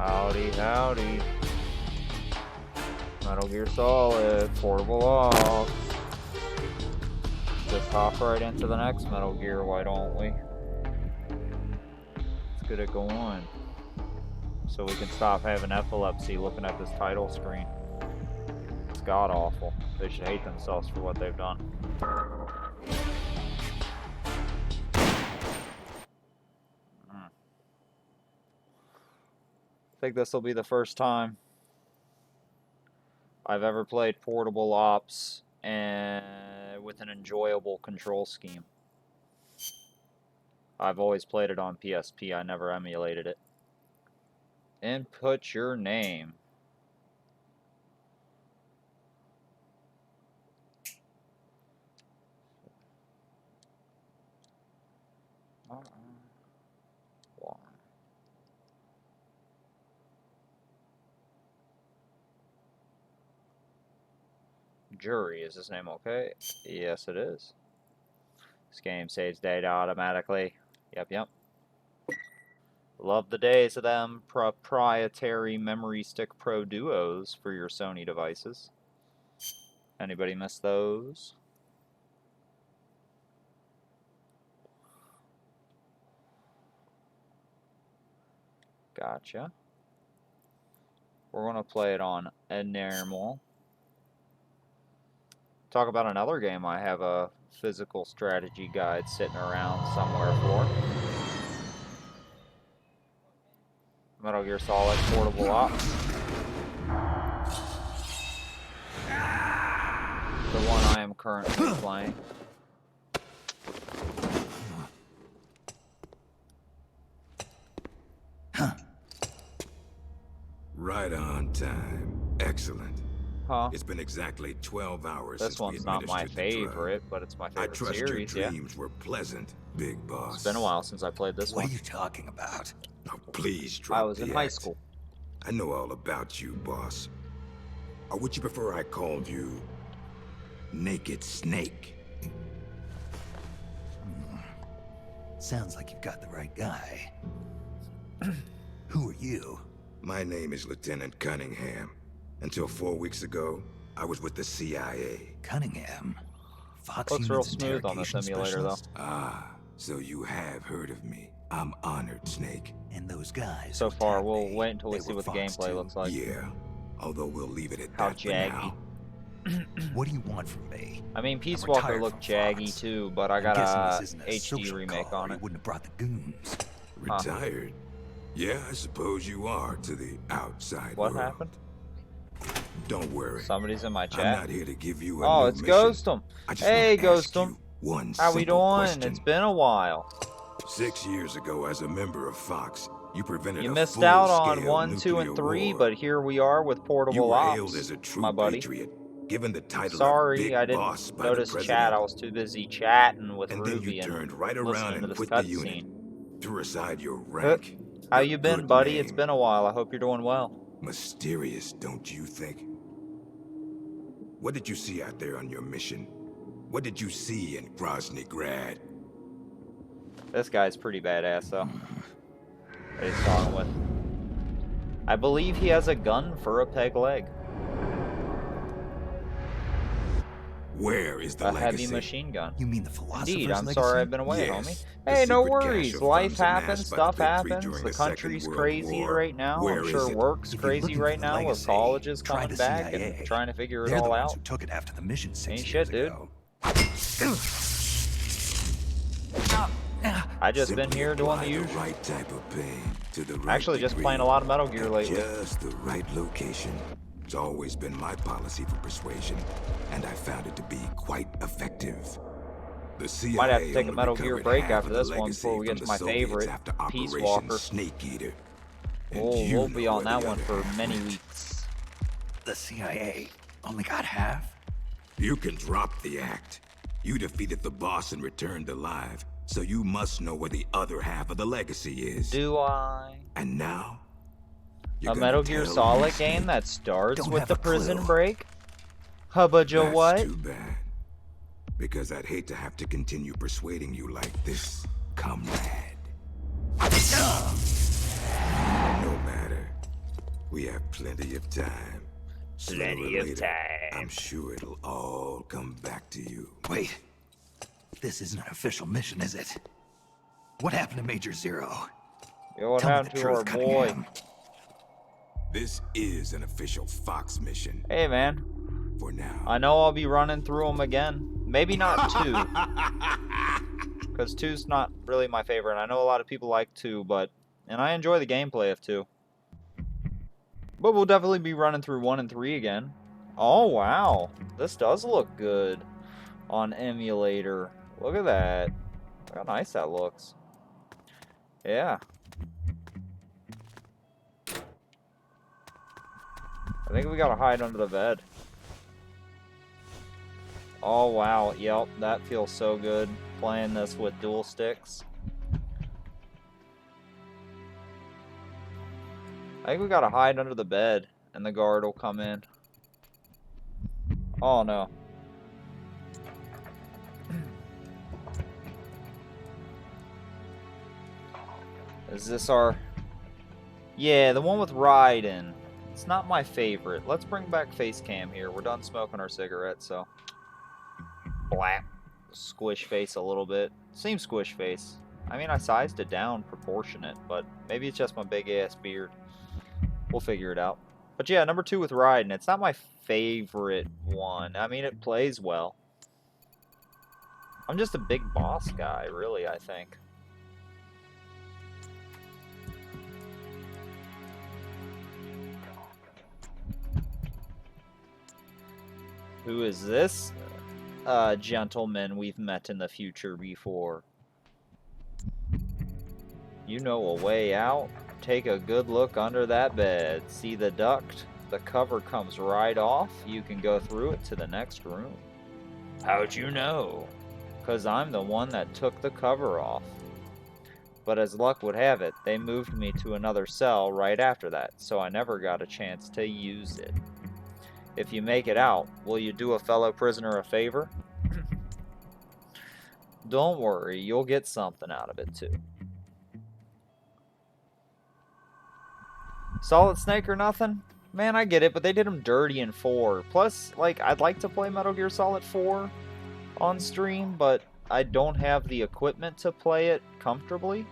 Howdy, howdy. Metal Gear Solid, Portable Ops. Just hop right into the next Metal Gear, why don't we? Let's get it going. So we can stop having epilepsy looking at this title screen. It's god awful. They should hate themselves for what they've done. I think this will be the first time I've ever played Portable Ops and with an enjoyable control scheme. I've always played it on PSP, I never emulated it. Input your name. Jury, is his name okay? Yes, it is. This game saves data automatically. Yep. Love the days of them proprietary Memory Stick Pro Duos for your Sony devices. Anybody miss those? Gotcha. We're going to play it on a normal. Talk about another game I have a physical strategy guide sitting around somewhere for. Metal Gear Solid Portable Ops. The one I am currently playing. Right on time. Excellent. Huh? It's been exactly 12 hours this since one's we not my administered the drug. favorite, but it's my favorite I trust series, your dreams were pleasant, big boss. It's been a while since I played this one. What are you talking about? Oh, please drop I was in high act. school. I know all about you, boss. Or would you prefer I called you Naked Snake? Sounds like you've got the right guy. Who are you? My name is Lieutenant Cunningham. Until 4 weeks ago, I was with the CIA. Cunningham? Fox Looks real Human's smooth on this interrogation emulator, though. specialist? Ah, so you have heard of me. I'm honored, Snake. And those guys So who far, attacked we'll me, wait until we they see were what the Fox gameplay too. looks like. Yeah, although we'll leave it at How that for jaggy. now. What do you want from me? I mean, Peace I'm Walker retired looked from jaggy Fox. too, but I I'm got guessing a this isn't a HD social remake call, on or it. you wouldn't have brought the goons. Retired? Yeah, I suppose you are to the outside What world. happened? Don't worry. Somebody's in my I'm chat. not here to give you a Oh, new it's mission. Ghostum. I just Hey, want to ask Ghostum. you one How we simple doing? question. It's been a while. 6 years ago, as a member of Fox, you prevented You a missed out on full-scale 1, 2, and nuclear 3, war. but here we are with You Portable were Ops, hailed as a true my buddy. patriot, given the title Sorry, of Big I didn't Boss by notice the chat. I president. was too busy chatting with And then Ruby you and turned right around listening to and this quit the unit. cutscene. Threw aside your rank. How your you been, good buddy? name. It's been a while. I hope you're doing well. Mysterious, don't you think? What did you see out there on your mission? What did you see in Grozny Grad? This guy's pretty badass, though. That he's talking with. I believe he has a gun for a peg leg. Where is the A legacy? heavy machine gun. You mean the philosopher's Indeed, I'm legacy? sorry I've been away, Yes. homie. The Hey, no secret cache worries. of Life funds happens, amassed by stuff the victory happens. during The the Second country's World crazy War. right now. Where I'm is sure it? work's If you're crazy looking right for the now with legacy, colleges try coming the back CIA. and trying to figure it They're the all ones out. who took it after the mission 6 Ain't years shit, dude. ago. I just been Simply here doing apply the usual. right type of pain to the right Actually, just degree playing a lot of Metal Gear at lately. Just the right location. It's always been my policy for persuasion, and I found it to be quite effective. The CIA Might have to take a only Metal Gear recovered break half after of the this one legacy before we get from to the my Soviets favorite, after Peace Operation Walker. Snake Eater. And Oh, you we'll be know on where that the one other for half many is. weeks. The CIA only got half? You can drop the act. You defeated the boss and returned alive, so you must know where the other half of the legacy is. Do I? And now, A you're Metal gonna Gear tell Solid me, game Snake? that starts Don't with have the a prison clue. break? Hubba That's what? too bad. Because I'd hate to have to continue persuading you like this, comrade. No matter. We have plenty of time. Sooner or Plenty of later, time. I'm sure it'll all come back to you. Wait. This isn't an official mission, is it? What happened to Major Zero? Yo, what Tell me happened the to our truth, boy? Cunningham. This is an official Fox mission. Hey, man. For now. I know I'll be running through them again. Maybe not 2. Because 2's not really my favorite. I know a lot of people like 2, and I enjoy the gameplay of 2. But we'll definitely be running through 1 and 3 again. Oh, wow. This does look good on emulator. Look at that. Look how nice that looks. Yeah. I think we gotta hide under the bed. Oh, wow. Yep, that feels so good. Playing this with dual sticks. I think we gotta hide under the bed, and the guard will come in. Oh, no. Is this our... Yeah, the one with Raiden. It's not my favorite. Let's bring back face cam here. We're done smoking our cigarettes, so... Blap. Squish face a little bit. Same squish face. I mean, I sized it down proportionate, but maybe it's just my big-ass beard. We'll figure it out. But yeah, number 2 with Raiden. It's not my favorite one. I mean, it plays well. I'm just a big boss guy, really, I think. Who is this gentleman we've met in the future before? You know a way out? Take a good look under that bed. See the duct? The cover comes right off. You can go through it to the next room. How'd you know? 'Cause I'm the one that took the cover off. But as luck would have it, they moved me to another cell right after that, so I never got a chance to use it. If you make it out, will you do a fellow prisoner a favor? Don't worry, you'll get something out of it too. Solid Snake or nothing? Man, I get it, but they did him dirty in 4. Plus, like, I'd like to play Metal Gear Solid 4 on stream, but I don't have the equipment to play it comfortably.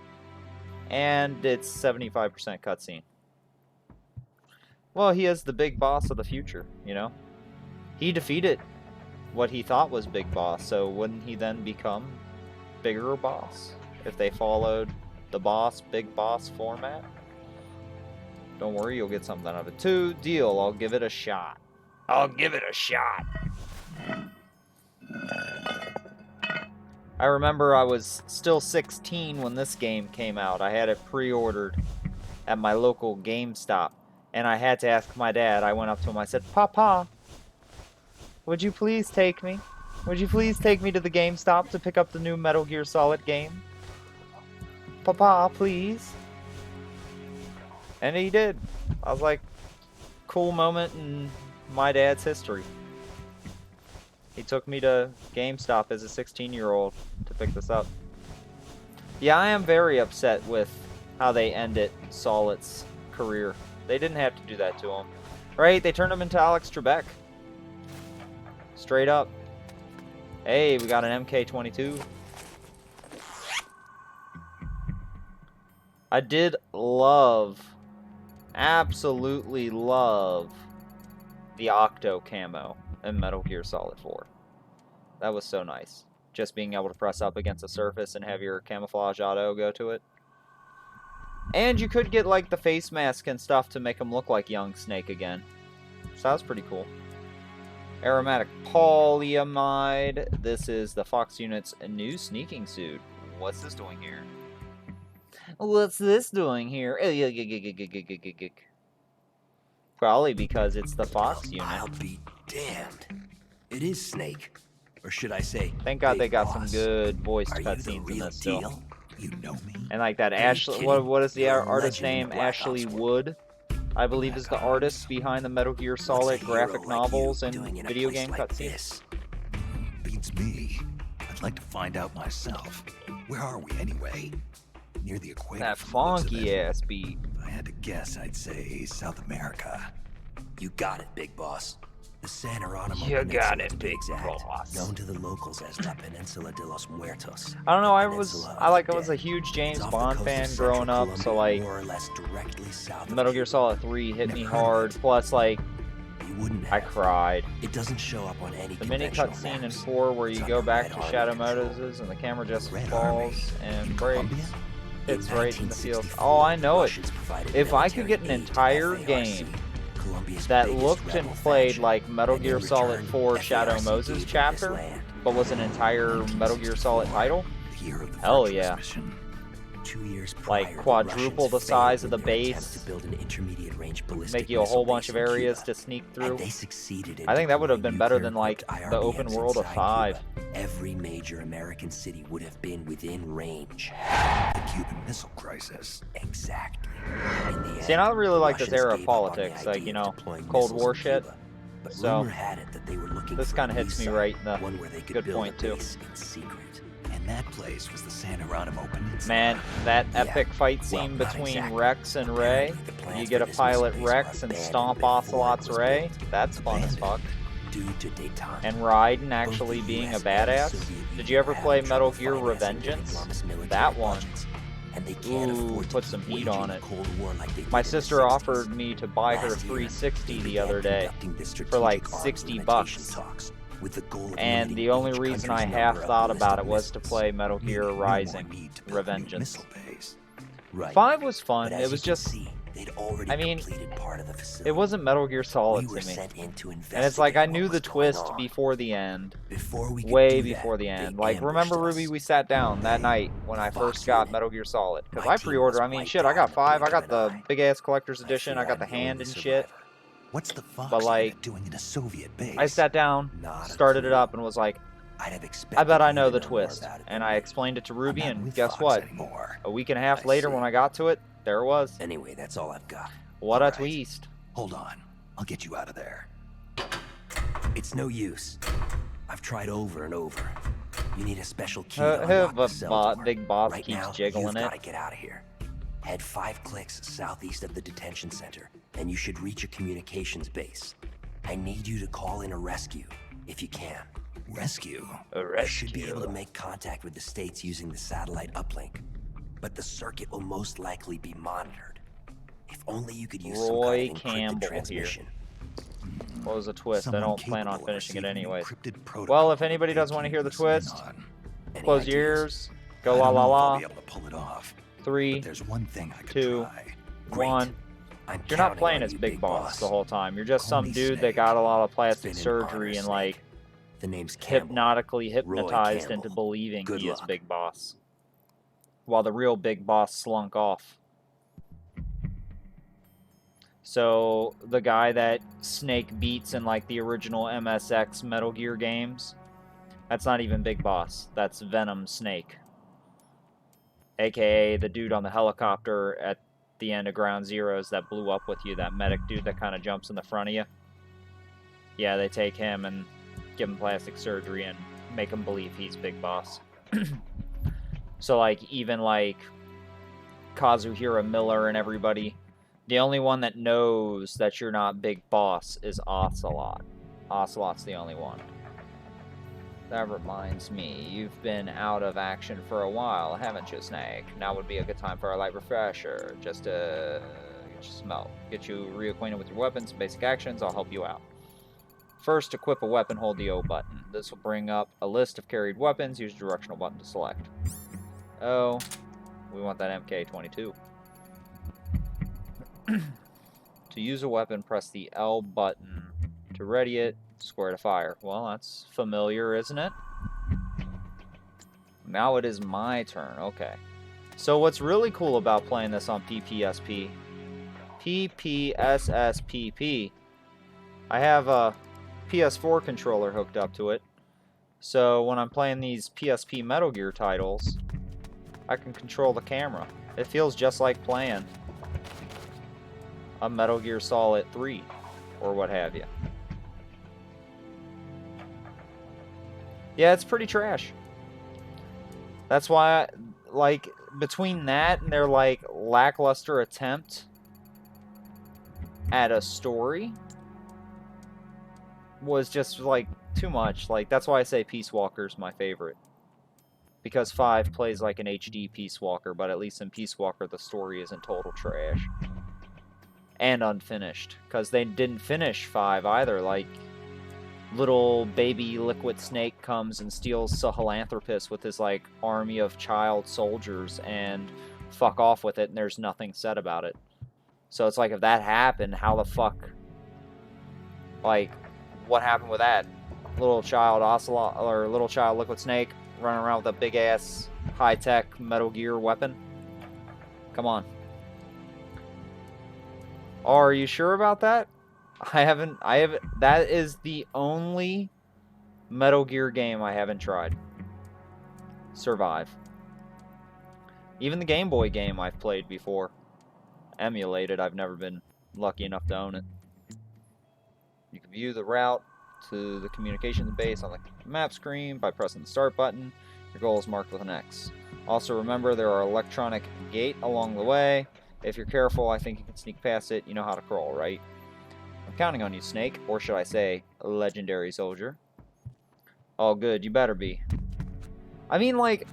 And it's 75% cutscene. Well, he is the big boss of the future, you know? He defeated what he thought was Big Boss, so wouldn't he then become bigger boss if they followed the Big Boss format? Don't worry, you'll get something out of it too. Deal, I'll give it a shot. I'll give it a shot. I remember I was still 16 when this game came out. I had it pre-ordered at my local GameStop. And I had to ask my dad. I went up to him. I said, Papa, would you please take me? Would you please take me to the GameStop to pick up the new Metal Gear Solid game? Papa, please. And he did. I was like, cool moment in my dad's history. He took me to GameStop as a 16-year-old to pick this up. Yeah, I am very upset with how they ended Solid's career. They didn't have to do that to him. Right? They turned him into Alex Trebek. Straight up. Hey, we got an MK22. I did love, absolutely love, the Octo camo in Metal Gear Solid 4. That was so nice. Just being able to press up against a surface and have your camouflage auto go to it. And you could get, like, the face mask and stuff to make him look like young Snake again. So that was pretty cool. Aromatic polyamide. This is the Fox unit's new sneaking suit. What's this doing here? What's this doing here? Probably because it's the Fox unit. I'll be damned. It is Snake. Or should I say, Thank God they Big got Boss. some good voiced Are you the cutscenes in real this still. deal? You know me. And like that Are you Ashley, kidding? what is the You're a artist's legend in name? the Black Ashley Ops Wood, I believe is the Black artist Ops. behind the Metal Gear What's Solid a graphic hero like novels you and doing in a video place game like cutscenes. this? Beats me. I'd like to find out myself. Where are we anyway? Near the equator. That from the looks of funky it. ass beat. I had to guess, I'd say South America. You got it, Big Boss. The San Geronimo You got Peninsula, it, to be Big exact, Boss. known to the locals as La Peninsula de los Muertos. I don't know, the I was Peninsula I of like the I was a Dead. huge James It's off the Bond coast of fan central growing up, Colombia, so like more or less directly south of Metal Gear Cuba. Solid 3 hit Never me heard of hard, it. plus like You wouldn't I have. cried. It doesn't show up on any The mini conventional cutscene in maps. 4 where It's you under go back Red to Army Shadow control. Moses and the camera just Red falls Army and in breaks. Colombia? It's In right in the field. 1964, Oh, I know it. Russians provided If I could military get an aid to entire FARC, game Colombia's that biggest looked and rebel played faction, like Metal and Gear in Solid return, 4 Shadow FARC Moses gave them this chapter, land. but was an entire Metal Gear Solid title, The year of the hell Fortress yeah. mission. 2 years Like, prior, the quadruple Russians the size failed of in the their attempts base, to build an intermediate-range ballistic make you a missile whole base bunch of in areas Cuba. to sneak Had through. they succeeded in I think that would have deploying been better than nuclear-equipped like the open IRBMs world of inside 5. Cuba, every major American city would have been within range. The Cuban Missile Crisis. Exactly. In the See, and I end, really the like this Russians era of gave up on the politics, like, idea you of know, deploying Cold missiles War in shit. Cuba, but So, rumor had it that they were looking this for kind a of new hits me site, right in the one where they could good build point, a too. base in secret. And that place was the San Geronimo Peninsula. Man, that Yeah. epic fight Well, scene not between exactly. Rex and Ray, Apparently, the plans you get for a this pilot missile base Rex were and abandoned stomp before it Ocelot's was Ray, built. that's fun as fuck. Due to detente. And Raiden Both actually the being a US and the badass. Soviet Did Union you ever were play having Metal trouble Gear financing their Revengeance? enormous military That one. budgets, and they can't Ooh, afford to put keep some heat waging on a it. Cold War like they did My in the sister 60s. offered me to buy her Last year, 360 they the began other day conducting the for like strategic arms 60 limitation bucks. talks, with the goal of And limiting the only each reason I country's half number of thought about it ballistic was to missiles. play Metal Gear Meaning no more Rising need to build a new Revengeance. missile base. Right. 5 was fun, But it as was you can just, see, they'd already I mean, completed part of the facility. it wasn't Metal Gear Solid we were to me. sent in to And it's like I investigate knew what the was going twist on. before the end. Before we could Way do before that, the they end. Like, ambushed remember, us. Ruby, we sat down that They, night when the I Fox first got unit. Metal Gear Solid. Because My I team pre-ordered, was I mean, wiped shit, I out got in the 5, I blink got of the an eye. big-ass collector's I edition, fear I got I'm the the hand only and shit. survivor. What's the Fox But, like, unit doing in a Soviet base? I sat down, Not a started it clue. up, and was like, I'd have I expected bet I you know to the more twist. about it And than I me. explained it to I'm Ruby, not and with guess Fox what? anymore. A week and a half I later, see. when I got to it, there it was. Anyway, that's all I've got. What a Alright. twist. Hold on. I'll get you out of there. It's no use. I've tried over and over. You need a special key to unlock the cell door. Big Boss Right keeps now, jiggling you've it. got to get out of here. Head 5 clicks southeast of the detention center, and you should reach a communications base. I need you to call in a rescue, if you can. Rescue? You should be able to make contact with the States using the satellite uplink, but the circuit will most likely be monitored. If only you could use some Roy kind of encrypted Campbell here. transmission. What was the twist? Someone I don't plan on capable of finishing it receiving an anyways. encrypted protocol Well, if that anybody they doesn't want to can't hear the listen in twist, on. Any close your ideas? ears, go I la don't la know if I'll la, be able to pull it off. 3, But there's one thing I could 2, try. Great. 1. I'm You're not counting playing on as you, Big Boss the whole time. You're just Call some me dude that Snake. got a lot of It's plastic been an surgery honor, and Snake. like The name's Campbell. hypnotically hypnotized Campbell. into believing Good he is luck. Big Boss. While the real Big Boss slunk off. So the guy that Snake beats in like the original MSX Metal Gear games, that's not even Big Boss. That's Venom Snake. AKA the dude on the helicopter at the end of Ground Zeroes that blew up with you, that medic dude that kind of jumps in the front of you. Yeah, they take him and give him plastic surgery and make him believe he's Big Boss. So like even like Kazuhira Miller and everybody, the only one that knows that you're not Big Boss is Ocelot. Ocelot's the only one. That reminds me, you've been out of action for a while, haven't you, Snake? Now would be a good time for a light refresher, just to get you smelt, get you reacquainted with your weapons and basic actions. I'll help you out. First, equip a weapon, hold the O button. This will bring up a list of carried weapons. Use the directional button to select. Oh, we want that MK22. To use a weapon, press the L button. To ready it, square to fire. Well, that's familiar, isn't it? Now it is my turn. Okay. So what's really cool about playing this on PPSP, I have a PS4 controller hooked up to it. So when I'm playing these PSP Metal Gear titles, I can control the camera. It feels just like playing a Metal Gear Solid 3 or what have you. Yeah, it's pretty trash. That's why, like, between that and their, like, lackluster attempt at a story was just like too much. Like, that's why I say Peace Walker's my favorite. Because 5 plays like an HD Peace Walker, but at least in Peace Walker the story isn't total trash. And unfinished. Because they didn't finish 5 either. Like, little baby Liquid Snake comes and steals Sahelanthropus with his, like, army of child soldiers and fuck off with it, and there's nothing said about it. So it's like, if that happened, how the fuck... Like, what happened with that? Little child Ocelot, or little child Liquid Snake running around with a big-ass, high-tech Metal Gear weapon? Come on. Are you sure about that? I haven't, that is the only Metal Gear game I haven't tried. Survive. Even the Game Boy game I've played before. Emulated, I've never been lucky enough to own it. You can view the route to the communications base on the map screen by pressing the start button. Your goal is marked with an X. Also remember, there are electronic gate along the way. If you're careful, I think you can sneak past it. You know how to crawl, right? I'm counting on you, Snake. Or should I say, legendary soldier. Oh, good. You better be. I mean, like,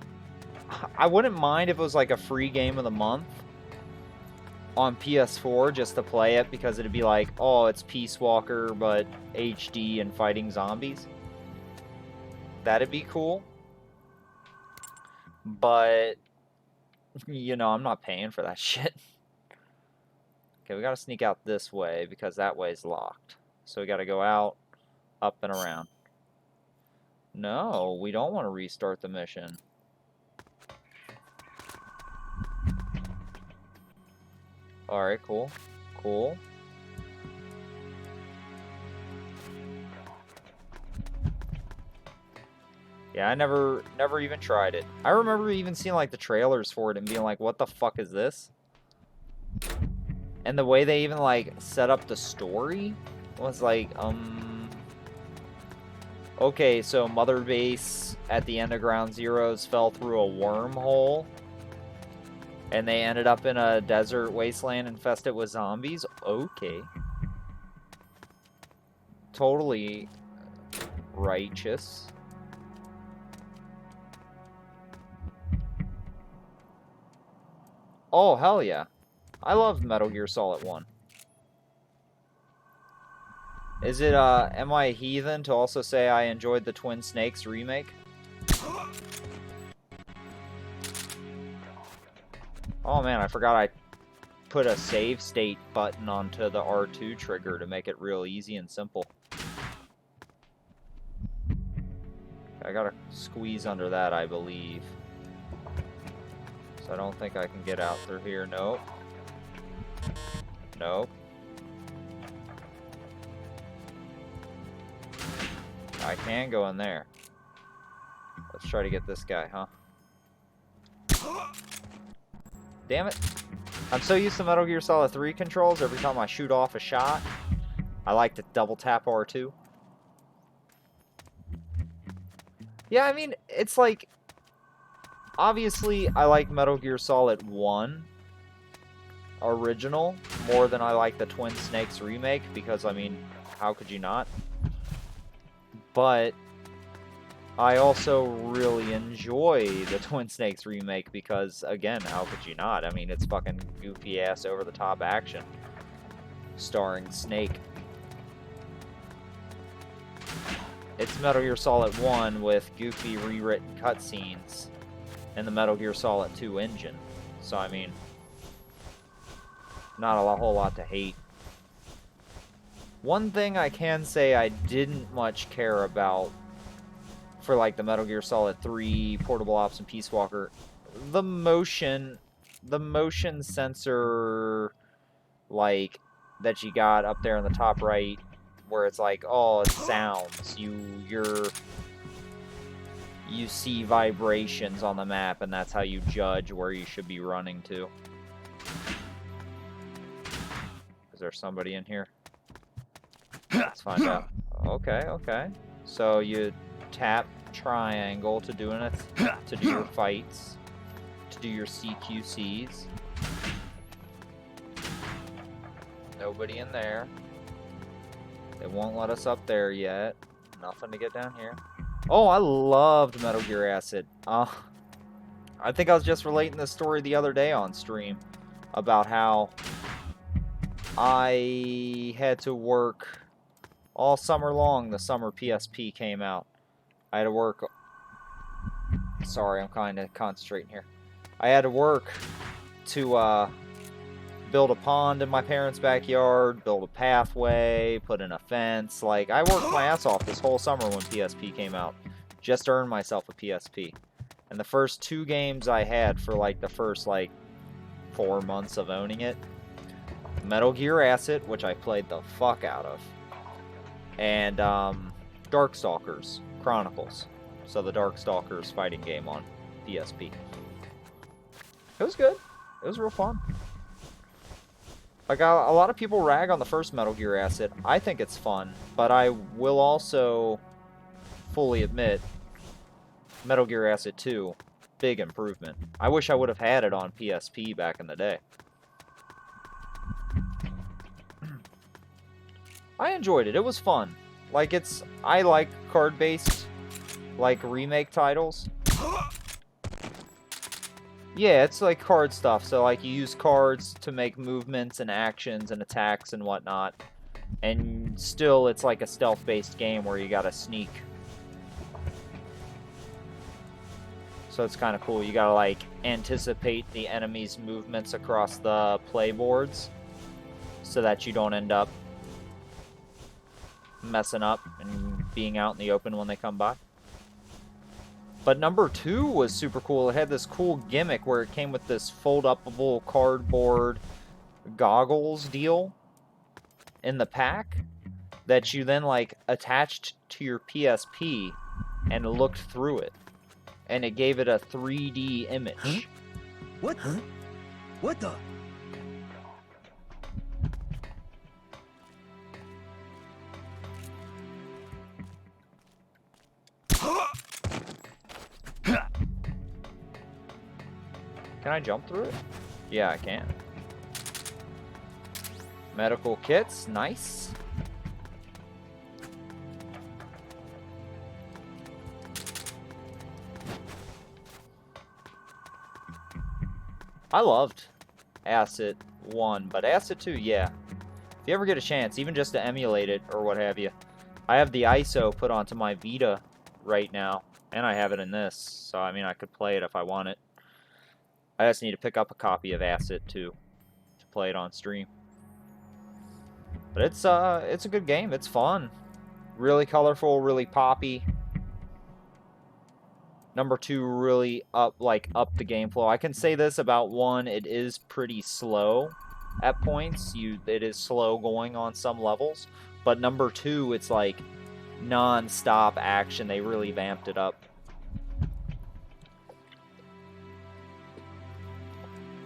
I wouldn't mind if it was like a free game of the month on PS4 just to play it, because it'd be like, oh, it's Peace Walker, but HD and fighting zombies. That'd be cool. But, you know, I'm not paying for that shit. Okay, we gotta sneak out this way, because that way's locked. So we gotta go out, up, and around. No, we don't want to restart the mission. Alright, cool. Cool. Yeah, I never even tried it. I remember even seeing, like, the trailers for it and being like, what the fuck is this? And the way they even, like, set up the story was like, okay, so Mother Base at the end of Ground Zeroes fell through a wormhole. And they ended up in a desert wasteland infested with zombies? Okay. Totally righteous. Oh, hell yeah. I love Metal Gear Solid 1. Is it, am I a heathen to also say I enjoyed the Twin Snakes remake? Oh man, I forgot I put a save state button onto the R2 trigger to make it real easy and simple. I gotta squeeze under that, I believe. So I don't think I can get out through here. Nope. Nope. I can go in there. Let's try to get this guy, huh? Damn it. I'm so used to Metal Gear Solid 3 controls. Every time I shoot off a shot, I like to double tap R2. Yeah, I mean, it's like... Obviously, I like Metal Gear Solid 1 original more than I like the Twin Snakes remake, because, I mean, how could you not? But I also really enjoy the Twin Snakes remake because, again, how could you not? I mean, it's fucking goofy-ass, over-the-top action starring Snake. It's Metal Gear Solid 1 with goofy, rewritten cutscenes and the Metal Gear Solid 2 engine. So, I mean, not a whole lot to hate. One thing I can say I didn't much care about for, like, the Metal Gear Solid 3, Portable Ops, and Peace Walker, the motion sensor, like, that you got up there in the top right, where it's like, oh, it sounds. You see vibrations on the map, and that's how you judge where you should be running to. Is there somebody in here? Let's find out. Okay, okay. So you tap triangle to do your fights, to do your CQCs. Nobody in there. They won't let us up there yet. Nothing to get down here. Oh, I loved Metal Gear Acid. I think I was just relating this story the other day on stream about how I had to work all summer long. The summer PSP came out. I had to work. Sorry, I'm kind of concentrating here. I had to work to build a pond in my parents' backyard, build a pathway, put in a fence. Like, I worked my ass off this whole summer when PSP came out, just to earn myself a PSP. And the first 2 games I had for, like, the first, like, 4 months of owning it, Metal Gear Acid, which I played the fuck out of, and Darkstalkers Chronicles. So the Darkstalkers fighting game on PSP. It was good. It was real fun. Like, a lot of people rag on the first Metal Gear Acid. I think it's fun, but I will also fully admit Metal Gear Acid 2, big improvement. I wish I would have had it on PSP back in the day. I enjoyed it. It was fun. Like, I like card-based, like, remake titles. Yeah, it's like card stuff. So, like, you use cards to make movements and actions and attacks and whatnot. And still, it's like a stealth-based game where you gotta sneak. So it's kind of cool. You gotta, like, anticipate the enemy's movements across the playboards so that you don't end up messing up and being out in the open when they come by. But number 2 was super cool. It had this cool gimmick where it came with this fold-upable cardboard goggles deal in the pack that you then, like, attached to your PSP and looked through it. And it gave it a 3D image. Huh? What? Huh? What the? Can I jump through it? Yeah, I can. Medical kits, nice. I loved Acid 1, but Acid 2, yeah. If you ever get a chance, even just to emulate it or what have you. I have the ISO put onto my Vita right now, and I have it in this, so I mean I could play it if I want it. I just need to pick up a copy of Acid 2 to play it on stream. But it's a good game. It's fun. Really colorful, really poppy. Number 2 really up the game flow. I can say this about 1, it is pretty slow at points. It is slow going on some levels. But number 2, it's like non-stop action. They really vamped it up.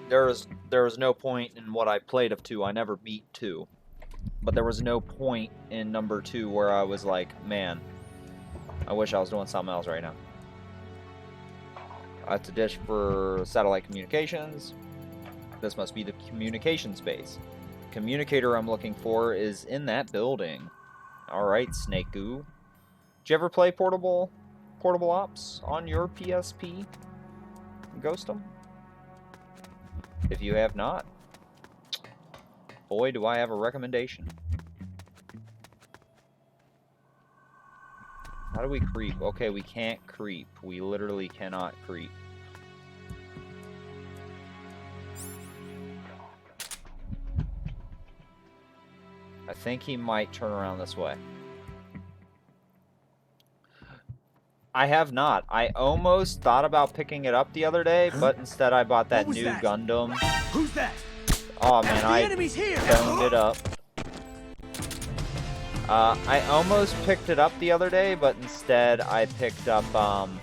There was no point in what I played of 2. I never beat 2. But there was no point in number 2 where I was like, man, I wish I was doing something else right now. That's a dish for satellite communications. This must be the communications base. Communicator I'm looking for is in that building. Alright, Snake Goo. Did you ever play Portable Ops on your PSP? Ghostum? If you have not, boy, do I have a recommendation. How do we creep? Okay, we can't creep. We literally cannot creep. I think he might turn around this way. I have not. I almost thought about picking it up the other day, but instead I bought that new Gundam. Who's that? Oh man, I boned it up. I almost picked it up the other day, but instead I picked up Gundam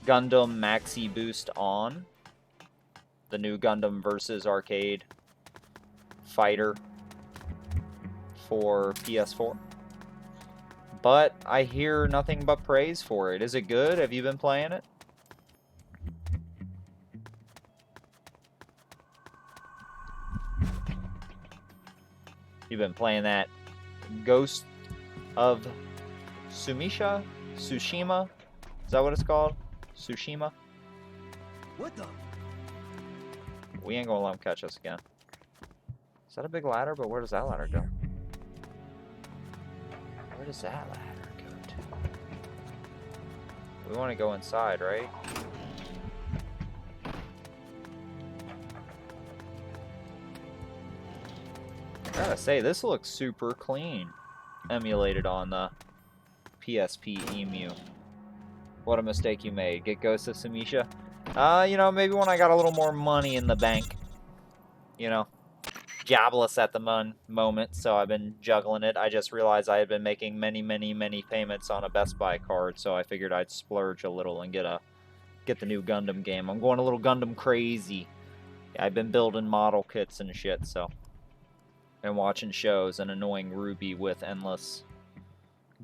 Maxi Boost On, the new Gundam versus Arcade fighter for PS4. But I hear nothing but praise for it. Is it good? Have you been playing it? You've been playing that Ghost of Tsushima? Tsushima? Is that what it's called? Tsushima? What the? We ain't gonna let him catch us again. Is that a big ladder? But where does that ladder go? Where does that ladder go to? We want to go inside, right? I gotta say, this looks super clean. Emulated on the PSP EMU. What a mistake you made. Get Ghost of Tsushima? You know, maybe when I got a little more money in the bank. You know, jobless at the moment, so I've been juggling it. I just realized I had been making many payments on a Best Buy card, so I figured I'd splurge a little and get the new Gundam game. I'm going a little Gundam crazy. I've been building model kits and shit, so. And watching shows and annoying Ruby with endless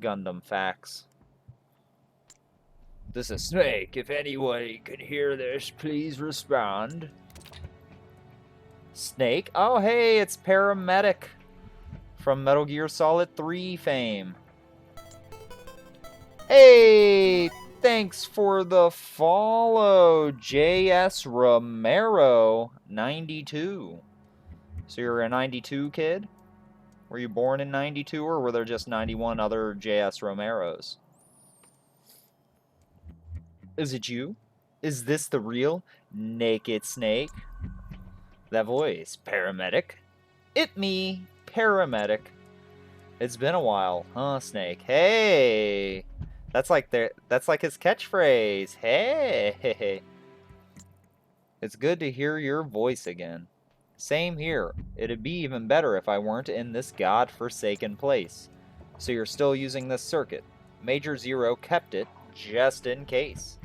Gundam facts. This is Snake. If anyone could hear this, please respond. Snake? Oh, hey, it's Paramedic from Metal Gear Solid 3 fame. Hey, thanks for the follow, JS Romero 92. So you're a 92 kid? Were you born in 92, or were there just 91 other JS Romeros? Is it you? Is this the real Naked Snake? That voice, Paramedic? It me, Paramedic. It's been a while, huh, Snake? Hey! That's like his catchphrase. Hey! It's good to hear your voice again. Same here. It'd be even better if I weren't in this god-forsaken place. So you're still using this circuit. Major Zero kept it, just in case.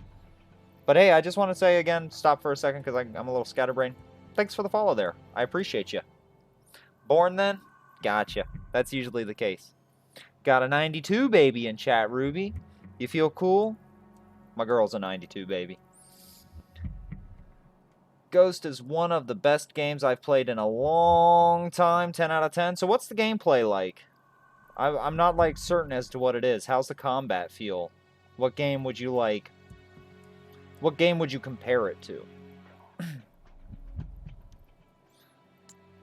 But hey, I just want to say again, stop for a second because I'm a little scatterbrained. Thanks for the follow there. I appreciate you. Born then? Gotcha. That's usually the case. Got a 92 baby in chat, Ruby. You feel cool? My girl's a 92 baby. Ghost is one of the best games I've played in a long time, 10 out of 10. So what's the gameplay like? I'm not like certain as to what it is. How's the combat feel? What game would you like? What game would you compare it to?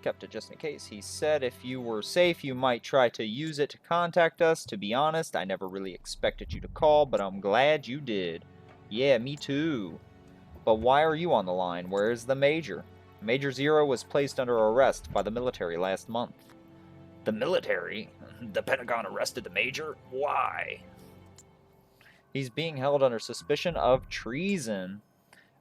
Kept it just in case. He said if you were safe, you might try to use it to contact us. To be honest, I never really expected you to call, but I'm glad you did. Yeah, me too. But why are you on the line? Where's the Major? Major Zero was placed under arrest by the military last month. The military? The Pentagon arrested the Major? Why? He's being held under suspicion of treason.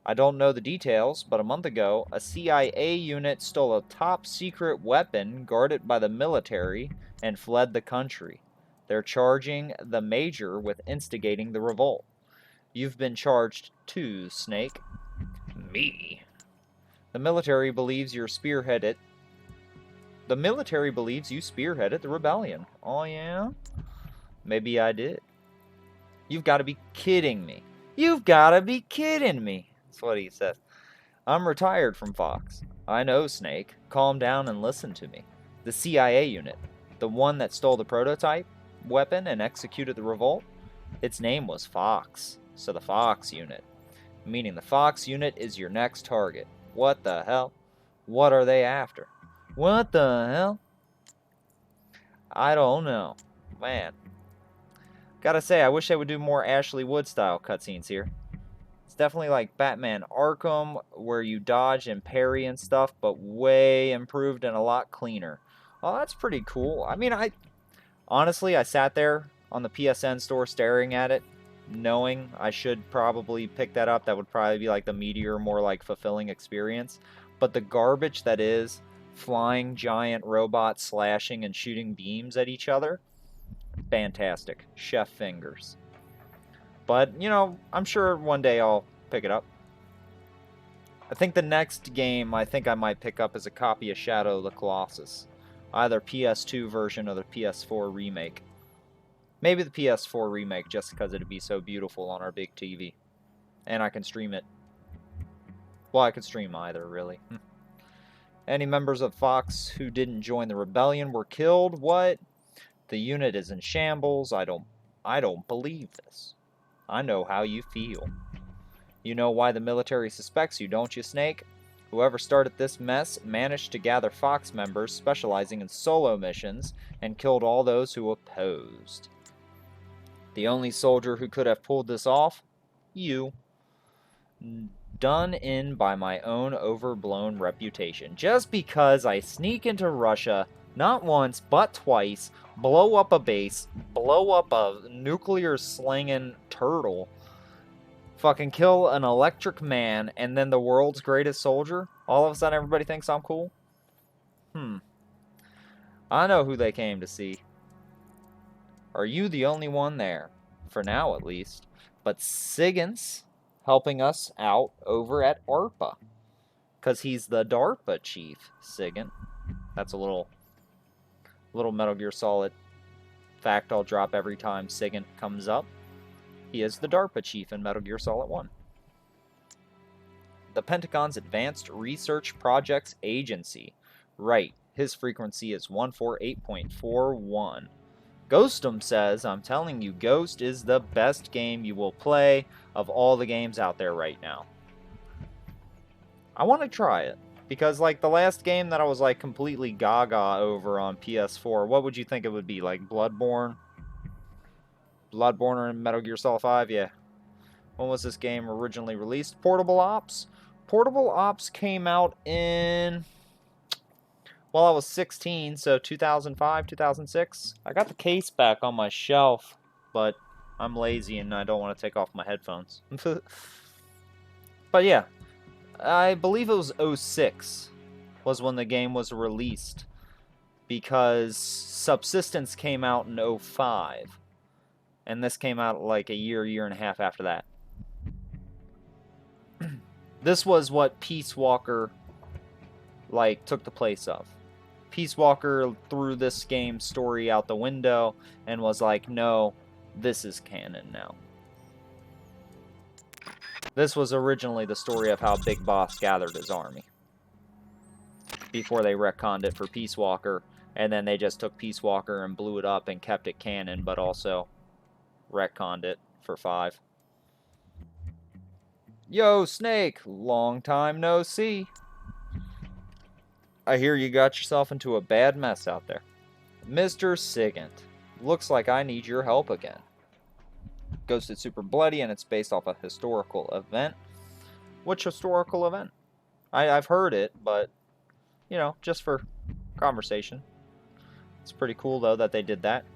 I don't know the details, but a month ago, a CIA unit stole a top-secret weapon guarded by the military and fled the country. They're charging the Major with instigating the revolt. You've been charged too, Snake. Me? The military believes you spearheaded the rebellion. Oh, yeah? Maybe I did. You've got to be kidding me. You've got to be kidding me. That's what he says. I'm retired from Fox. I know, Snake. Calm down and listen to me. The CIA unit, the one that stole the prototype weapon and executed the revolt, its name was Fox. So the Fox unit. Meaning the Fox unit is your next target. What the hell? What are they after? What the hell? I don't know. Man. Gotta say, I wish they would do more Ashley Wood style cutscenes here. It's definitely like Batman Arkham, where you dodge and parry and stuff, but way improved and a lot cleaner. Oh, that's pretty cool. I mean, honestly, I sat there on the PSN store staring at it, knowing I should probably pick that up. That would probably be like the meatier, more like fulfilling experience. But the garbage that is flying giant robots slashing and shooting beams at each other, fantastic. Chef fingers. But, you know, I'm sure one day I'll pick it up. I think the next game I think I might pick up is a copy of Shadow of the Colossus. Either PS2 version or the PS4 remake. Maybe the PS4 remake, just because it'd be so beautiful on our big TV. And I can stream it. Well, I can stream either, really. Any members of Fox who didn't join the rebellion were killed. What? The unit is in shambles. I don't believe this. I know how you feel. You know why the military suspects you, don't you, Snake? Whoever started this mess managed to gather Fox members specializing in solo missions and killed all those who opposed. The only soldier who could have pulled this off? You. Done in by my own overblown reputation. Just because I sneak into Russia, not once, but twice, blow up a base, blow up a nuclear-slinging turtle, fucking kill an electric man, and then the world's greatest soldier? All of a sudden everybody thinks I'm cool? I know who they came to see. Are you the only one there? For now, at least. But Siggins helping us out over at ARPA. Because he's the DARPA chief, Sigint. That's a little Metal Gear Solid fact I'll drop every time Sigint comes up. He is the DARPA chief in Metal Gear Solid 1. The Pentagon's Advanced Research Projects Agency. Right, his frequency is 148.41. Ghostum says, I'm telling you, Ghost is the best game you will play of all the games out there right now. I want to try it. Because, like, the last game that I was, like, completely gaga over on PS4, what would you think it would be? Like, Bloodborne? Bloodborne and Metal Gear Solid 5? Yeah. When was this game originally released? Portable Ops? Portable Ops came out in... Well, I was 16, so 2005, 2006. I got the case back on my shelf, but I'm lazy and I don't want to take off my headphones. But yeah, I believe it was 06 was when the game was released, because Subsistence came out in 05, and this came out like a year and a half after that. This was what Peace Walker, like, took the place of. Peace Walker threw this game's story out the window and was like, no, this is canon now. This was originally the story of how Big Boss gathered his army, before they retconned it for Peace Walker, and then they just took Peace Walker and blew it up and kept it canon, but also retconned it for 5. Yo, Snake! Long time no see. I hear you got yourself into a bad mess out there. Mr. Sigint, looks like I need your help again. Ghost is super bloody and it's based off a historical event. Which historical event? I've heard it, but, you know, just for conversation. It's pretty cool, though, that they did that.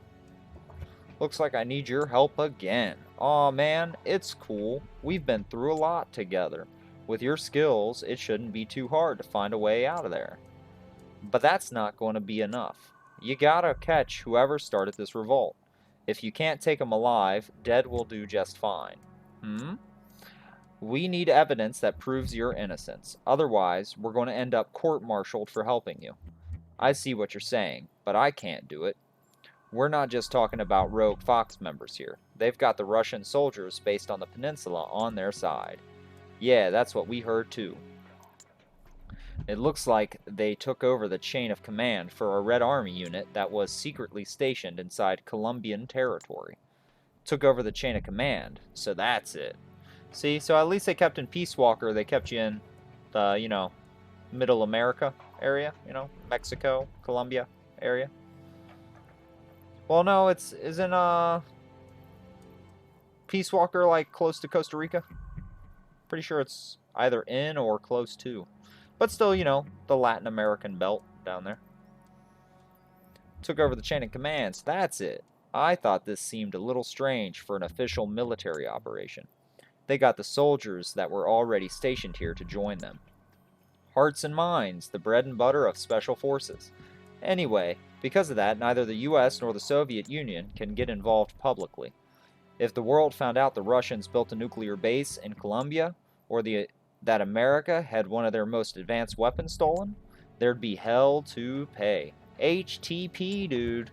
Looks like I need your help again. Aw, man, it's cool. We've been through a lot together. With your skills, it shouldn't be too hard to find a way out of there. But that's not going to be enough. You gotta catch whoever started this revolt. If you can't take them alive, dead will do just fine. We need evidence that proves your innocence. Otherwise, we're going to end up court-martialed for helping you. I see what you're saying, but I can't do it. We're not just talking about rogue Fox members here. They've got the Russian soldiers based on the peninsula on their side. Yeah, that's what we heard too. It looks like they took over the chain of command for a Red Army unit that was secretly stationed inside Colombian territory. Took over the chain of command, so that's it. See, so at least they kept in Peace Walker, they kept you in the, you know, Middle America area, you know, Mexico, Colombia area. Well, no, isn't Peace Walker like close to Costa Rica? Pretty sure it's either in or close to. But still, you know, the Latin American belt down there. Took over the chain of command, so that's it. I thought this seemed a little strange for an official military operation. They got the soldiers that were already stationed here to join them. Hearts and minds, the bread and butter of special forces. Anyway, because of that, neither the US nor the Soviet Union can get involved publicly. If the world found out the Russians built a nuclear base in Colombia, or that America had one of their most advanced weapons stolen, there'd be hell to pay. HTP, dude.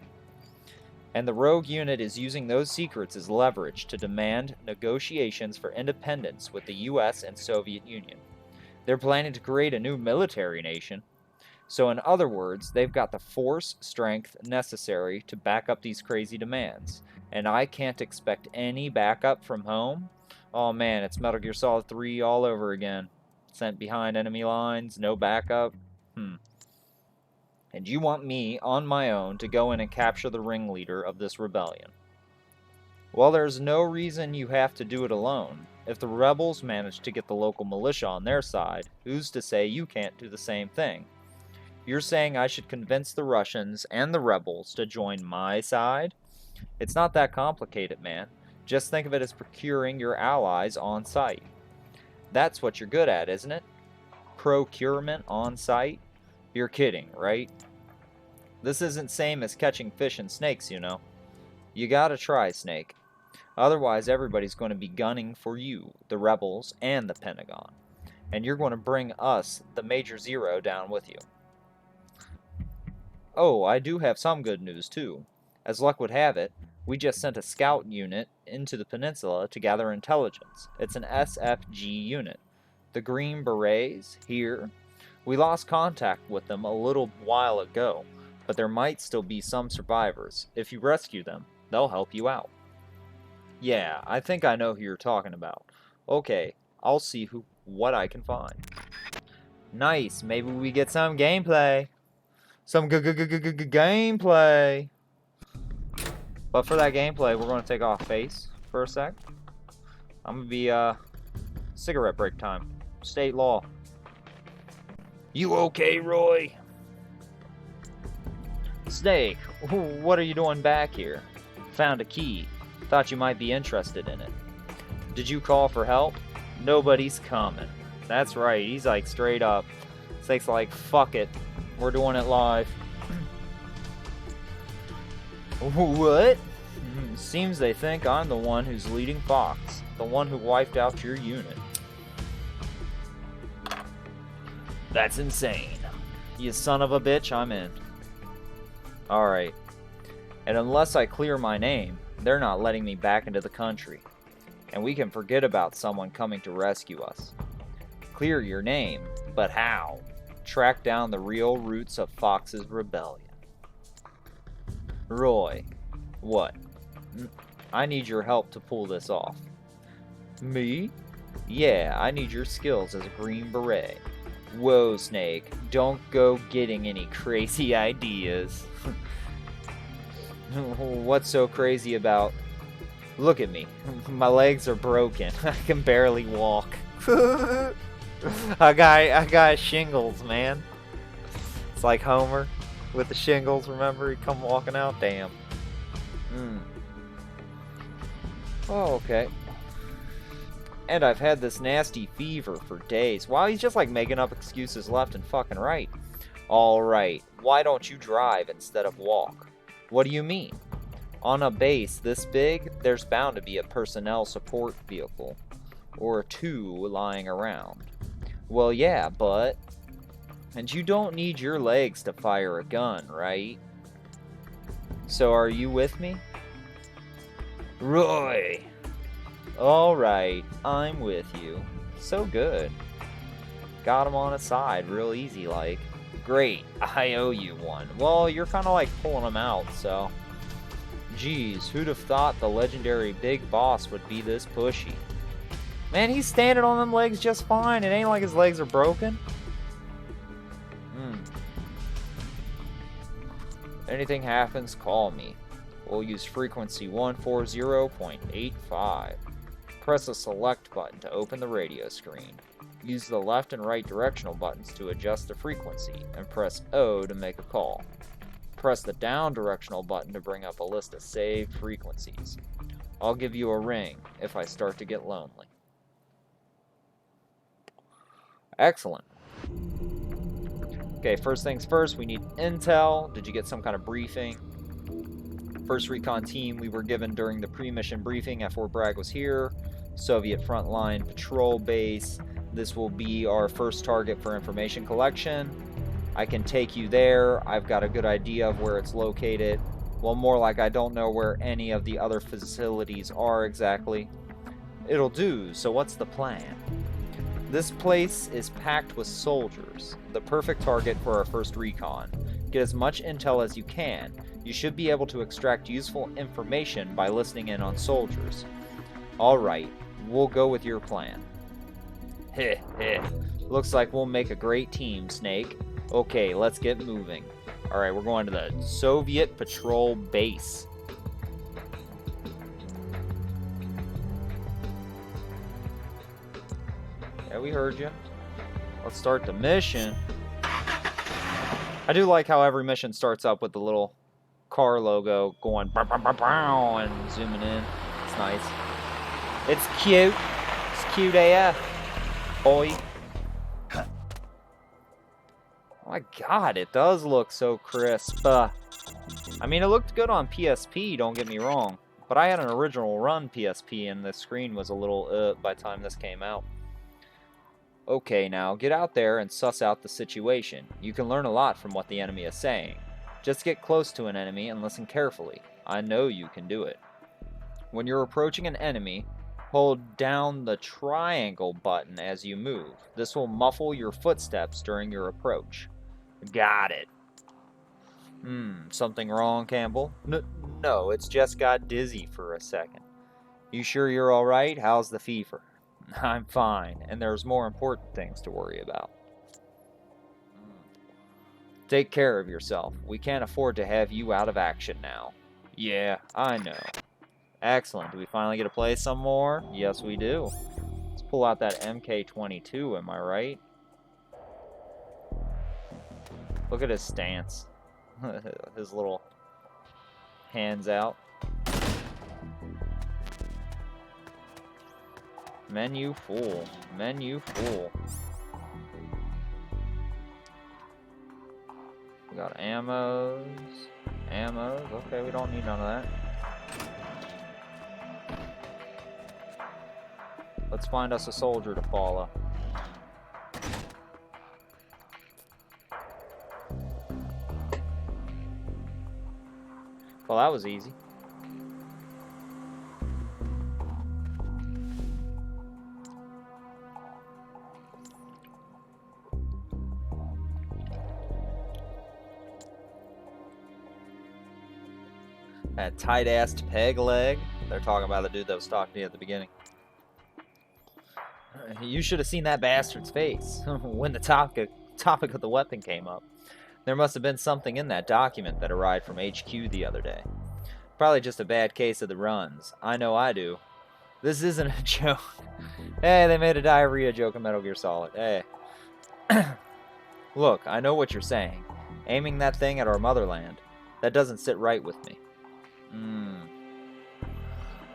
And the rogue unit is using those secrets as leverage to demand negotiations for independence with the US and Soviet Union. They're planning to create a new military nation. So in other words, they've got the force strength necessary to back up these crazy demands. And I can't expect any backup from home? Oh man, it's Metal Gear Solid 3 all over again. Sent behind enemy lines, no backup. And you want me, on my own, to go in and capture the ringleader of this rebellion. Well, there's no reason you have to do it alone. If the rebels manage to get the local militia on their side, who's to say you can't do the same thing? You're saying I should convince the Russians and the rebels to join my side? It's not that complicated, man. Just think of it as procuring your allies on site. That's what you're good at, isn't it? Procurement on site? You're kidding, right? This isn't same as catching fish and snakes, you know. You gotta try, Snake. Otherwise, everybody's going to be gunning for you, the rebels, and the Pentagon. And you're going to bring us, the Major Zero, down with you. Oh, I do have some good news, too. As luck would have it, we just sent a scout unit into the peninsula to gather intelligence. It's an SFG unit. The Green Berets, here. We lost contact with them a little while ago, but there might still be some survivors. If you rescue them, they'll help you out. Yeah, I think I know who you're talking about. Okay, I'll see what I can find. Nice, maybe we get some gameplay. Some gameplay. But for that gameplay, we're going to take off face for a sec. I'm going to be, cigarette break time. State law. You okay, Roy? Snake, what are you doing back here? Found a key. Thought you might be interested in it. Did you call for help? Nobody's coming. That's right, he's like straight up. Snake's like, fuck it. We're doing it live. What? Seems they think I'm the one who's leading Fox. The one who wiped out your unit. That's insane. You son of a bitch, I'm in. Alright. And unless I clear my name, they're not letting me back into the country. And we can forget about someone coming to rescue us. Clear your name, but how? Track down the real roots of Fox's rebellion. Roy, what? I need your help to pull this off. Me? Yeah, I need your skills as a Green Beret. Whoa, Snake, don't go getting any crazy ideas. What's so crazy about... Look at me. My legs are broken. I can barely walk. I got shingles, man. It's like Homer with the shingles, remember? He'd come walking out. Damn. Oh, okay. And I've had this nasty fever for days. Wow, he's just like making up excuses left and fucking right. Alright, why don't you drive instead of walk? What do you mean? On a base this big, there's bound to be a personnel support vehicle. Or two lying around. Well, yeah, but... And you don't need your legs to fire a gun, right? So are you with me? Roy! Alright, I'm with you. So good. Got him on his side real easy like. Great, I owe you one. Well, you're kind of like pulling him out, so... Geez, who'd have thought the legendary Big Boss would be this pushy? Man, he's standing on them legs just fine. It ain't like his legs are broken. Anything happens, call me. We'll use frequency 140.85. Press the select button to open the radio screen. Use the left and right directional buttons to adjust the frequency, and press O to make a call. Press the down directional button to bring up a list of saved frequencies. I'll give you a ring if I start to get lonely. Excellent. Okay, first things first, we need intel. Did you get some kind of briefing? First recon team we were given during the pre-mission briefing at Fort Bragg was here. Soviet frontline patrol base. This will be our first target for information collection. I can take you there. I've got a good idea of where it's located. Well, more like I don't know where any of the other facilities are exactly. It'll do, so what's the plan? This place is packed with soldiers, the perfect target for our first recon. Get as much intel as you can. You should be able to extract useful information by listening in on soldiers. Alright, we'll go with your plan. Heh heh. Looks like we'll make a great team, Snake. Okay, let's get moving. Alright, we're going to the Soviet Patrol Base. Yeah, we heard you. Let's start the mission. I do like how every mission starts up with the little car logo going bow, bow, bow, bow, and zooming in. It's nice. It's cute. It's cute AF. Boy. Oh my god, it does look so crisp. I mean, it looked good on PSP, don't get me wrong. But I had an original run PSP and the screen was a little by the time this came out. Okay, now, get out there and suss out the situation. You can learn a lot from what the enemy is saying. Just get close to an enemy and listen carefully. I know you can do it. When you're approaching an enemy, hold down the triangle button as you move. This will muffle your footsteps during your approach. Got it. Something wrong, Campbell? No, it's just got dizzy for a second. You sure you're alright? How's the fever? I'm fine, and there's more important things to worry about. Take care of yourself. We can't afford to have you out of action now. Yeah, I know. Excellent. Do we finally get to play some more? Yes, we do. Let's pull out that MK22, am I right? Look at his stance. His little hands out. Menu full. Menu full. We got ammos. Ammos. Okay, we don't need none of that. Let's find us a soldier to follow. Well, that was easy. That tight-assed peg leg. They're talking about the dude that was talking to you at the beginning. You should have seen that bastard's face when the topic of the weapon came up. There must have been something in that document that arrived from HQ the other day. Probably just a bad case of the runs. I know I do. This isn't a joke. Hey, they made a diarrhea joke in Metal Gear Solid. Hey. Look, I know what you're saying. Aiming that thing at our motherland. That doesn't sit right with me.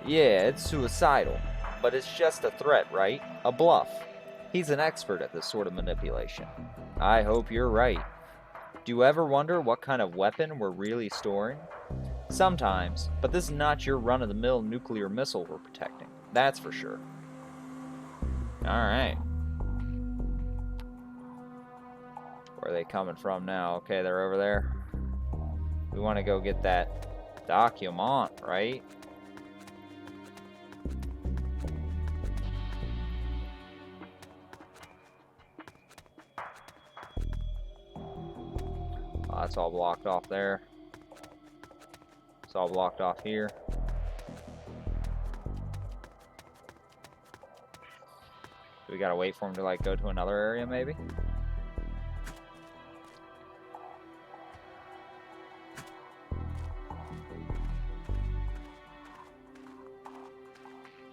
Yeah, it's suicidal. But it's just a threat, right? A bluff. He's an expert at this sort of manipulation. I hope you're right. Do you ever wonder what kind of weapon we're really storing? Sometimes, but this is not your run-of-the-mill nuclear missile we're protecting. That's for sure. Alright. Where are they coming from now? Okay, they're over there. We want to go get that document, right? Oh, that's all blocked off there. It's all blocked off here. Do we gotta wait for him to like go to another area maybe?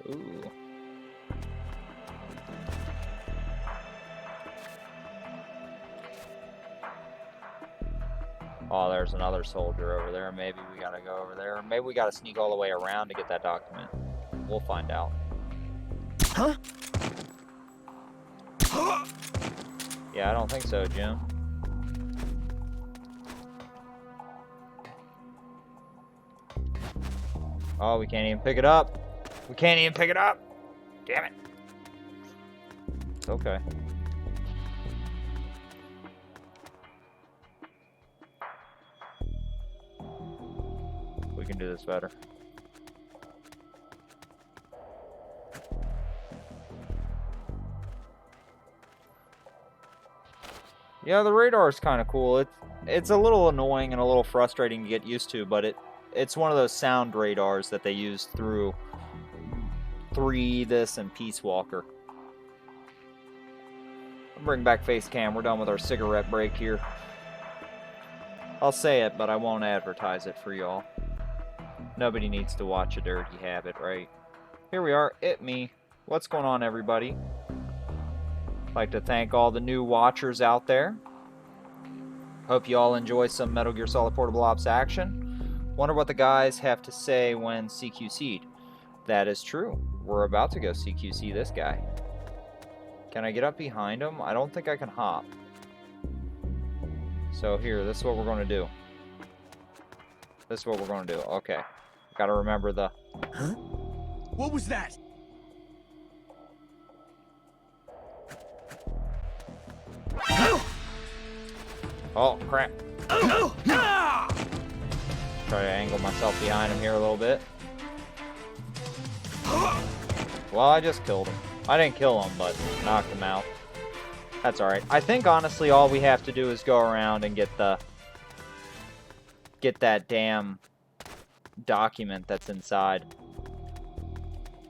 Ooh. Oh, there's another soldier over there. Maybe we gotta go over there. Maybe we gotta sneak all the way around to get that document. We'll find out. Huh? Yeah, I don't think so, Jim. Oh, we can't even pick it up. We can't even pick it up. Damn it. It's okay. We can do this better. Yeah, the radar is kind of cool. It's a little annoying and a little frustrating to get used to, but it's one of those sound radars that they use through 3, this, and Peace Walker. I'll bring back face cam. We're done with our cigarette break here. I'll say it, but I won't advertise it for y'all. Nobody needs to watch a dirty habit, right? Here we are, me. What's going on, everybody? I'd like to thank all the new watchers out there. Hope you all enjoy some Metal Gear Solid Portable Ops action. Wonder what the guys have to say when CQC'd. That is true. We're about to go CQC this guy. Can I get up behind him? I don't think I can hop. So here, this is what we're going to do. This is what we're going to do. Okay. Gotta remember the... Huh? What was that? Oh, crap. Try to angle myself behind him here a little bit. Well, I just killed him. I didn't kill him, but knocked him out. That's alright. I think, honestly, all we have to do is go around and get that damn document that's inside.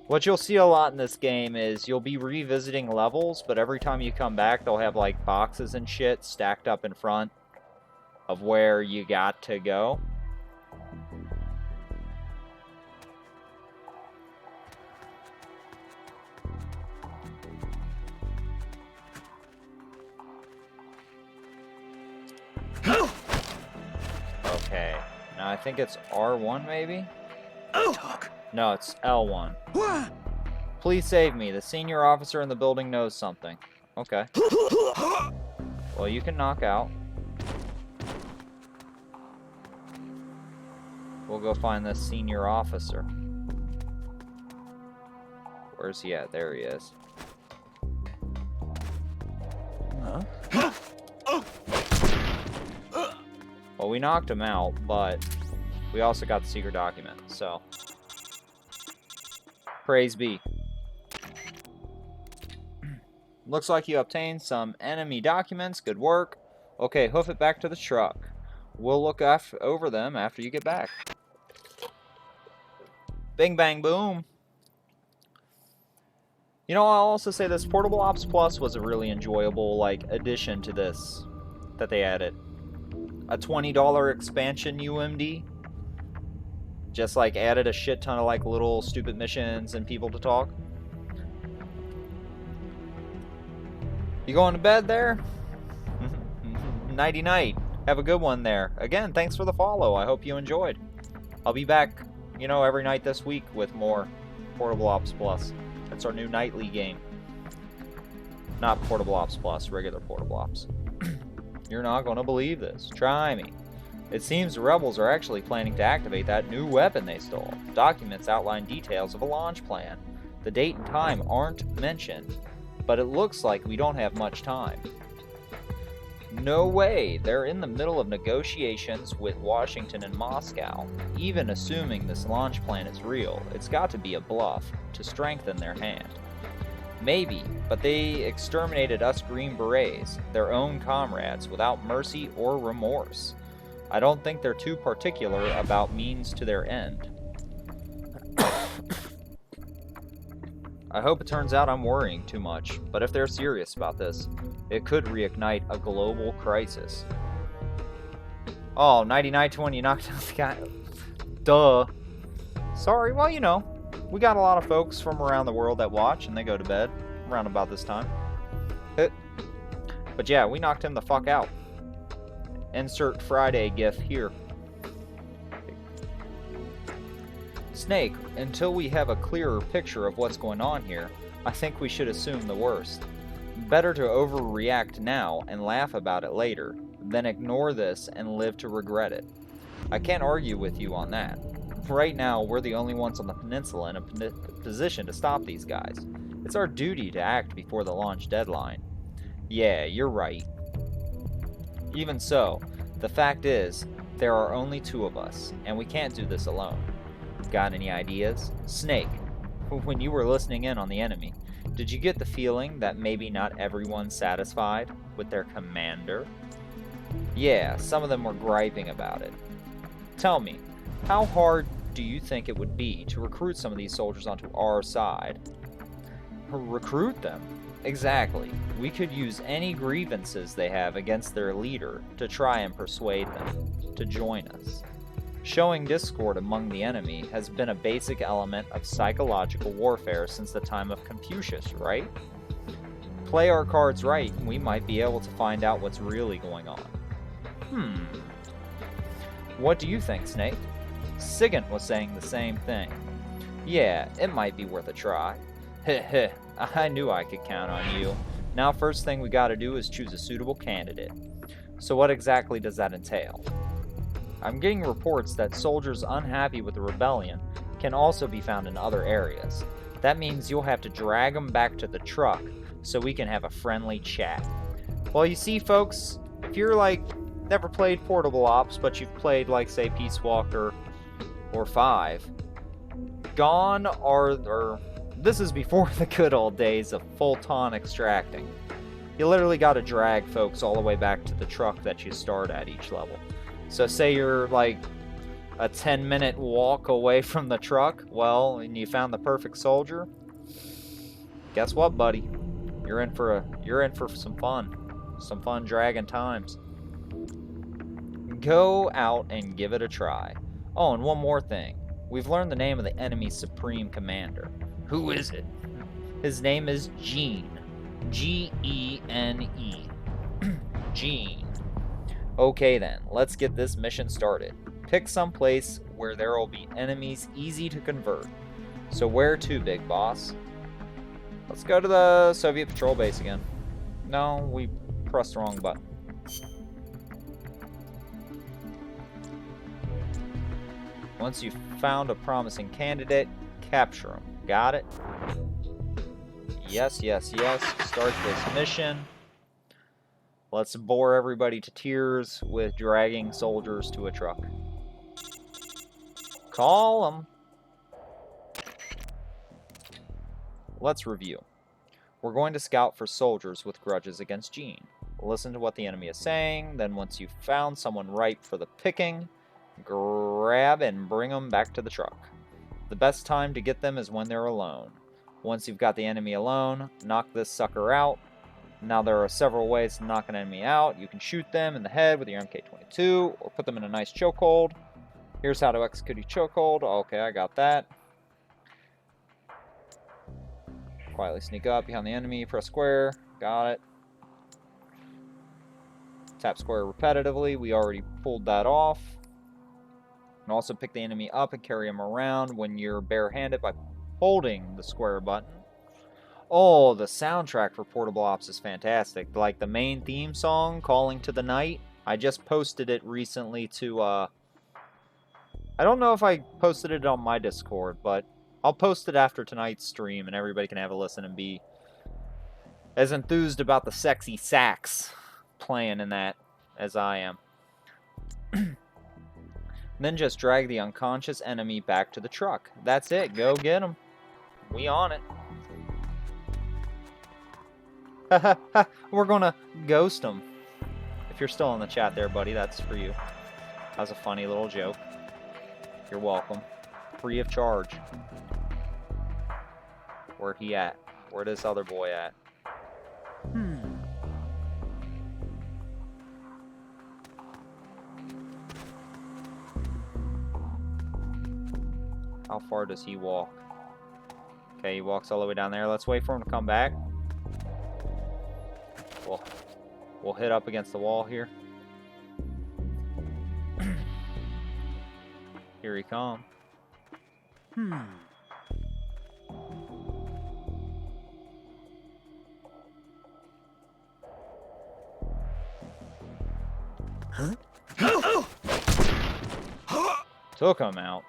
What you'll see a lot in this game is you'll be revisiting levels, but every time you come back, they'll have, like, boxes and shit stacked up in front of where you got to go. Okay. Now I think it's R1 maybe? No, it's L1. Please save me. The senior officer in the building knows something. Okay. Well, you can knock out. We'll go find this senior officer. Where's he at? There he is. Huh? Well, we knocked him out, but we also got the secret document, so... Praise be. Looks like you obtained some enemy documents. Good work. Okay, hoof it back to the truck. We'll look over them after you get back. Bing, bang, boom. You know, I'll also say this. Portable Ops Plus was a really enjoyable, like, addition to this that they added. A $20 expansion UMD. Just, like, added a shit ton of, like, little stupid missions and people to talk. You going to bed there? Nighty-night. Have a good one there. Again, thanks for the follow. I hope you enjoyed. I'll be back, you know, every night this week with more Portable Ops Plus. That's our new nightly game. Not Portable Ops Plus, regular Portable Ops. You're not going to believe this. Try me. It seems the rebels are actually planning to activate that new weapon they stole. Documents outline details of a launch plan. The date and time aren't mentioned, but it looks like we don't have much time. No way, they're in the middle of negotiations with Washington and Moscow. Even assuming this launch plan is real, it's got to be a bluff to strengthen their hand. Maybe, but they exterminated us Green Berets, their own comrades, without mercy or remorse. I don't think they're too particular about means to their end. I hope it turns out I'm worrying too much, but if they're serious about this, it could reignite a global crisis. Oh, 99 to when you knocked out the guy. Duh. Sorry, well, you know, we got a lot of folks from around the world that watch and they go to bed around about this time. But yeah, we knocked him the fuck out. Insert Friday gif here. Snake, until we have a clearer picture of what's going on here, I think we should assume the worst. Better to overreact now and laugh about it later, than ignore this and live to regret it. I can't argue with you on that. Right now, we're the only ones on the peninsula in a position to stop these guys. It's our duty to act before the launch deadline. Yeah, you're right. Even so, the fact is, there are only 2 of us, and we can't do this alone. Got any ideas? Snake, when you were listening in on the enemy, Did you get the feeling that maybe not everyone's satisfied with their commander? Yeah, some of them were griping about it. Tell me, how hard do you think it would be to recruit some of these soldiers onto our side? Recruit them? Exactly. We could use any grievances they have against their leader to try and persuade them to join us. Showing discord among the enemy has been a basic element of psychological warfare since the time of Confucius, right? Play our cards right, and we might be able to find out what's really going on. What do you think, Snake? Sigint was saying the same thing. Yeah, it might be worth a try. Heh heh, I knew I could count on you. Now first thing we gotta do is choose a suitable candidate. So what exactly does that entail? I'm getting reports that soldiers unhappy with the rebellion can also be found in other areas. That means you'll have to drag them back to the truck so we can have a friendly chat. Well, you see, folks, if you're like never played Portable Ops, but you've played like say Peace Walker or 5, gone are this is before the good old days of full-ton extracting. You literally got to drag folks all the way back to the truck that you start at each level. So say you're like a 10-minute walk away from the truck, well, and you found the perfect soldier. Guess what, buddy? You're in for some fun dragging times. Go out and give it a try. Oh, and one more thing. We've learned the name of the enemy's supreme commander. Who is it? His name is Gene. G-E-N-E. Gene. Okay then, let's get this mission started. Pick some place where there will be enemies easy to convert. So where to, big boss? Let's go to the Soviet patrol base again. No, we pressed the wrong button. Once you've found a promising candidate, capture him. Got it? Yes, yes, yes. Start this mission. Let's bore everybody to tears with dragging soldiers to a truck. Call them. Let's review. We're going to scout for soldiers with grudges against Gene. Listen to what the enemy is saying, then once you've found someone ripe for the picking, grab and bring them back to the truck. The best time to get them is when they're alone. Once you've got the enemy alone, knock this sucker out. Now there are several ways to knock an enemy out. You can shoot them in the head with your MK22, or put them in a nice chokehold. Here's how to execute a chokehold. Okay, I got that. Quietly sneak up behind the enemy, press square. Got it. Tap square repetitively. We already pulled that off. And also pick the enemy up and carry him around when you're barehanded by holding the square button. Oh, the soundtrack for Portable Ops is fantastic. Like the main theme song, Calling to the Night. I just posted it recently to, I don't know if I posted it on my Discord, but I'll post it after tonight's stream and everybody can have a listen and be as enthused about the sexy sax playing in that as I am. Then just drag the unconscious enemy back to the truck. That's it. Go get him. We on it. We're gonna ghost him. If you're still in the chat there, buddy, that's for you. That was a funny little joke. You're welcome. Free of charge. Where he at? Where this other boy at? How far does he walk? Okay, he walks all the way down there. Let's wait for him to come back. We'll hit up against the wall here. Here he comes. Huh? Took him out.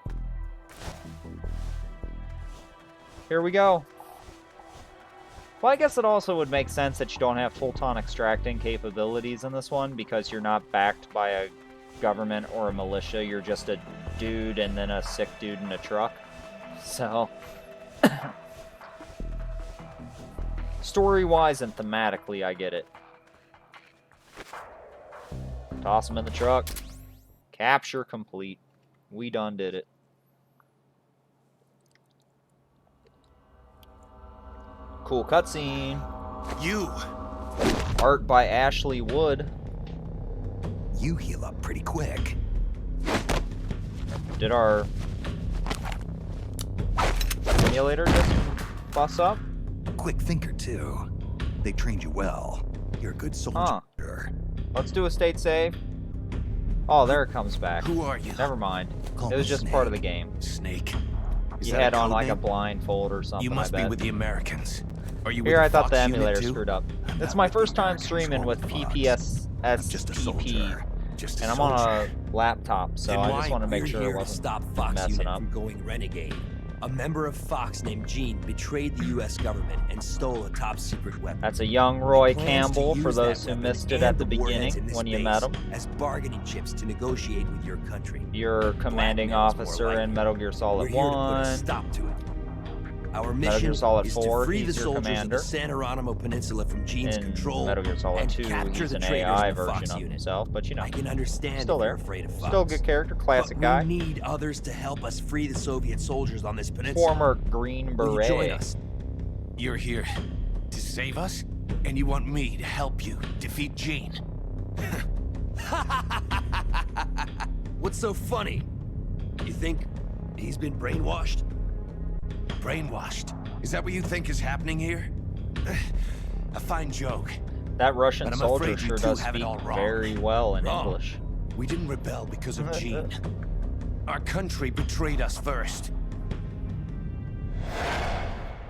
Here we go. Well, I guess it also would make sense that you don't have full-ton extracting capabilities in this one because you're not backed by a government or a militia. You're just a dude and then a sick dude in a truck. So, Story-wise and thematically, I get it. Toss him in the truck. Capture complete. We done did it. Cool cutscene. You! Art by Ashley Wood. You heal up pretty quick. Did our simulator just bust up? Quick thinker, too. They trained you well. You're a good soldier. Huh. Let's do a state save. Oh, there it comes back. Who are you? Never mind. Call It was me just Snake. part of the game. Snake. Is You that had a on code like a name? blindfold or something. You must I be bet. with the Americans. Are you Here, with I thought the Fox Unit emulator too? screwed up. I'm It's not my with the first time Americans streaming or with the Fox. I'm just a PPSSTP, soldier. Just a and I'm soldier. on a laptop, so Then I why just want to make We're sure here it to wasn't stop Fox messing Unit up. from going renegade. A member of Fox named Gene betrayed the U.S. government and stole a top-secret weapon. That's a young Roy He plans to Campbell, for use that those who weapon missed it and at the the warheads beginning in this when you base met him. as bargaining chips to negotiate with your country. Your commanding Blackmail's more officer likely. in Metal Gear We're Solid here to put a 1. stop to it. Our Metal mission Gear Solid is 4, to free the he's your soldiers commander. of the San Geronimo Peninsula from Gene's In control Metal Gear Solid and 2, capture he's the an traitors AI in the version Fox of unit. himself, but you know, I can understand still if there. you're afraid of Fox. Still a good character, classic but guy. we need others to help us free the Soviet soldiers on this peninsula. Former Green Will you join Beret. us? You're here to save us, and you want me to help you defeat Gene. What's so funny? You think he's been brainwashed? Brainwashed. Is that what you think is happening here? A fine joke. That Russian But I'm soldier afraid you sure two does have it speak all wrong. very well in Wrong. English. We didn't rebel because of Gene. Our country betrayed us first.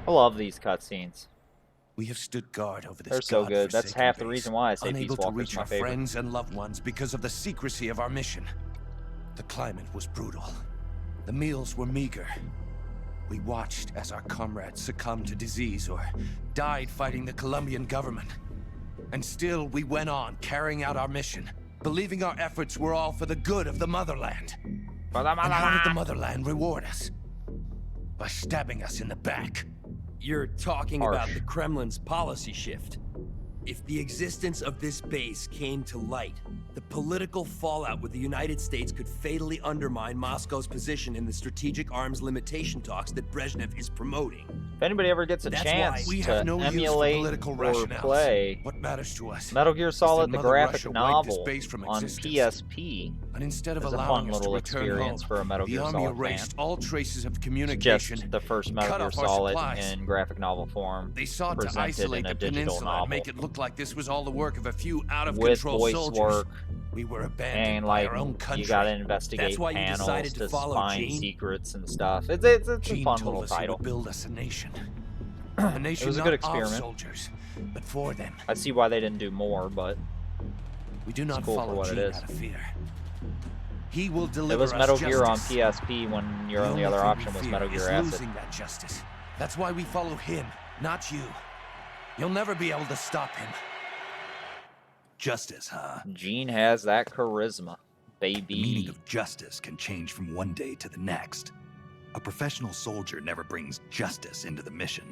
I love these cutscenes. We have stood guard over this. They're so good. That's godforsaken half the base, reason why I say Peace unable to Walker's reach my our favorite. friends and loved ones because of the secrecy of our mission. The climate was brutal. The meals were meager. We watched as our comrades succumbed to disease or died fighting the Colombian government. And still, we went on carrying out our mission, believing our efforts were all for the good of the motherland. And how did the motherland reward us? By stabbing us in the back. You're talking Harsh. about the Kremlin's policy shift. If the existence of this base came to light, the political fallout with the United States could fatally undermine Moscow's position in the strategic arms limitation talks that Brezhnev is promoting. If anybody ever gets a That's chance why We to have no use for emulate political or rationales. play What matters to us? Metal Gear Solid, the Mother graphic Russia wiped this novel base from on existence. PSP, And instead of is a allowing fun us to little return experience home, for a Metal the Gear army Solid erased fan. all traces of It's communication. just the first and Metal cut Gear off our Solid supplies. in graphic novel form, They sought to presented isolate in a the digital peninsula novel and make it look like this was all the work of a few with out-of-control voice soldiers. work, We were abandoned and by like our own country. you gotta investigate That's why you panels decided to to follow find Gene? secrets and stuff. It's a Gene fun told little us he title. would build us a nation. A nation was a not good of experiment. soldiers, but for them. I see why they didn't do more, but We do not cool for follow what it Gene is. out of fear. He will it deliver was us Metal Gear on justice. PSP when your only other thing we option was fear Metal is Gear Acid. losing that justice. That's why we follow him, not you. You'll never be able to stop him. Justice, huh? Gene has that charisma, The meaning baby. of justice can change from one day to the next. A professional soldier never brings justice into the mission.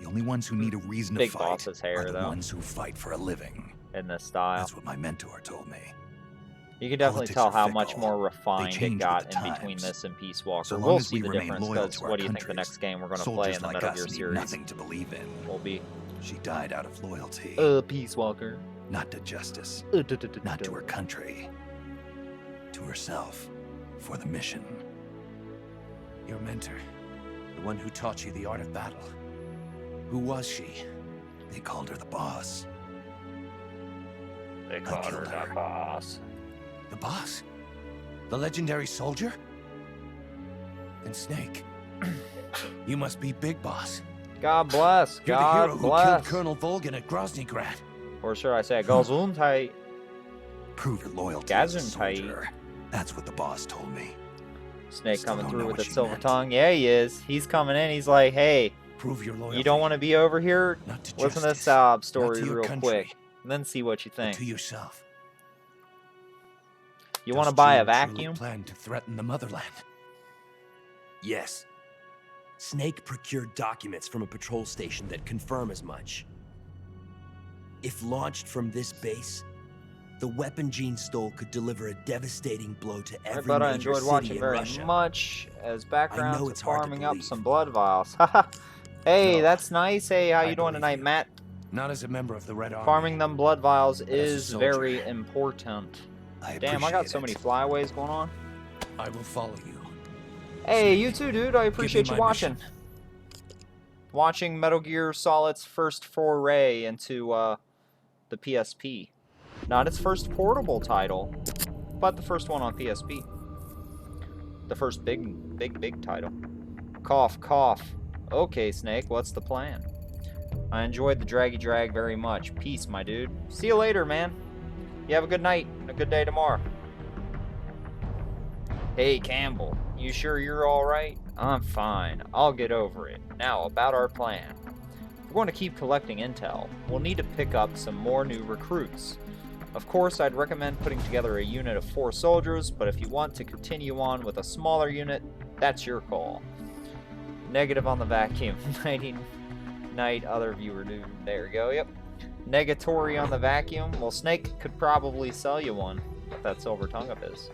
The only ones who need a reason to Big fight boss's hair, are the though. ones who fight for a living. In this style. That's what my mentor told me. You can definitely Politics tell are how fickle. much more refined it change with got the in between times. this and Peace Walker. So long We'll as see we the remain difference, loyal because to our what do you think the countries, next game we're going to soldiers play in the like Metal us Gear need series nothing to believe in. will be? She died out of loyalty, Peace Walker. not to justice, not to her country, to herself, for the mission. Your mentor, the one who taught you the art of battle. Who was she? They called her the boss. They called her the boss. The boss? The legendary soldier? Then Snake, you must be Big Boss. God bless. You're the hero God who killed bless. Colonel Volgin at Groznygrad. Or should I say, Gesundheit. Prove your loyalty as a Gesundheit. soldier. That's what the boss told me. Snake Still coming don't through know with what the she silver meant. tongue. Yeah, he is. He's coming in. He's like, hey, Prove your loyalty. you don't want to be over here? Not to Listen to this justice, sob not story to your real country, quick. And then see what you but think. to yourself. You want to Does buy a Gene truly vacuum? plan to threaten the motherland? Yes. Snake procured documents from a patrol station that confirm as much. If launched from this base, the weapon Gene stole could deliver a devastating blow to every But I major enjoyed city watching in very Russia. much as background to it's hard to farming up believe. some blood vials. Hey, No, that's nice. Hey, how I you doing believe tonight, you. Matt? Not as a member of the Red Army. Farming them blood vials as a is soldier. very important. I Damn, I got appreciate so it. many flyaways going on. I will follow you. Hey, Snake, you too, dude. I appreciate you my watching. mission. Watching Metal Gear Solid's first foray into the PSP. Not its first portable title, but the first one on PSP. The first big title. Cough, cough. Okay, Snake, what's the plan? I enjoyed the draggy drag very much. Peace, my dude. See you later, man. You have a good night and a good day tomorrow. Hey, Campbell. You sure you're alright? I'm fine. I'll get over it. Now, about our plan. We're going to keep collecting intel. We'll need to pick up some more new recruits. Of course, I'd recommend putting together a unit of 4 soldiers, but if you want to continue on with a smaller unit, that's your call. Negative on the vacuum. Night, other viewer dude. There we go, yep. Negatory on the vacuum. Well, Snake could probably sell you one with that silver tongue of his.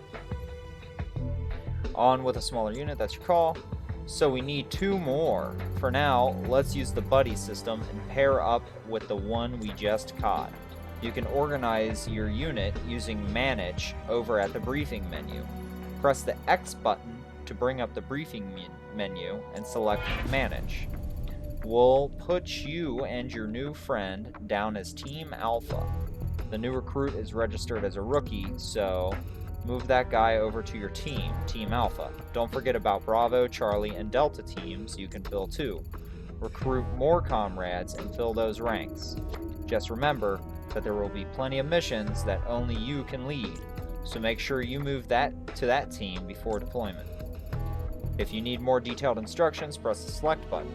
On with a smaller unit, that's your call. So we need 2 more. For now, let's use the buddy system and pair up with the one we just caught. You can organize your unit using Manage over at the briefing menu. Press the X button to bring up the briefing menu and select Manage. We'll put you and your new friend down as Team Alpha. The new recruit is registered as a rookie, so move that guy over to your team, Team Alpha. Don't forget about Bravo, Charlie, and Delta teams you can fill too. Recruit more comrades and fill those ranks. Just remember that there will be plenty of missions that only you can lead, so make sure you move that to that team before deployment. If you need more detailed instructions, press the select button.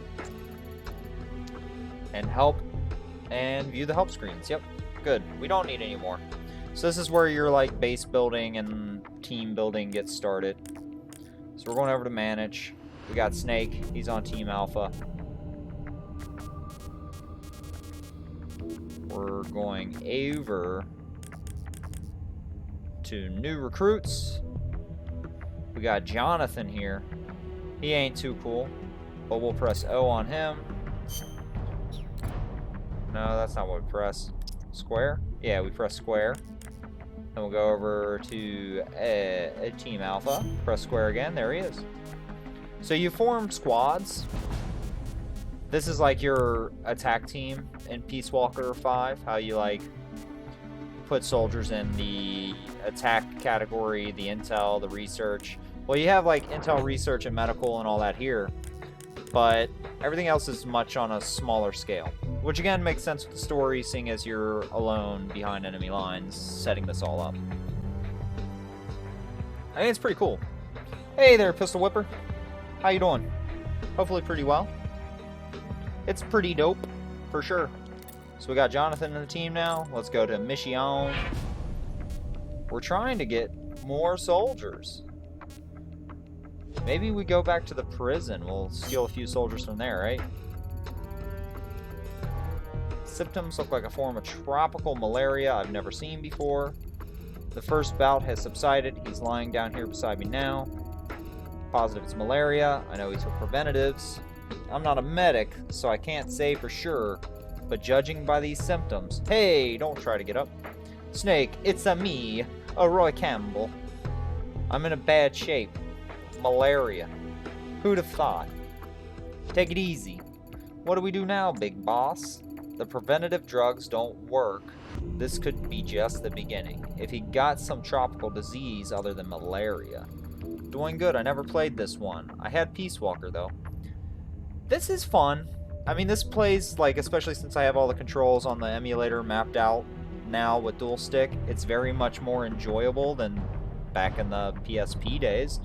And view the help screens. Yep, good. We don't need any more. So this is where your like base building and team building gets started. So we're going over to Manage. We got Snake. He's on Team Alpha. We're going over to new recruits. We got Jonathan here. He ain't too cool, but we'll press O on him. No, that's not what we press. Square? Yeah, we press square. Then we'll go over to Team Alpha. Press square again. There he is. So you form squads. This is like your attack team in Peace Walker 5. How you like put soldiers in the attack category, the intel, the research. Well, you have like intel, research, and medical and all that here. But everything else is much on a smaller scale. Which again makes sense with the story, seeing as you're alone behind enemy lines, setting this all up. I think it's pretty cool. Hey there, Pistol Whipper. How you doing? Hopefully pretty well. It's pretty dope, for sure. So we got Jonathan in the team now. Let's go to Mission. We're trying to get more soldiers. Maybe we go back to the prison. We'll steal a few soldiers from there, right? Symptoms look like a form of tropical malaria I've never seen before. The first bout has subsided. He's lying down here beside me now. Positive it's malaria. I know he took preventatives. I'm not a medic, so I can't say for sure, but judging by these symptoms... Hey, don't try to get up. Snake, it's me, Roy Campbell. I'm in a bad shape. Malaria. Who'd have thought? Take it easy. What do we do now, big boss? The preventative drugs don't work. This could be just the beginning. If he got some tropical disease other than malaria. Doing good. I never played this one. I had Peace Walker, though. This is fun. I mean, this plays, like, especially since I have all the controls on the emulator mapped out now with dual stick, it's very much more enjoyable than back in the PSP days.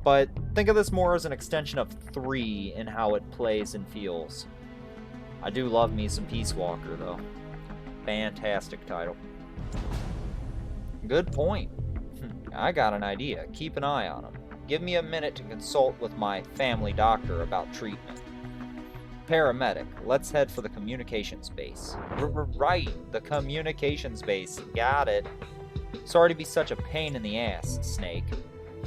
But think of this more as an extension of 3 in how it plays and feels. I do love me some Peace Walker, though. Fantastic title. Good point. I got an idea. Keep an eye on him. Give me a minute to consult with my family doctor about treatment. Paramedic, let's head for the communications base. Right, the communications base. Got it. Sorry to be such a pain in the ass, Snake.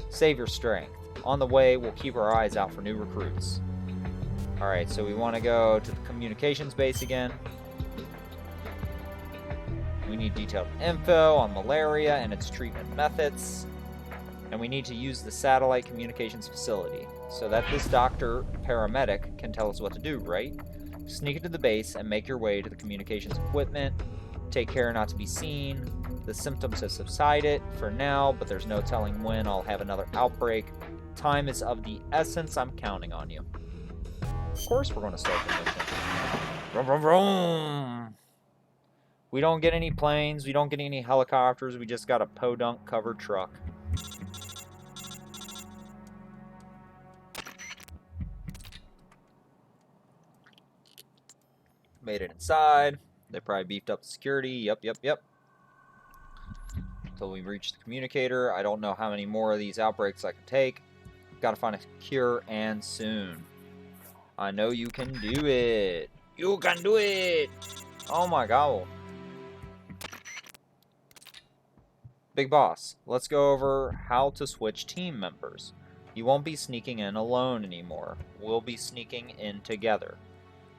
Save your strength. On the way, we'll keep our eyes out for new recruits. Alright, so we want to go to the communications base again. We need detailed info on malaria and its treatment methods. And we need to use the satellite communications facility so that this doctor, paramedic, can tell us what to do, right? Sneak into the base and make your way to the communications equipment. Take care not to be seen. The symptoms have subsided for now, but there's no telling when I'll have another outbreak. Time is of the essence. I'm counting on you. Of course we're going to start the mission. Vroom, vroom, vroom. We don't get any planes. We don't get any helicopters. We just got a podunk covered truck. Made it inside. They probably beefed up the security. Yep. Until we reach the communicator. I don't know how many more of these outbreaks I can take. Gotta find a cure, and soon. I know you can do it. You can do it. Oh my god. Big boss, let's go over how to switch team members. You won't be sneaking in alone anymore. We'll be sneaking in together.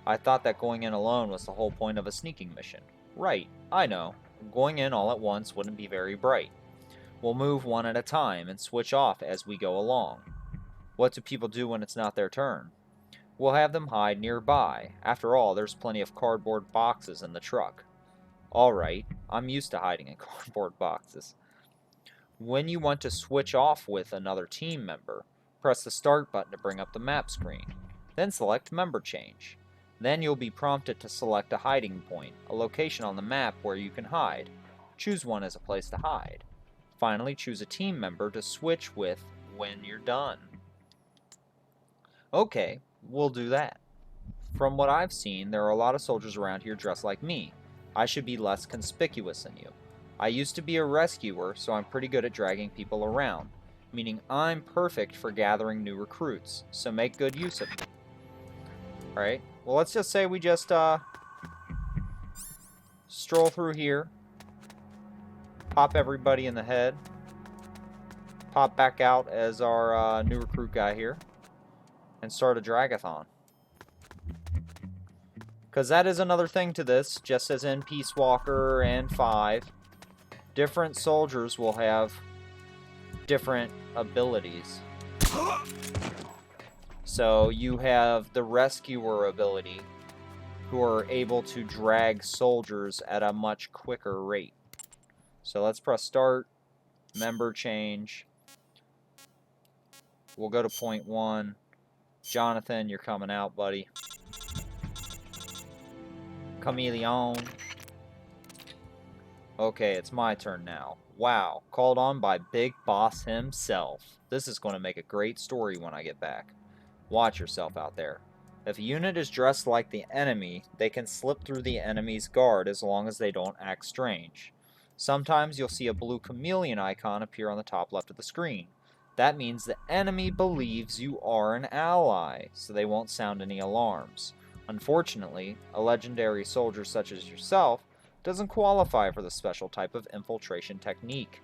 I thought that going in alone was the whole point of a sneaking mission. Right, I know. Going in all at once wouldn't be very bright. We'll move one at a time and switch off as we go along. What do people do when it's not their turn? We'll have them hide nearby. After all, there's plenty of cardboard boxes in the truck. Alright, I'm used to hiding in cardboard boxes. When you want to switch off with another team member, press the start button to bring up the map screen. Then select member change. Then you'll be prompted to select a hiding point, a location on the map where you can hide. Choose one as a place to hide. Finally, choose a team member to switch with when you're done. Okay, we'll do that. From what I've seen, there are a lot of soldiers around here dressed like me. I should be less conspicuous than you. I used to be a rescuer, so I'm pretty good at dragging people around, meaning I'm perfect for gathering new recruits, so make good use of me. Alright, well let's just say we just stroll through here, pop everybody in the head, pop back out as our new recruit guy here, and start a dragathon. Because that is another thing to this, just as in Peace Walker and 5. Different soldiers will have different abilities. So you have the rescuer ability, who are able to drag soldiers at a much quicker rate. So let's press start, member change. We'll go to point 1. Jonathan, you're coming out, buddy. Chameleon. Okay, it's my turn now. Wow, called on by Big Boss himself. This is going to make a great story when I get back. Watch yourself out there. If a unit is dressed like the enemy, they can slip through the enemy's guard as long as they don't act strange. Sometimes you'll see a blue chameleon icon appear on the top left of the screen. That means the enemy believes you are an ally, so they won't sound any alarms. Unfortunately, a legendary soldier such as yourself doesn't qualify for the special type of infiltration technique.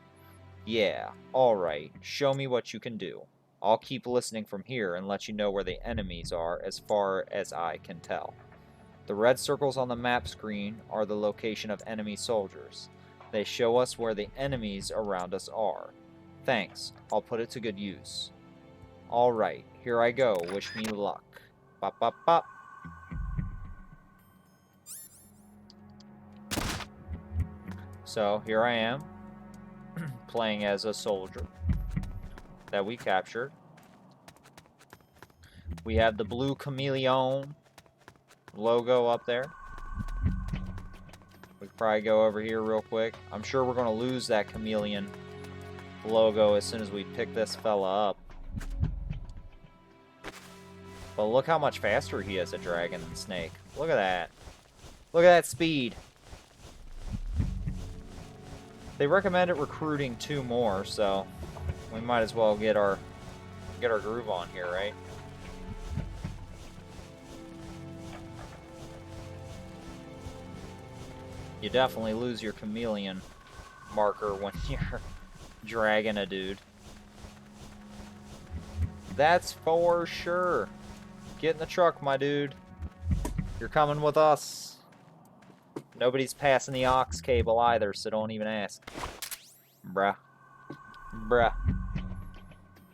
Yeah, alright, show me what you can do. I'll keep listening from here and let you know where the enemies are as far as I can tell. The red circles on the map screen are the location of enemy soldiers. They show us where the enemies around us are. Thanks, I'll put it to good use. Alright, here I go, wish me luck. Bop bop bop. So, here I am, playing as a soldier that we captured. We have the blue chameleon logo up there. We could probably go over here real quick. I'm sure we're going to lose that chameleon logo as soon as we pick this fella up. But look how much faster he is at dragon than Snake. Look at that. Look at that speed. They recommended recruiting 2 more, so we might as well get our Get our groove on here, right? You definitely lose your chameleon marker when you're dragging a dude. That's for sure. Get in the truck, my dude. You're coming with us. Nobody's passing the aux cable either, so don't even ask. Bruh. Bruh.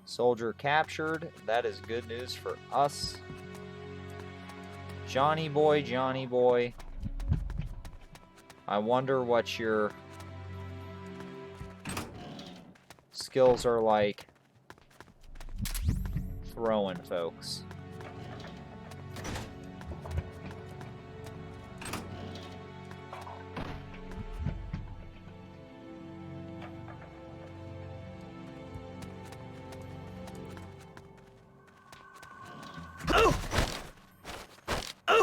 Soldier captured. That is good news for us. Johnny boy, Johnny boy. I wonder what your skills are like throwing folks.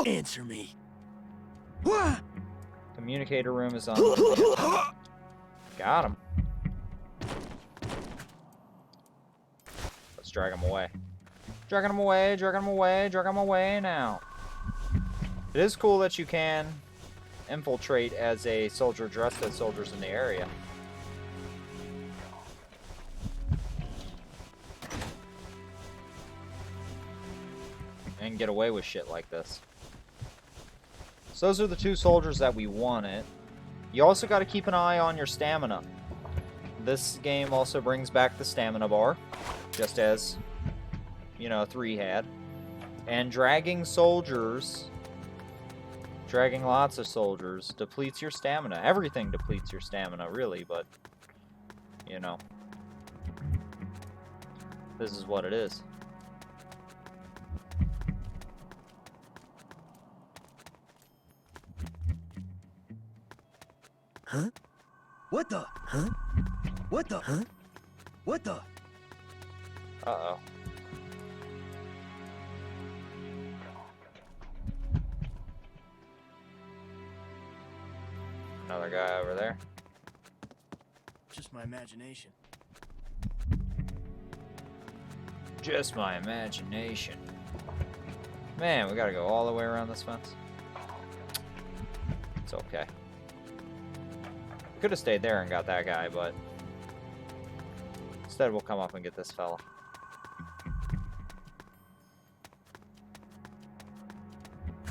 Answer me. Communicator room is on. Got him. Let's drag him away. Dragging him away, dragging him away, dragging him away now. It is cool that you can infiltrate as a soldier dressed as soldiers in the area. And get away with shit like this. So those are the two soldiers that we wanted. You also got to keep an eye on your stamina. This game also brings back the stamina bar, just as, you know, 3 had. And dragging soldiers, dragging lots of soldiers, depletes your stamina. Everything depletes your stamina, really, but, you know, this is what it is. Huh? What the? Huh? What the? Huh? What the? Uh-oh. Another guy over there. Just my imagination. Just my imagination. Man, we gotta go all the way around this fence. It's okay. Could have stayed there and got that guy, but instead we'll come up and get this fella.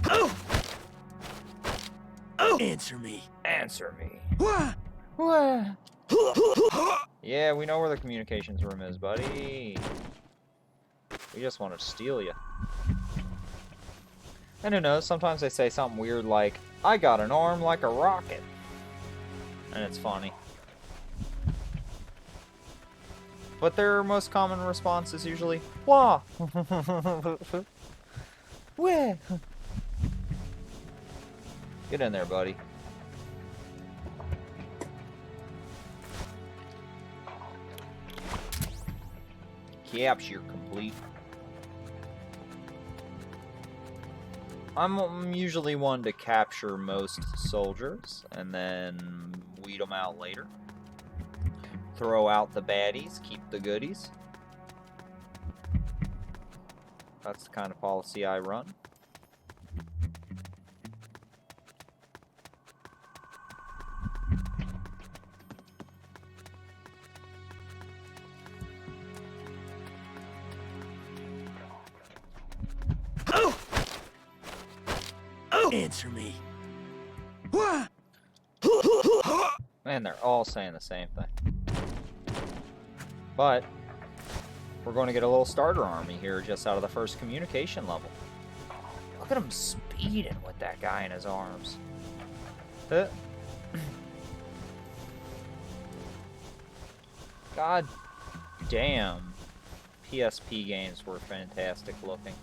Oh! Oh! Answer me. Answer me. What? What? Yeah, we know where the communications room is, buddy. We just want to steal you. And who knows, sometimes they say something weird like, I got an arm like a rocket. And it's funny. But their most common response is usually, wah! Where? Get in there, buddy. Capture complete. I'm usually one to capture most soldiers and then weed them out later. Throw out the baddies, keep the goodies. That's the kind of policy I run. Answer me. Man, they're all saying the same thing. But we're going to get a little starter army here just out of the first communication level. Look at him speeding with that guy in his arms. God damn. PSP games were fantastic looking.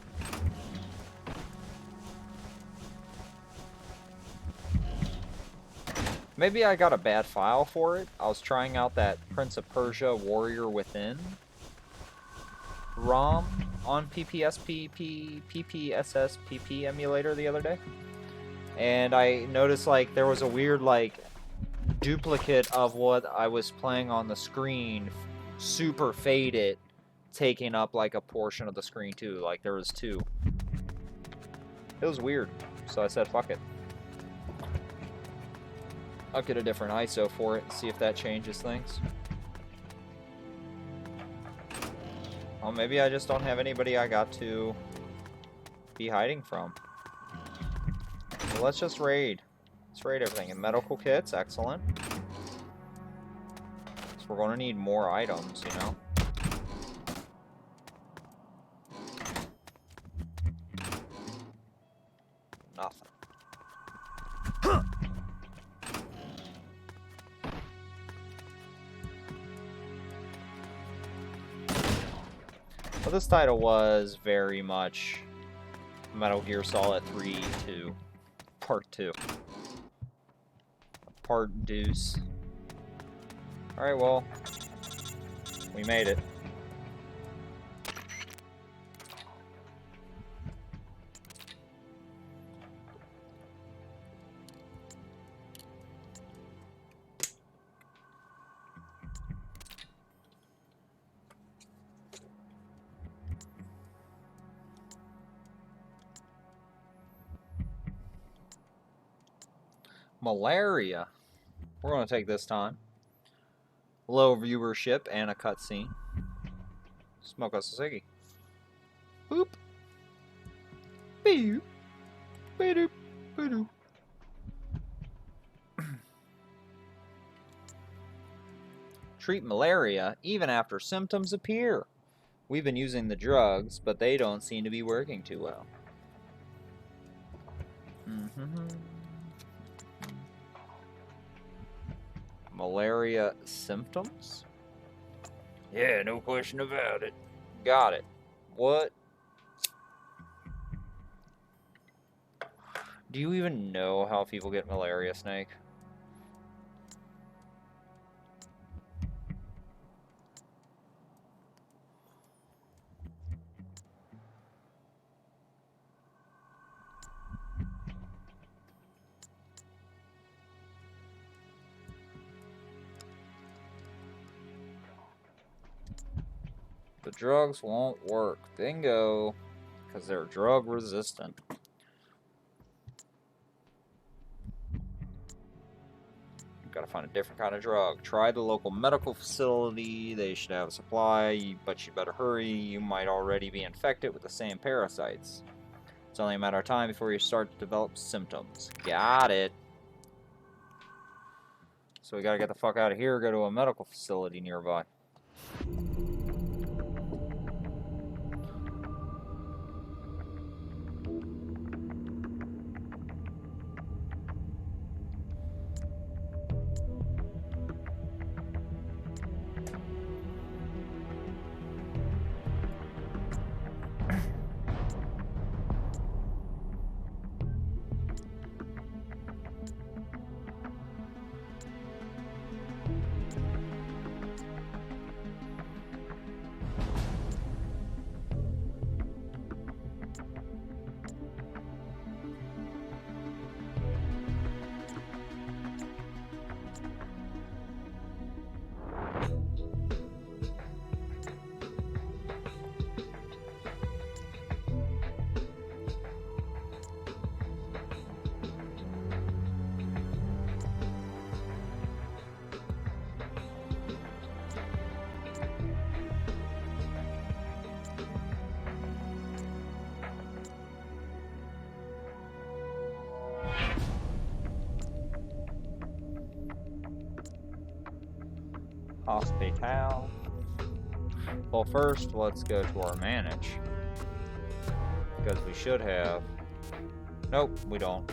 Maybe I got a bad file for it. I was trying out that Prince of Persia Warrior Within ROM on PPSSPP emulator the other day. And I noticed like there was a weird like duplicate of what I was playing on the screen, super faded, taking up like a portion of the screen too. Like there was 2. It was weird, so I said fuck it. I'll get a different ISO for it and see if that changes things. Well, maybe I just don't have anybody I got to be hiding from. So let's just raid. Let's raid everything. And medical kits, excellent. So we're going to need more items, you know? Nothing. Well, this title was very much Metal Gear Solid 3 to Part 2. Part deuce. Alright, well, we made it. Malaria. We're going to take this time. Low viewership and a cutscene. Smoke us a ciggy. Boop. Beep. Beep. Beep. Treat malaria even after symptoms appear. We've been using the drugs, but they don't seem to be working too well. Malaria symptoms? Yeah, no question about it. Got it. What? Do you even know how people get malaria, Snake? The drugs won't work. Bingo. Because they're drug resistant. Gotta find a different kind of drug. Try the local medical facility. They should have a supply, but you better hurry. You might already be infected with the same parasites. It's only a matter of time before you start to develop symptoms. Got it. So we gotta get the fuck out of here, go to a medical facility nearby. Hospital. Well, first, let's go to our manage. Because we should have... Nope, we don't.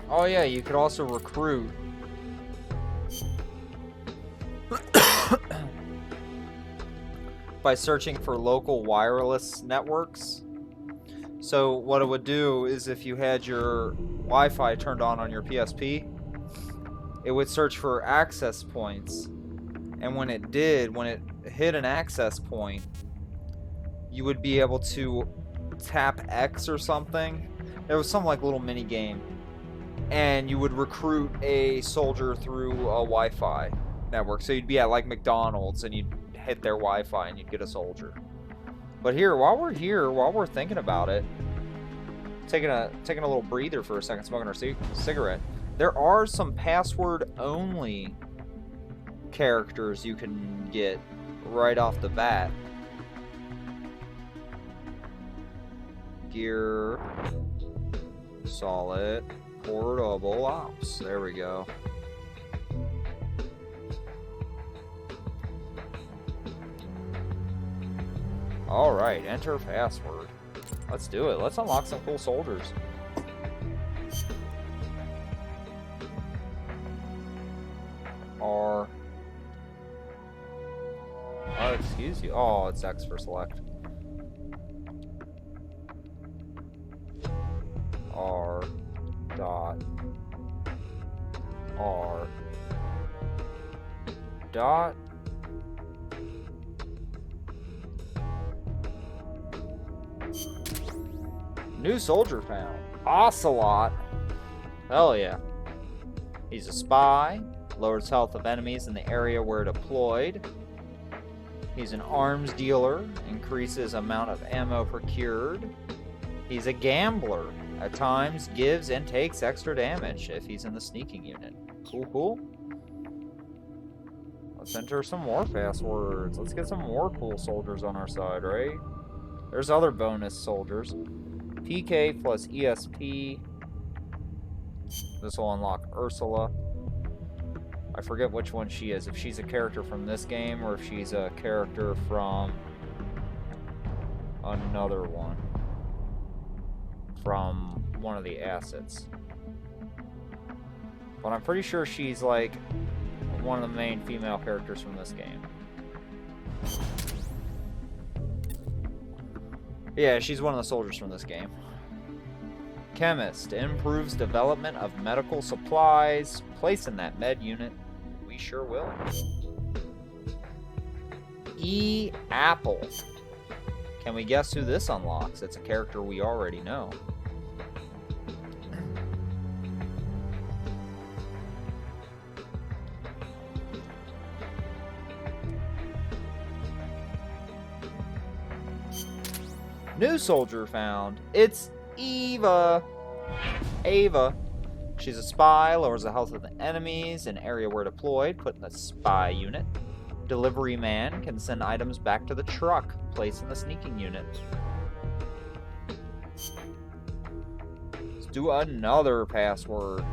Oh yeah, you could also recruit. By searching for local wireless networks. So what it would do is if you had your Wi-Fi turned on your PSP, it would search for access points. And when it hit an access point, you would be able to tap X or something. There was some like little mini game, and you would recruit a soldier through a Wi-Fi network. So you'd be at like McDonald's and you'd hit their Wi-Fi and you'd get a soldier. But here, while we're thinking about it, taking a little breather for a second, smoking our cigarette. There are some password-only characters you can get right off the bat. Gear, solid, portable ops. There we go. All right, enter password. Let's do it. Let's unlock some cool soldiers. R. Oh, excuse you. Oh, it's X for select. R. Dot. R. Dot. New soldier found. Ocelot. Hell yeah. He's a spy. Lowers health of enemies in the area where deployed. He's an arms dealer. Increases amount of ammo procured. He's a gambler. At times gives and takes extra damage if he's in the sneaking unit. Cool, cool. Let's enter some more passwords. Let's get some more cool soldiers on our side, right? There's other bonus soldiers. PK plus ESP. This will unlock Ursula. I forget which one she is. If she's a character from this game or if she's a character from another one. From one of the assets. But I'm pretty sure she's like one of the main female characters from this game. Yeah, she's one of the soldiers from this game. Chemist improves development of medical supplies. Place in that med unit. We sure will. Apple. Can we guess who this unlocks? It's a character we already know. New soldier found. It's Ava. Ava. She's a spy, lowers the health of the enemies in area where deployed, put in the spy unit. Delivery man can send items back to the truck, place in the sneaking unit. Let's do another password.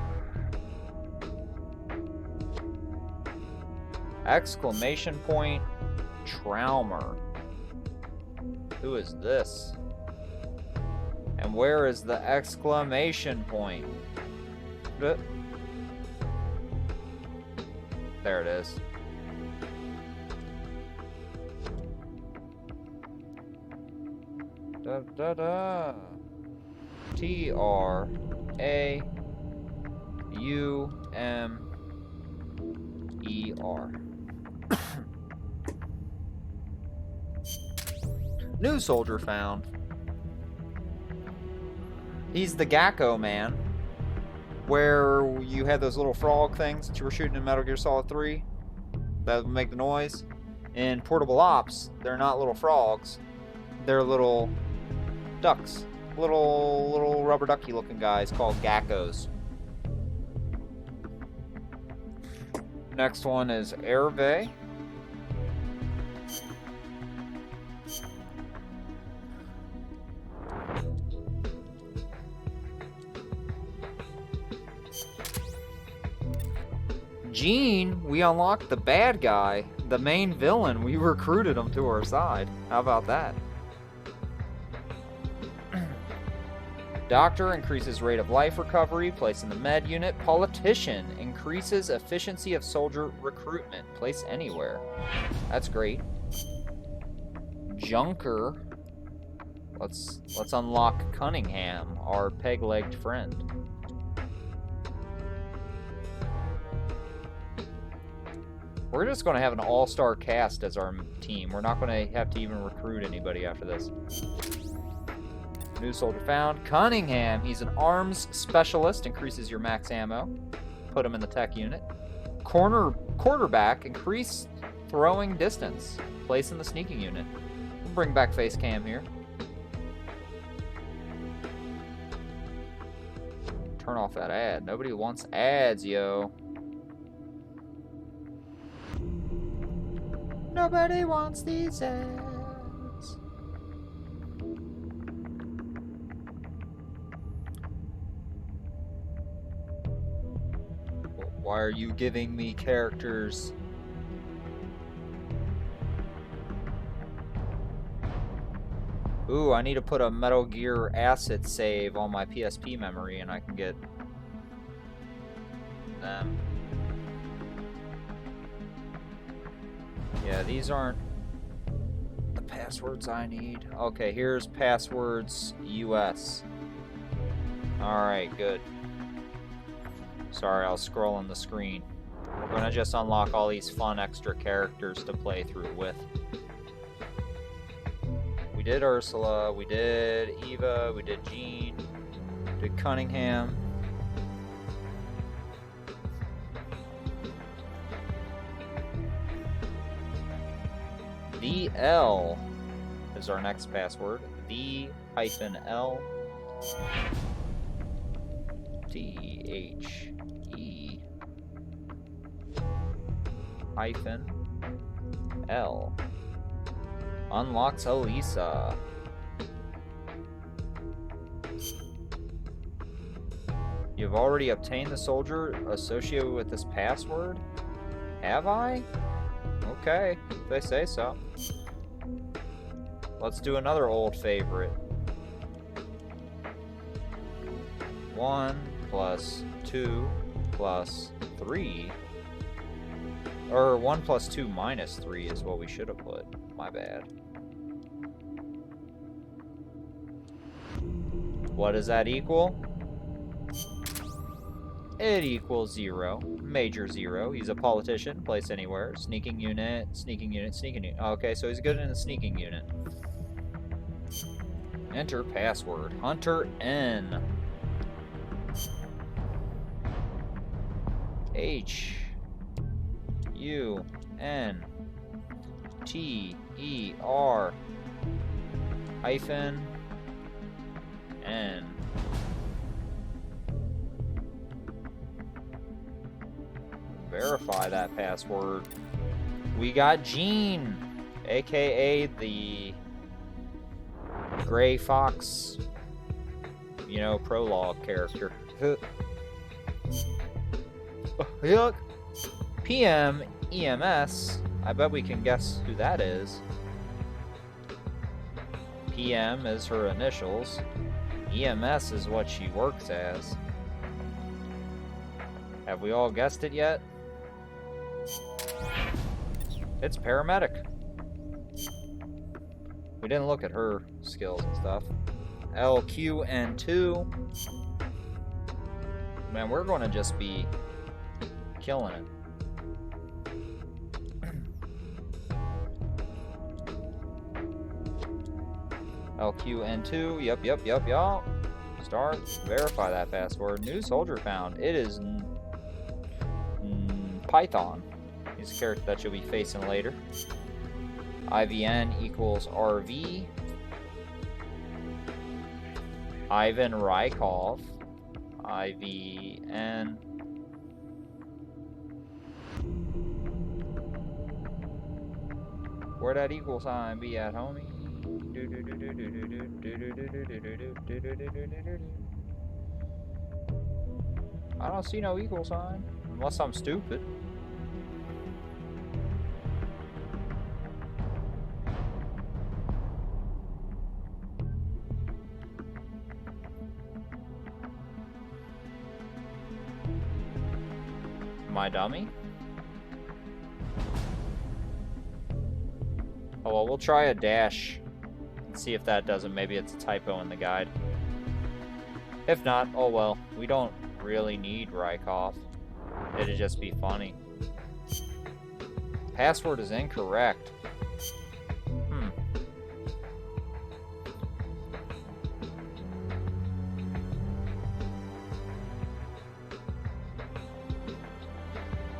Exclamation point Traumer. Who is this? And where is the exclamation point? There it is. Da da da. TRAUMER. New soldier found. He's the Gecko man, where you had those little frog things that you were shooting in Metal Gear Solid 3 that would make the noise. In Portable Ops, they're not little frogs. They're little ducks. Little rubber ducky looking guys called geckos. Next one is Hervé. Gene, we unlocked the bad guy, the main villain. We recruited him to our side. How about that? Doctor increases rate of life recovery, place in the med unit. Politician increases efficiency of soldier recruitment, place anywhere. That's great. Junker. Let's unlock Cunningham, our peg-legged friend. We're just going to have an all-star cast as our team. We're not going to have to even recruit anybody after this. New soldier found. Cunningham. He's an arms specialist. Increases your max ammo. Put him in the tech unit. Quarterback. Increase throwing distance. Place in the sneaking unit. We'll bring back face cam here. Turn off that ad. Nobody wants ads, yo. Nobody wants these ads. Why are you giving me characters? Ooh, I need to put a Metal Gear asset save on my PSP memory and I can get them. Yeah, these aren't the passwords I need. Okay, here's passwords US. Alright, good. Sorry, I was scrolling the screen. We're gonna just unlock all these fun extra characters to play through with. We did Ursula, we did Eva, we did Jean, we did Cunningham. The L is our next password. The-L T-H-E -L unlocks Elisa. You've already obtained the soldier associated with this password? Have I? Okay, if they say so. Let's do another old favorite. 1 + 2 + 3. Or 1 + 2 - 3 is what we should have put. My bad. What does that equal? It equals 0. Major 0. He's a politician. Place anywhere. Sneaking unit. Sneaking unit. Sneaking unit. Okay, so he's good in the sneaking unit. Enter password. Hunter N. H-U-N-T-E-R -N. Verify that password. We got Jean, aka the Gray Fox, you know, prologue character. Yuck. PM EMS. I bet we can guess who that is. PM is her initials. EMS is what she works as. Have we all guessed it yet? It's paramedic. We didn't look at her skills and stuff. LQN2. Man, we're going to just be killing it. LQN2. Yep. Start. Verify that password. New soldier found. It is Python. He's a character that you'll be facing later. IVN equals RV. Ivan Rykov. IVN. Where that equal sign be at, homie? I don't see no equal sign. Unless I'm stupid. My dummy? Oh well, we'll try a dash and see if that doesn't. Maybe it's a typo in the guide. If not, oh well. We don't really need Rykov. It'd just be funny. Password is incorrect.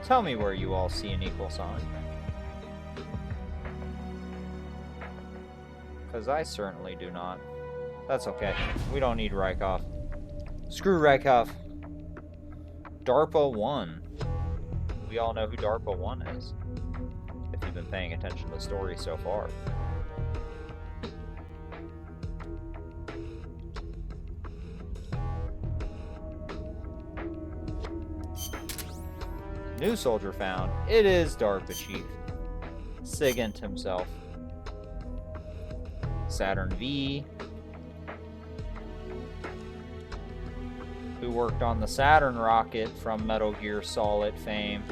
Tell me where you all see an equal sign. Because I certainly do not. That's okay. We don't need Rykov. Screw Rykov. DARPA 1. We all know who DARPA 1 is. If you've been paying attention to the story so far. New soldier found. It is DARPA Chief. Sigint himself. Saturn V. Who worked on the Saturn rocket from Metal Gear Solid fame.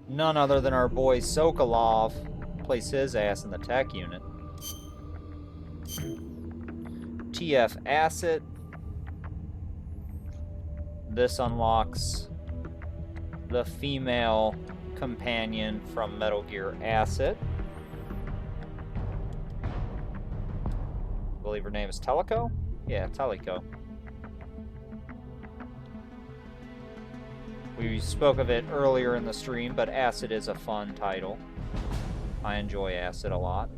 None other than our boy Sokolov. Place his ass in the tech unit. TF Acid. This unlocks the female companion from Metal Gear Acid. I believe her name is Teleco? Yeah, Teleco. We spoke of it earlier in the stream, but Acid is a fun title. I enjoy Acid a lot.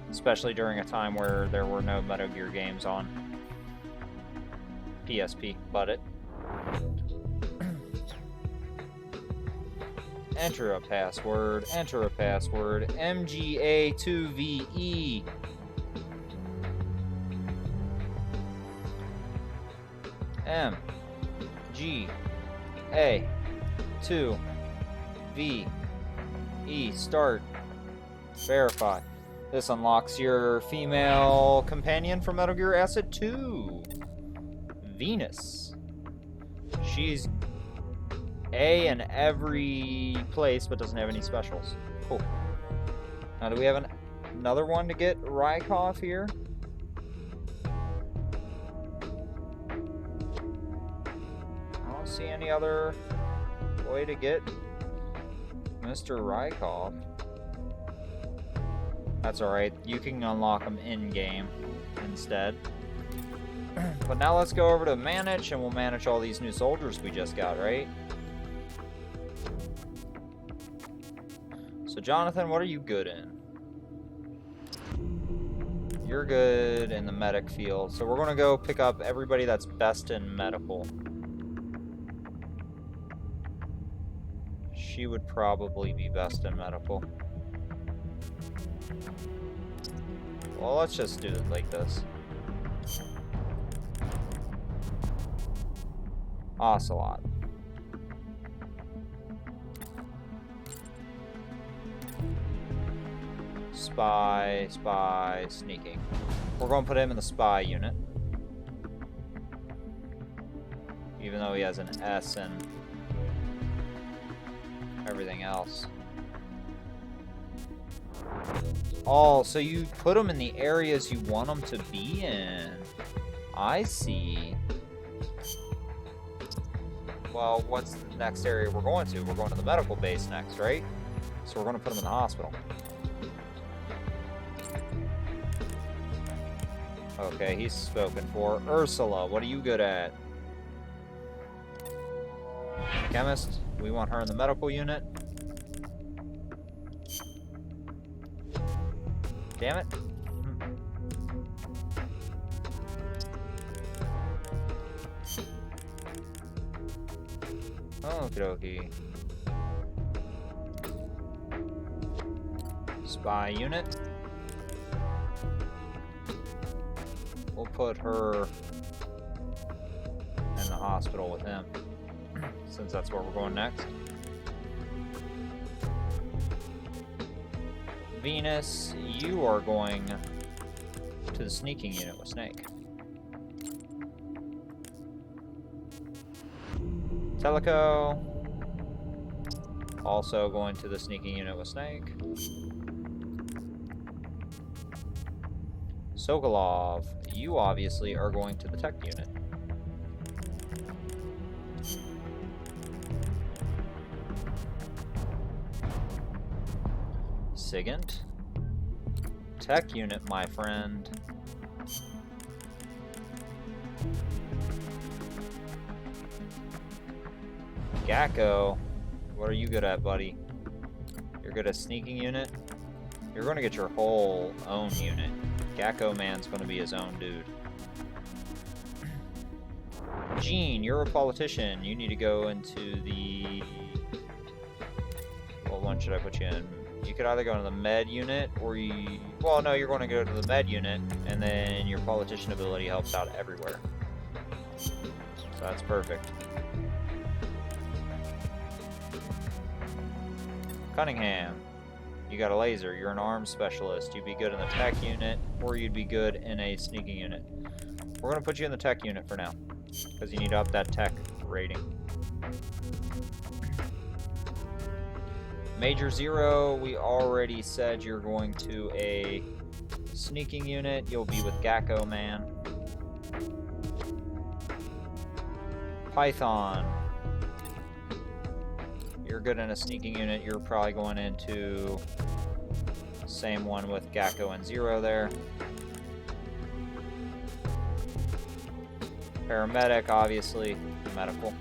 Especially during a time where there were no Metal Gear games on PSP, but it. Enter a password, MGA2VE. MGA2VE. Start. Verify. This unlocks your female companion from Metal Gear Acid 2. Venus. She's A in every place, but doesn't have any specials. Cool. Now, do we have another one to get Rykov here? I don't see any other way to get Mr. Rykov. That's alright. You can unlock them in-game instead. But now let's go over to manage, and we'll manage all these new soldiers we just got, right? So Jonathan, what are you good in? You're good in the medic field. So we're going to go pick up everybody that's best in medical. She would probably be best in medical. Well, let's just do it like this. Ocelot. Spy, sneaking. We're going to put him in the spy unit. Even though he has an S and everything else. Oh, so you put them in the areas you want them to be in. I see. Well, what's the next area we're going to? We're going to the medical base next, right? So we're going to put them in the hospital. Okay, he's spoken for. Ursula, what are you good at? Chemist, we want her in the medical unit. Damn it. Okie dokie. Spy unit. We'll put her in the hospital with him, since that's where we're going next. Venus, you are going to the sneaking unit with Snake. Teleco, also going to the sneaking unit with Snake. Sokolov, you obviously are going to the tech unit. Sigint. Tech unit, my friend. Gacko. What are you good at, buddy? You're good at sneaking unit? You're going to get your whole own unit. Gacko Man's going to be his own dude. Gene, you're a politician. You need to go into the... What one should I put you in? You could either go into the med unit, or you... Well, no, you're going to go to the med unit, and then your politician ability helps out everywhere. So that's perfect. Cunningham, you got a laser. You're an arms specialist. You'd be good in the tech unit, or you'd be good in a sneaking unit. We're going to put you in the tech unit for now, because you need to up that tech rating. Major Zero, we already said you're going to a sneaking unit. You'll be with Gacko Man. Python, you're good in a sneaking unit. You're probably going into same one with Gacko and Zero there. Paramedic, obviously, medical.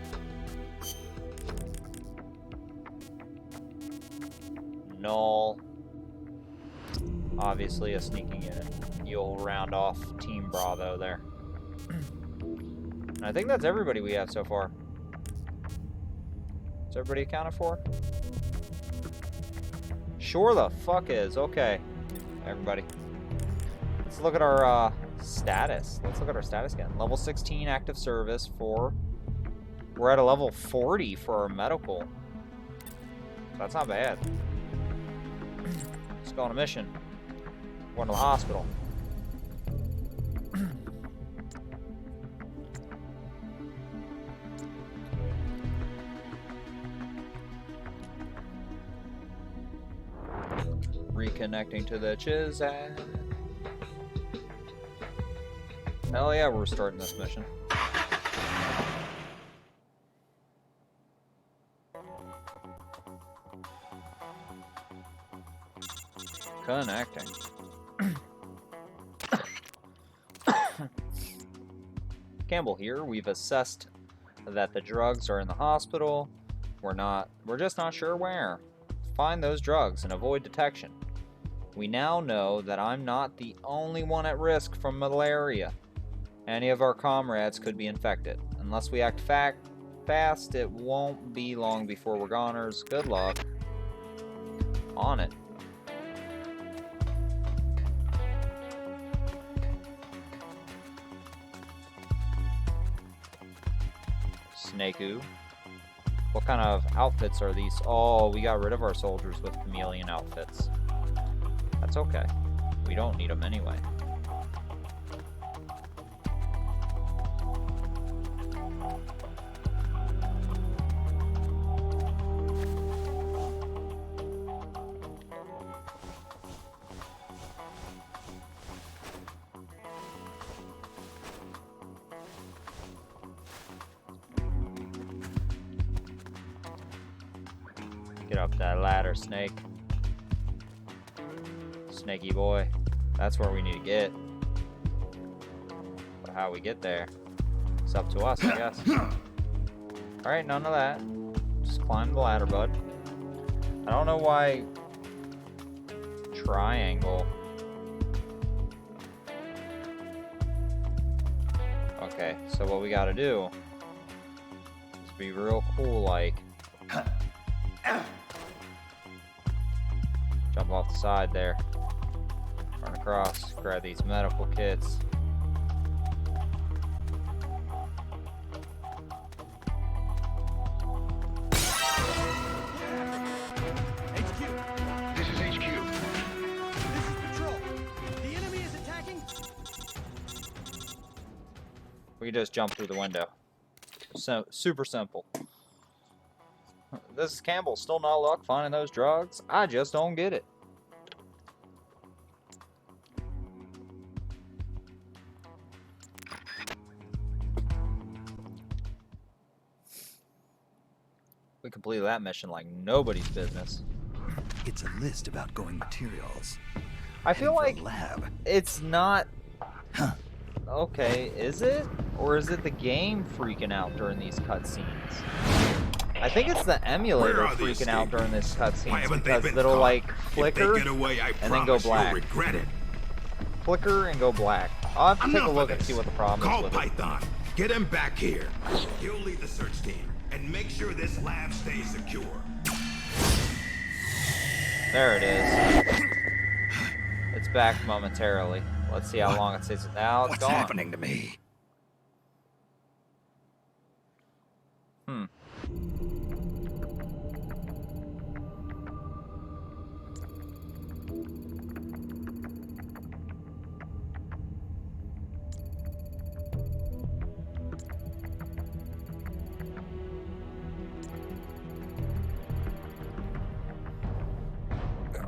Null, obviously a sneaking unit. You'll round off Team Bravo there. And I think that's everybody we have so far. Is everybody accounted for? Sure the fuck is. Okay, everybody. Let's look at our status. Let's look at our status again. Level 16 active service for... We're at a level 40 for our medical. That's not bad. Let's go on a mission. Going to the hospital. Reconnecting to the Chizad. Hell yeah, we're starting this mission. Connecting. Campbell here. We've assessed that the drugs are in the hospital. We're just not sure where. Find those drugs and avoid detection. We now know that I'm not the only one at risk from malaria. Any of our comrades could be infected. Unless we act fast, it won't be long before we're goners. Good luck. On it. Snakeu. What kind of outfits are these? Oh, we got rid of our soldiers with chameleon outfits. That's okay. We don't need them anyway. Get up that ladder, Snake. Snaky boy. That's where we need to get. But how we get there, it's up to us, I guess. Alright, none of that. Just climb the ladder, bud. I don't know why... Triangle. Okay, so what we gotta do is be real cool, like... Jump off the side there. Run across, grab these medical kits. This is HQ. This is Patrol. The enemy is attacking. We can just jump through the window. So super simple. This is Campbell. Still not luck finding those drugs? I just don't get it. We completed that mission like nobody's business. It's a list of outgoing materials. I feel Heading for like a lab. it's not... Huh. Okay, is it? Or is it the game freaking out during these cutscenes? I think it's the emulator Where are the freaking out during this Why cutscenes haven't they because been it'll caught? like If flicker they get away, I and then go promise you'll black. regret it. Flicker and go black. I'll have to take a Enough look of and see this. what the problem Call is with it. Python. Get him back here. He'll lead the search team and make sure this lab stays secure. There it is. It's back momentarily. Let's see how long it stays. Now it's What's gone. happening to me?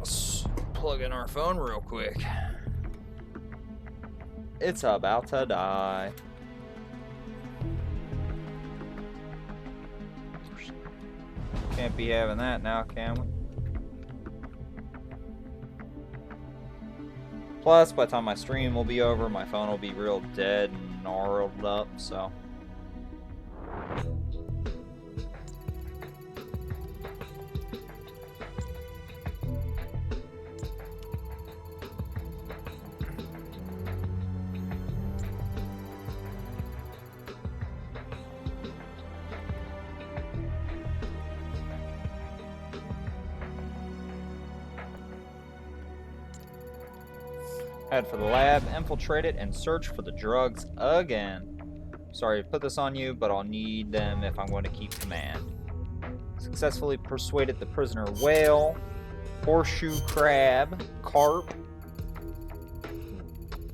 Let's plug in our phone real quick. It's about to die. Can't be having that now, can we? Plus, by the time my stream will be over, my phone will be real dead and gnarled up, so... Head for the lab, infiltrate it, and search for the drugs again. Sorry to put this on you, but I'll need them if I'm going to keep command. Successfully persuaded the prisoner whale, horseshoe crab, carp.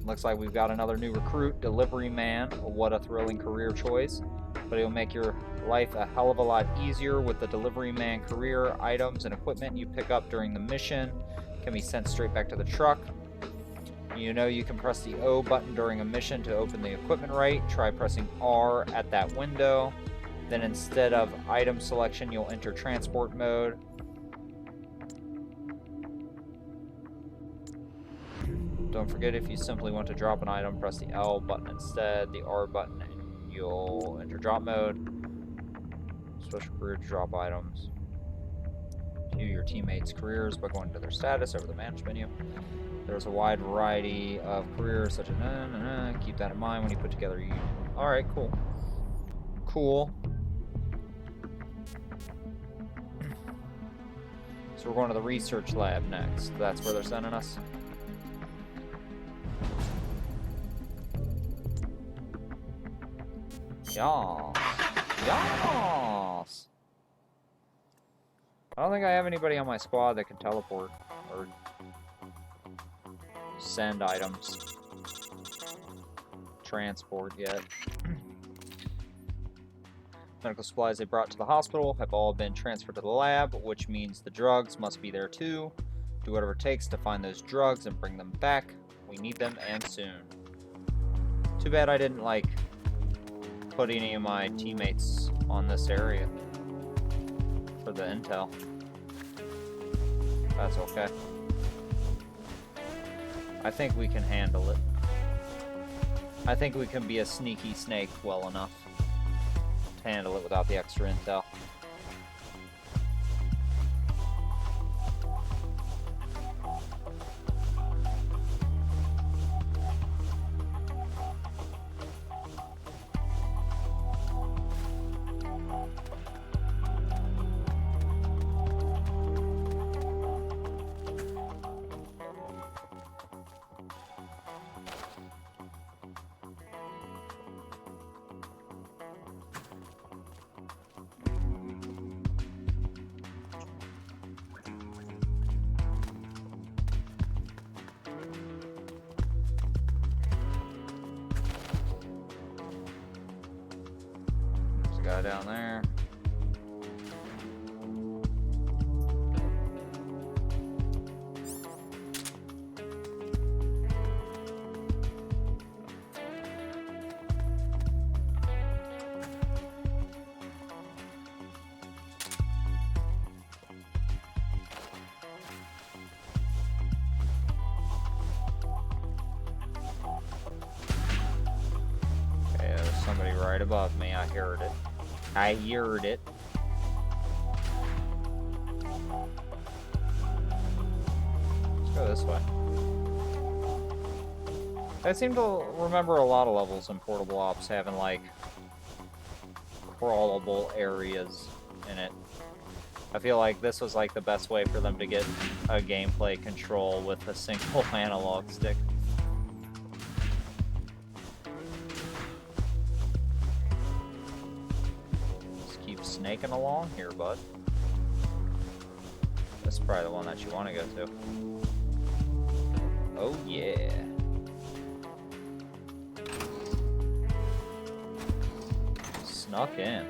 Looks like we've got another new recruit, delivery man. What a thrilling career choice. But it'll make your life a hell of a lot easier with the delivery man career. Items and equipment you pick up during the mission can be sent straight back to the truck. You know you can press the O button during a mission to open the equipment right. Try pressing R at that window. Then instead of item selection, you'll enter transport mode. Don't forget, if you simply want to drop an item, press the L button instead, the R button, and you'll enter drop mode. Special career to drop items. View your teammates' careers by going to their status over the manage menu. There's a wide variety of careers, such as keep that in mind when you put together your unit. Alright, cool. Cool. So we're going to the research lab next. That's where they're sending us. Yas. Yas. I don't think I have anybody on my squad that can teleport or send items, transport yet. Medical supplies they brought to the hospital have all been transferred to the lab, which means the drugs must be there too. Do whatever it takes to find those drugs and bring them back. We need them, and soon. Too bad I didn't, like, put any of my teammates on this area for the intel. That's okay. I think we can handle it. I think we can be a sneaky snake well enough to handle it without the extra intel. Guy down there. somebody right above me. I heard it. I heard it. Let's go this way. I seem to remember a lot of levels in Portable Ops having, like, crawlable areas in it. I feel like this was, like, the best way for them to get a gameplay control with a single analog stick. Just keep snaking along here, bud. This is probably the one that you want to go to. Oh, yeah. Snuck in.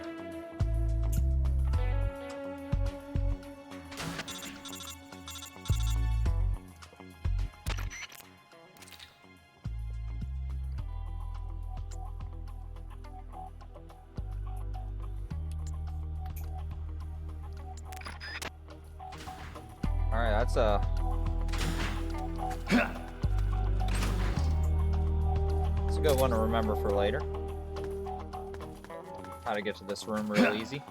Alright, that's a good one to remember for later. How to get to this room real easy.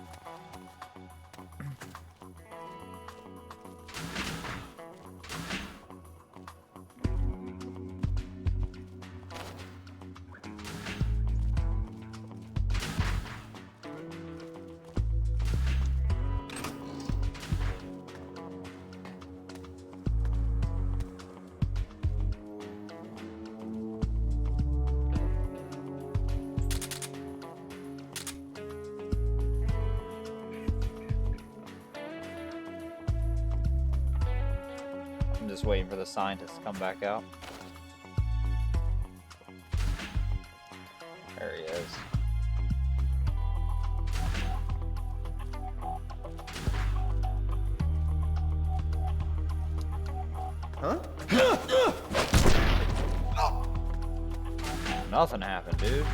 I'm just waiting for the scientist to come back out. There he is. Huh? Nothing happened, dude.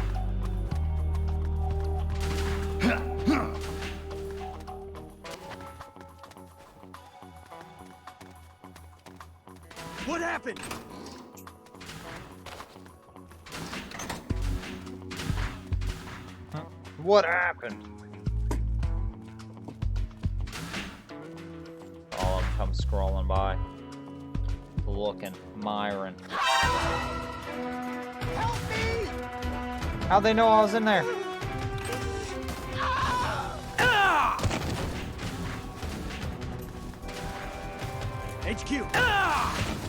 What happened? What happened? All of them come scrolling by. Looking, Myron. Help me! How'd they know I was in there? HQ.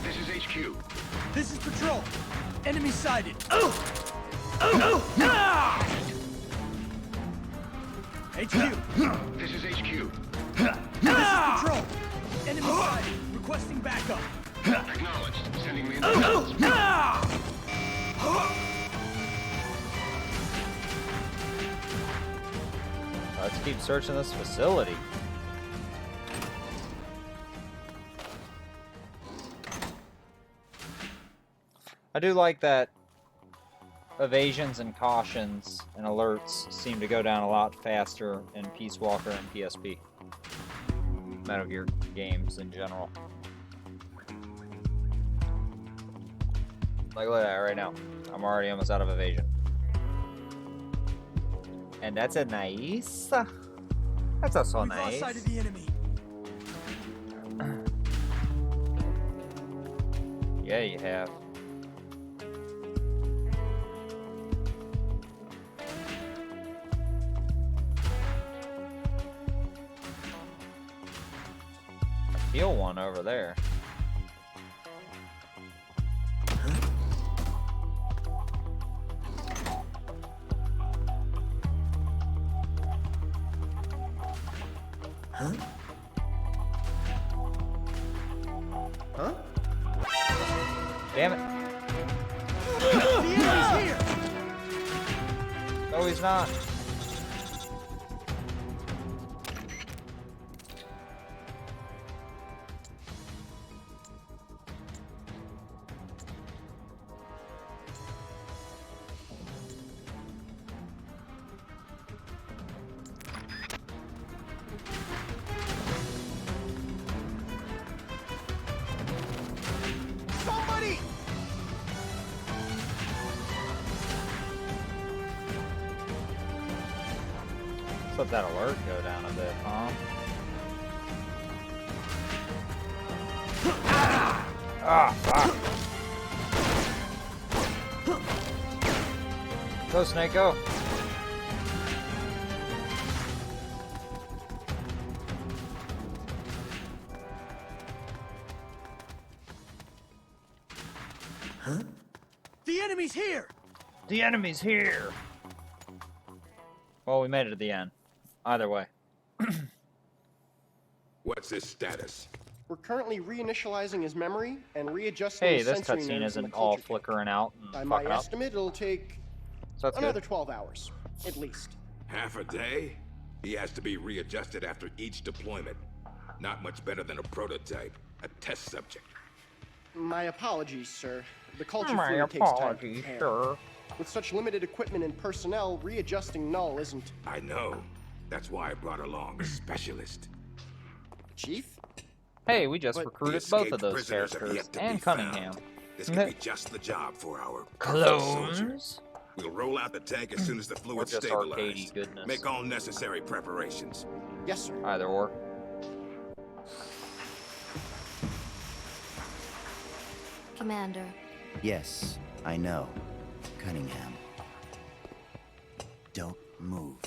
This is HQ. This is patrol. Enemy sighted. HQ. This is HQ. This is patrol. Enemy sighted. Requesting backup. Acknowledged. Sending reinforcements. Let's keep searching this facility. I do like that evasions and cautions and alerts seem to go down a lot faster in Peace Walker and PSP. Metal Gear games in general. Like, look at that right now. I'm already almost out of evasion. And that's a nice... That's also We've lost nice. sight of the enemy. Yeah, you have. I feel one over there. Huh? Huh? Damn it. The enemy's here. No, he's not. Somebody! Let's let that alert go down a bit, huh? Ah, fuck. Go, Snake, go. Huh? The enemy's here! The enemy's here! Well, we made it to the end. Either way. What's his status? We're currently reinitializing his memory and readjusting Hey, his this sensory cutscene nerves in the isn't all culture tank. flickering out By and my fucking up. estimate, it'll take So that's another good. 12 hours, at least. Half a day? He has to be readjusted after each deployment. Not much better than a prototype, a test subject. My apologies, sir. The culture My fluid takes time to apologies, prepare. sir. With such limited equipment and personnel, readjusting null isn't... I know. That's why I brought along a specialist. Chief? Hey, we just But recruited The both escaped of those prisoners have characters. yet to And be Cunningham. found. This could be just the job for our Clones? soldiers. We'll roll out the tank as soon as the fluid's just stabilized. arcadey goodness. Make all necessary preparations. Yes, sir. Either or. Commander, Yes, I know. Cunningham. Don't move.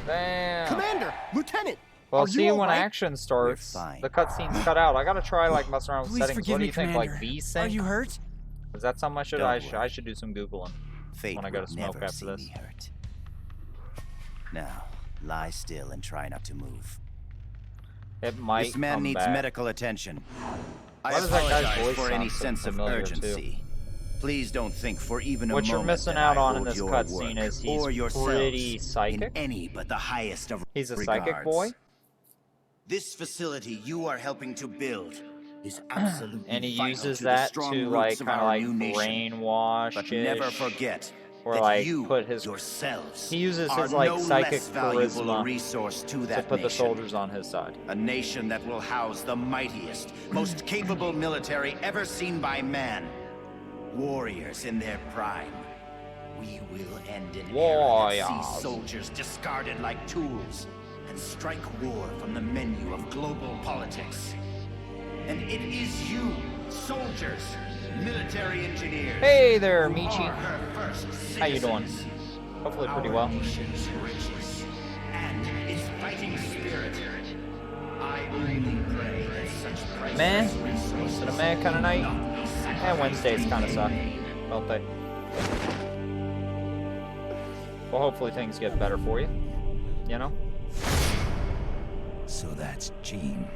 Damn. Commander! Lieutenant! Well, Are you see, all when right? action starts, We're fine. the cutscene's cut out. I gotta try, like, messing around with Please settings. forgive What do me, you think, Commander. like, Are V-Sync? you hurt? Is that something Don't I worry. should do some Googling Fate when I go would to smoke never after see this? me hurt. Now, lie still and try not to move. It might This man come needs back. medical attention. I Why does that guy's apologize voice for any sound so sense of familiar, too? urgency. Please don't think for even a What moment you're missing that out I on in hold this your cutscene work is he's or yourselves pretty in psychic. any but the highest of He's a regards. psychic boy, This facility you are helping to build is absolutely and he vital uses to the that strong to, roots like, of kind of our like new nation. brainwash But never forget or, that like, you put his- yourselves he uses are his, like, no psychic less valuable charisma a resource to to that put the nation. soldiers on his side. A nation that will house the mightiest, most capable military ever seen by man. Warriors in their prime. We will end an era that Warriors. sees soldiers discarded like tools and strike war from the menu of global politics. And it is you, soldiers, military engineers. Hey there, who Michi. are her first How you doing? citizens. Hopefully pretty Our well. nation's riches and its fighting spirit. I only pray that such priceless Meh. resources Is it a meh kind of night? not be And sacrificed Wednesdays in kind of suck, vain. don't they? Well, hopefully things get better for you. You know? So that's Gene.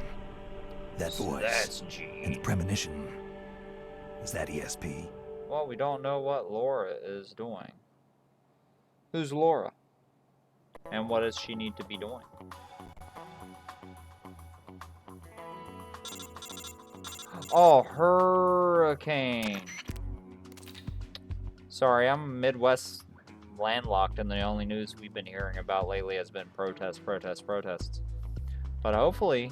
That voice. That's And the G. premonition. Is that ESP? Well, we don't know what Laura is doing. Who's Laura? And what does she need to be doing? Oh, hurricane. Sorry, I'm Midwest landlocked, and the only news we've been hearing about lately has been protests, protests, protests. But hopefully,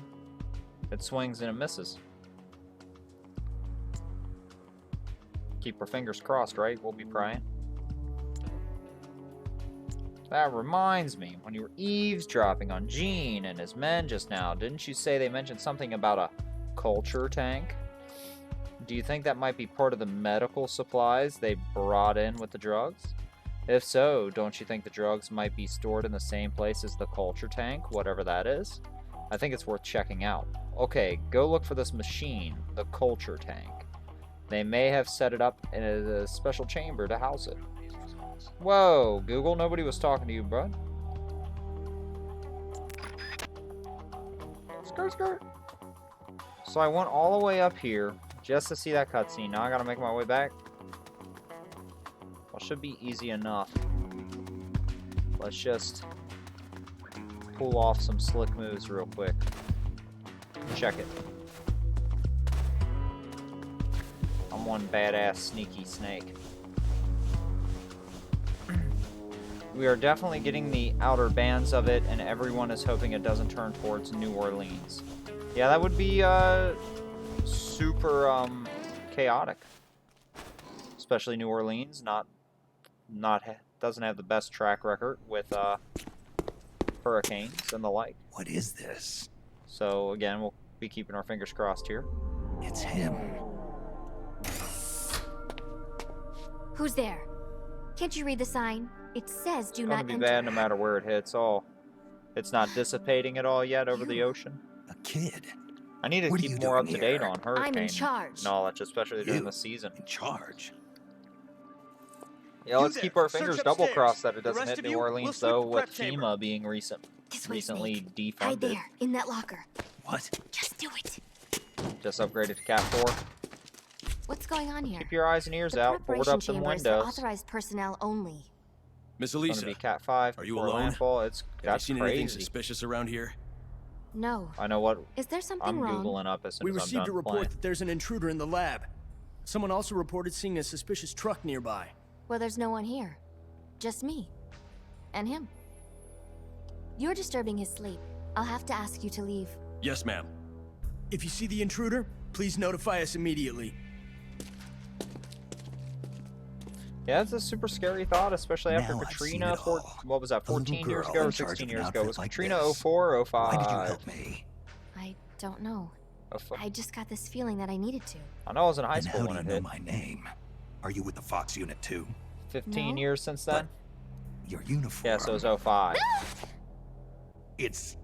it swings and it misses. Keep our fingers crossed, right? We'll be praying. That reminds me, when you were eavesdropping on Gene and his men just now, didn't you say they mentioned something about a culture tank? Do you think that might be part of the medical supplies they brought in with the drugs? If so, don't you think the drugs might be stored in the same place as the culture tank, whatever that is? I think it's worth checking out. Okay, go look for this machine, the culture tank. They may have set it up in a special chamber to house it. Whoa, Google, nobody was talking to you, bud. Skirt, skirt. So I went all the way up here just to see that cutscene. Now I gotta make my way back. Well, should be easy enough. Let's just pull off some slick moves real quick. Check it. I'm one badass sneaky snake. We are definitely getting the outer bands of it, and everyone is hoping it doesn't turn towards New Orleans. Yeah, that would be super chaotic. especially New Orleans, doesn't have the best track record with hurricanes and the like. What is this? So again, we'll be keeping our fingers crossed here. It's him. Who's there? Can't you read the sign? It says do It's not gonna be enter. bad no matter where it hits. It's not dissipating at all yet over the ocean. A kid. I need to What are you keep more up doing to date here? on hurricane I'm in charge. knowledge, especially during You? the season. In charge. Yeah, let's there, keep our search fingers upstairs. double crossed that it The doesn't rest hit of New you, we'll Orleans sweep though, the with prep chamber. FEMA being This way, recently Snake. Hide defunded. there, in that locker. What? Just do it. Just upgraded to Cat 4. What's going on here? Keep your eyes and ears The out. Board preparation up them chamber is for windows. authorized personnel only. Miss It's gonna Elisa, be Cat 5. are you before alone? landfall. have you That's seen anything crazy. suspicious around here? No. I know what Is there something I'm wrong? Googling up as soon We as I'm received a done report playing. that there's an intruder in the lab. Someone also reported seeing a suspicious truck nearby. Well, there's no one here. Just me. And him. You're disturbing his sleep. I'll have to ask you to leave. Yes, ma'am. If you see the intruder, please notify us immediately. Yeah, it's a super scary thought, especially after Now I've seen Katrina. it all. What was that, The little 14 years girl ago or in charge 16 of an years ago? outfit Was like Katrina this. 04 or 05? Why did you help me? I don't know. 05. I just got this feeling that I needed to. I know I was in high And school how when do it you know hit. my name? Are you with the Fox unit too? 15 No. years since then? Your uniform. Yeah, so it was 05. It's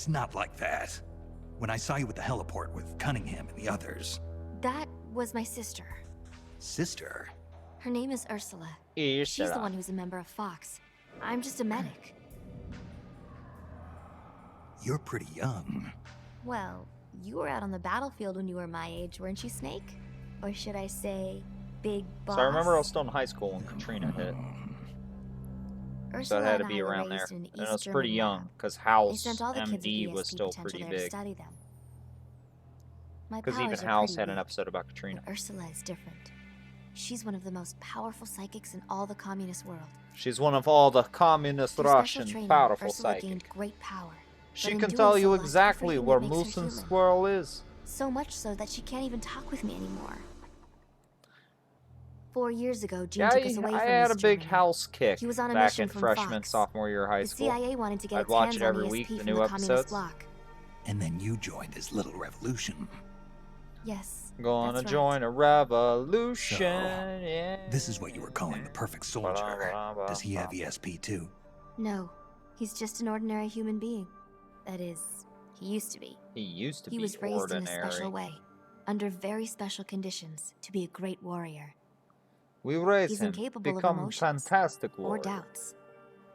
not like that. When I saw you at the heliport with Cunningham and the others. That was my sister. Sister? Her name is Ursula. She's She's the one who's a member of Fox. I'm just a medic. You're pretty young. Well, you were out on the battlefield when you were my age, weren't you, Snake? Or should I say, Big Boss? So I remember I was still in high school when Katrina hit. So Ursula it had to and be I were around there. raised in an And it was East pretty German young, lab. because They House sent all the kids with MD was ESP still potential pretty there to big. study them. My Because even powers are House pretty had an weak, episode about Katrina. but Ursula is different. She's one of the most powerful psychics in all the communist world. She's one of all the communist Through special Russian training, powerful Ursula psychic. gained great power. She but in can doing tell so you lost exactly everything where that makes her Moose and human. Squirrel is. So much so that she can't even talk with me anymore. 4 years ago, Gene Yeah, took us away I from had a East big Germany. House kick He was on a back mission in from freshman, Fox. sophomore year of high The school. CIA wanted to get I'd its watch hands it on every ESP week, the from new the communist episodes. bloc. And then you joined this little revolution. Yes, Gonna that's right. join a revolution, So, yeah. This is what you were calling the perfect soldier. Does he have ESP too? No, he's just an ordinary human being. That is, he used to be. He used to He be was raised ordinary. in a special way, under very special conditions, to be a great warrior. We raise He's him, incapable of become emotions fantastic or warrior. doubts.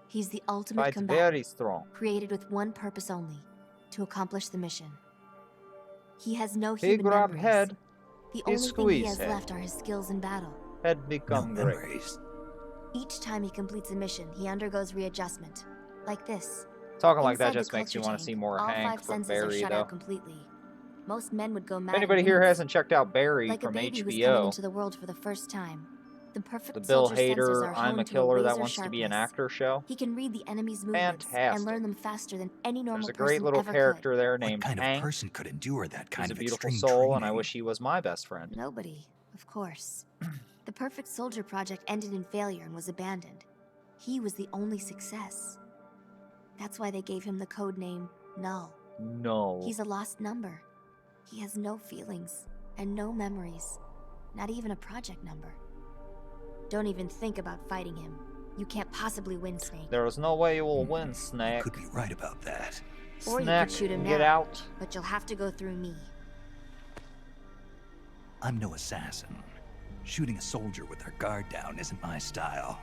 He's the ultimate Fights combatant, very strong. created with one purpose only, to accomplish the mission. He has no He human grab memories. head, The he only thing he squeeze has head. left are his skills in battle. Head No become great. memories. Each time he completes a mission, he undergoes readjustment. Like this. Talking like that Inside the just makes you culture want to see tank, more all Hank 5 from senses are Barry, shut though. out completely. Most men would go mad. If anybody in here minutes. hasn't checked out Barry Like a from baby who's coming HBO, into the world for the first time. The perfect the Bill soldier's senses Hader, are I'm honed a to killer that razor wants to be an sharpness. actor show. He can read the enemy's movements and Fantastic. learn them faster than any normal There's a great person little ever character there What named kind Hank. of person could endure that kind He's a of beautiful extreme soul, training? and I wish he was my best friend. could. Nobody, of course. The Perfect Soldier project ended in failure and was abandoned. He was the only success. That's why they gave him the code name Null. No. He's a lost number. He has no feelings and no memories. Not even a project number. Don't even think about fighting him. You can't possibly win, Snake. There is no way you will win, Snake. Could be right about that. Or you Snake, could shoot him get now. out. But you'll have to go through me. I'm no assassin. Shooting a soldier with their guard down isn't my style.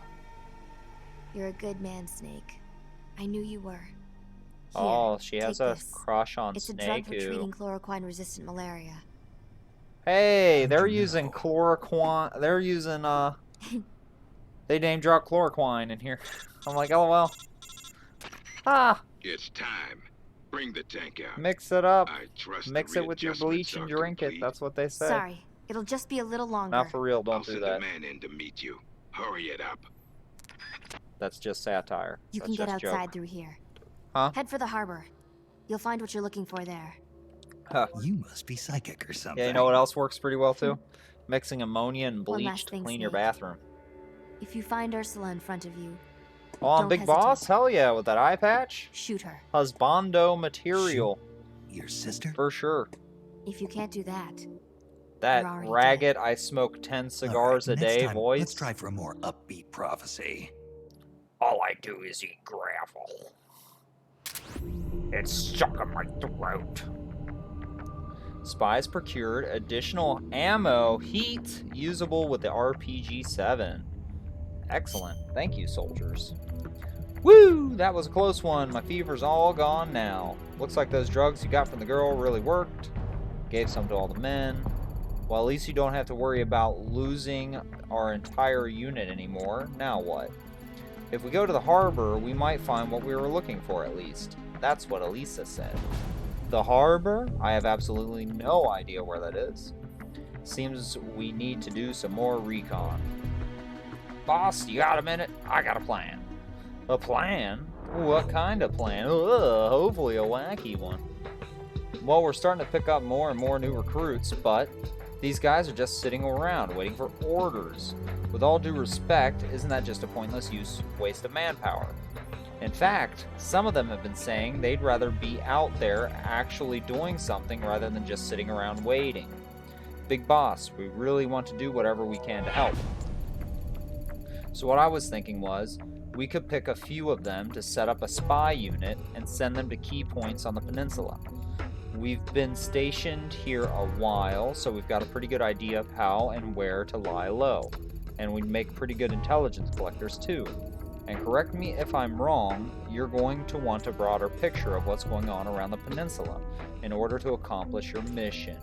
You're a good man, Snake. I knew you were. Here, Oh, she has take a this. crush on It's a drug Snake. for treating chloroquine-resistant malaria. Hey, they're How'd you using know? chloroquine. They're using they name drop chloroquine in here. I'm like, LOL. Ah, It's time. Bring the tank out. mix it up. I trust Mix the it with your bleach and readjustments are drink it. complete. That's what they say. Sorry, it'll just be a little longer. Not for real. I'll Don't do send that. a man in to meet you. Hurry it up. That's just satire. You That's can get just outside joke. through here. Huh? Head for the harbor. You'll find what you're looking for there. Huh. You must be psychic or something. Yeah, you know what else works pretty well too? Mixing ammonia and One bleach last to thing, clean your Snake. bathroom. If you find Ursula in front of you, Oh, I'm don't Big hesitate. Boss? Hell yeah, with that eye patch. Shoot her. Husbando material. Your sister? For sure. If you can't do that, That you're already ragged, I smoke 10 cigars All right, a day next time, voice. Let's try for a more upbeat prophecy. All I do is eat gravel. It's stuck in my throat. Spies procured additional ammo, heat, usable with the RPG-7. Excellent. Thank you, soldiers. Woo! That was a close one. My fever's all gone now. Looks like those drugs you got from the girl really worked. Gave some to all the men. Well, at least you don't have to worry about losing our entire unit anymore. Now what? If we go to the harbor, we might find what we were looking for at least. That's what Elisa said. The harbor? I have absolutely no idea where that is. Seems we need to do some more recon. Boss, you got a minute? I got a plan. A plan? What kind of plan? Hopefully a wacky one. Well, we're starting to pick up more and more new recruits, but these guys are just sitting around waiting for orders. With all due respect, isn't that just a pointless waste of manpower? In fact, some of them have been saying they'd rather be out there actually doing something rather than just sitting around waiting. Big Boss, we really want to do whatever we can to help. So what I was thinking was, we could pick a few of them to set up a spy unit and send them to key points on the peninsula. We've been stationed here a while, so we've got a pretty good idea of how and where to lie low. And we'd make pretty good intelligence collectors too. And correct me if I'm wrong, you're going to want a broader picture of what's going on around the peninsula in order to accomplish your mission.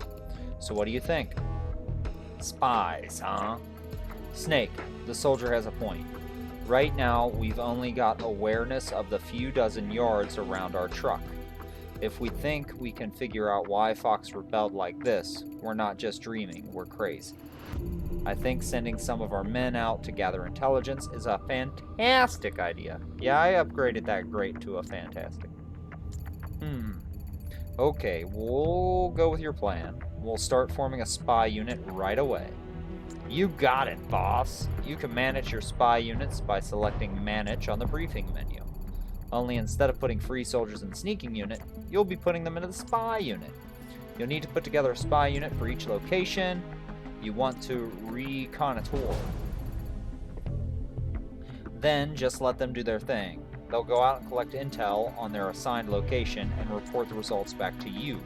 So what do you think? Spies, huh? Snake, the soldier has a point. Right now, we've only got awareness of the few dozen yards around our truck. If we think we can figure out why Fox rebelled like this, we're not just dreaming, we're crazy. I think sending some of our men out to gather intelligence is a fantastic idea. Yeah, I upgraded that great to a fantastic. Okay, we'll go with your plan. We'll start forming a spy unit right away. You got it, boss. You can manage your spy units by selecting Manage on the briefing menu. Only instead of putting free soldiers in the sneaking unit, you'll be putting them into the spy unit. You'll need to put together a spy unit for each location you want to reconnoiter. Then just let them do their thing. They'll go out and collect intel on their assigned location and report the results back to you.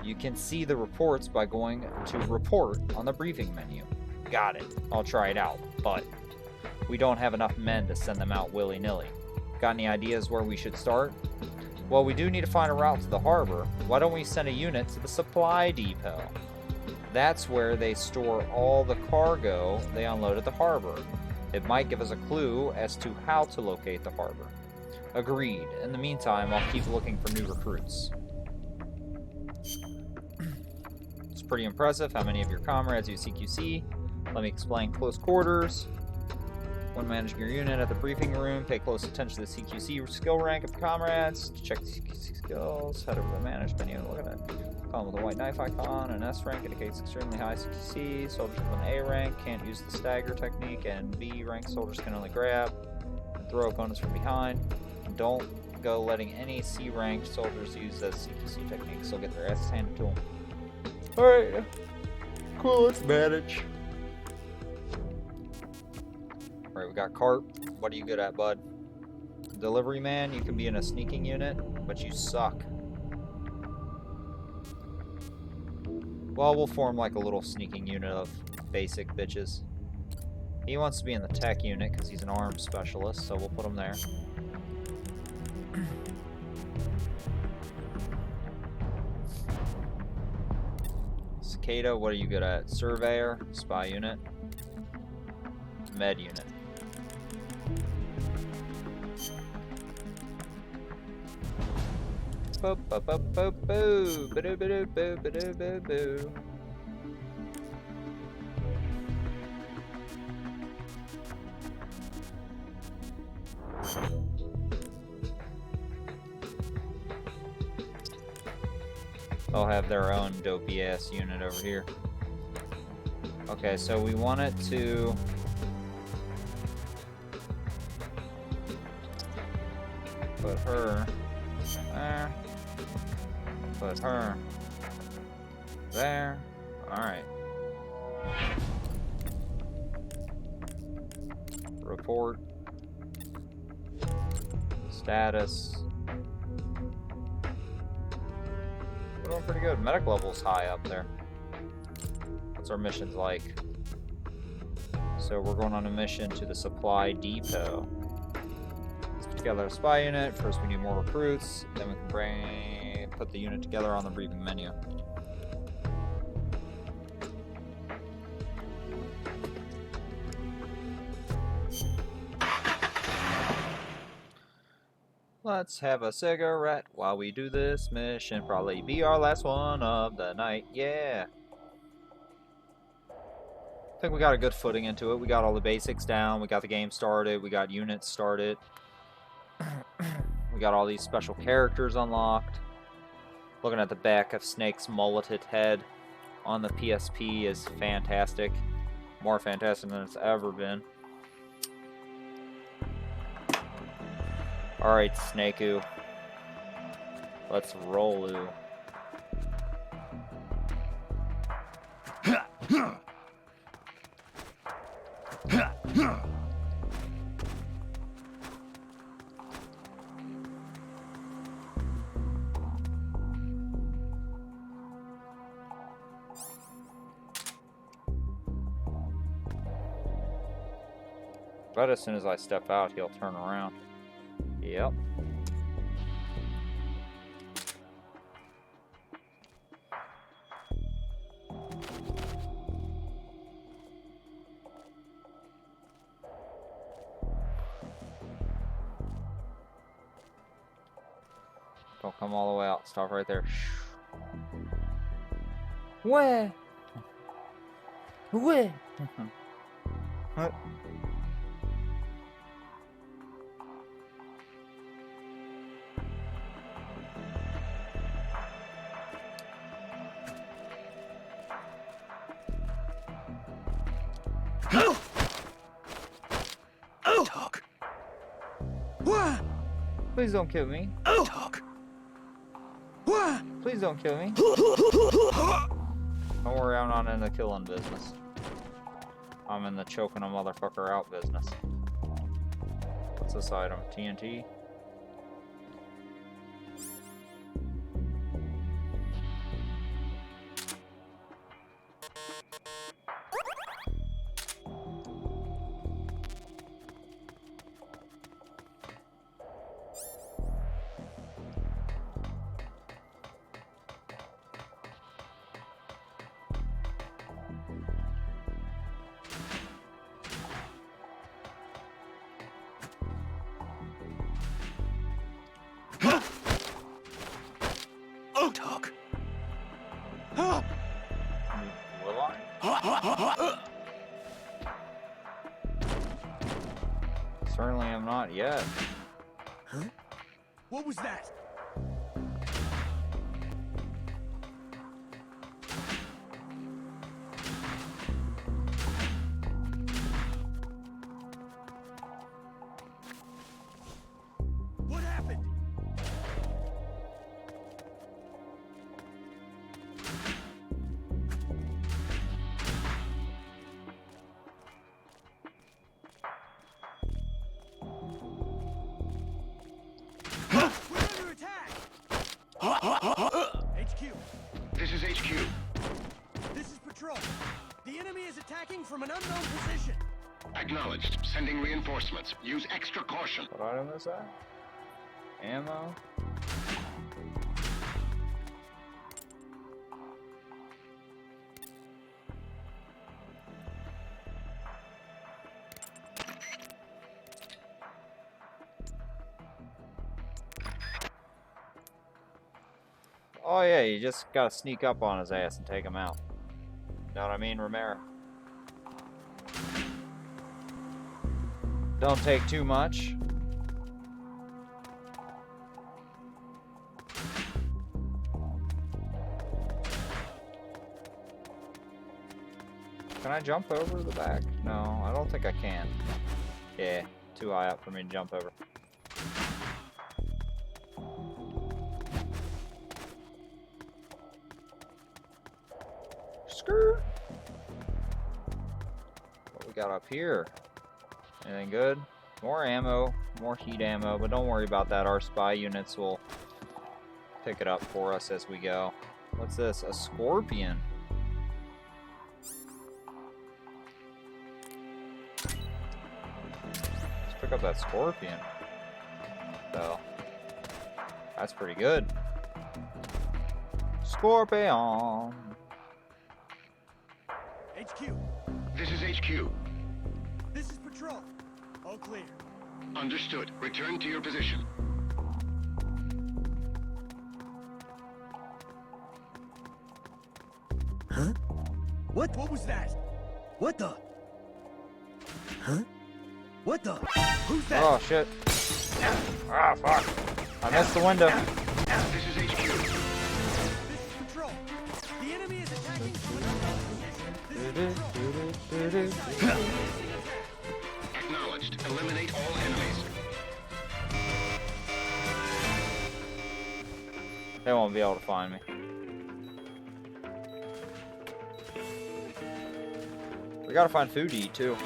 You can see the reports by going to Report on the briefing menu. Got it. I'll try it out, but we don't have enough men to send them out willy-nilly. Got any ideas where we should start? Well, we do need to find a route to the harbor. Why don't we send a unit to the supply depot? That's where they store all the cargo they unload at the harbor. It might give us a clue as to how to locate the harbor. Agreed. In the meantime, I'll keep looking for new recruits. It's pretty impressive how many of your comrades use CQC. Let me explain close quarters. When managing your unit at the briefing room, pay close attention to the CQC skill rank of the comrades. To check the CQC skills, head over to the managed menu and look at it. Column with a white knife icon. An S rank indicates extremely high CQC. Soldiers with an A rank can't use the stagger technique, and B rank soldiers can only grab and throw opponents from behind. And don't go letting any C ranked soldiers use the CQC techniques. They'll get their asses handed to them. Alright. Cool, let's manage. Alright, we got Carp. What are you good at, bud? Delivery man, you can be in a sneaking unit, but you suck. Well, we'll form like a little sneaking unit of basic bitches. He wants to be in the tech unit because he's an arms specialist, so we'll put him there. Cicada, what are you good at? Surveyor, spy unit, med unit. Boo, boo, boo, boo, boo, boo, boo, boo, boo, boo, boo. They'll have their own dopey ass unit over here. Okay, so we want it to... Put her there. Put her there. Alright. Report. Status. We're doing pretty good. Medic level's high up there. What's our missions like? So we're going on a mission to the supply depot. Let's put together a spy unit. First we need more recruits. Then we can put the unit together on the briefing menu. Let's have a cigarette while we do this mission. Probably be our last one of the night. Yeah. I think we got a good footing into it. We got all the basics down. We got the game started. We got units started. We got all these special characters unlocked. Looking at the back of Snake's mulleted head on the PSP is fantastic. More fantastic than it's ever been. Alright, Snake-oo. Let's roll-oo. But as soon as I step out, he'll turn around. Yep. Don't come all the way out. Stop right there. Where? Where? What? Talk. What? Please don't kill me. Talk. What? Please don't kill me. Don't worry, I'm not in the killing business. I'm in the choking a motherfucker out business. What's this item? TNT? Talk. Will I? Certainly am not yet. Huh? What was that? What happened? We're under attack! HQ, This is HQ. this is Patrol. The enemy is attacking from an unknown position. Acknowledged. Sending reinforcements. Use extra caution. What item is that? Ammo? Oh yeah, you just gotta sneak up on his ass and take him out. Know what I mean, Romero? Don't take too much. Can I jump over the back? No, I don't think I can. Yeah, too high up for me to jump over. Skirt. What we got up here? Anything good? More ammo, more heat ammo, but don't worry about that. Our spy units will pick it up for us as we go. What's this? A scorpion. Let's pick up that scorpion. So, that's pretty good. Scorpion. HQ. This is HQ. This is patrol. All clear. Understood. Return to your position. Huh? What? What was that? What the? Huh? What the? Who's that? Oh shit. Ah, fuck. I missed the window. This is HQ. This is patrol. The enemy is attacking from another position. Acknowledged. Eliminate all enemies. They won't be able to find me. We gotta find food to eat too.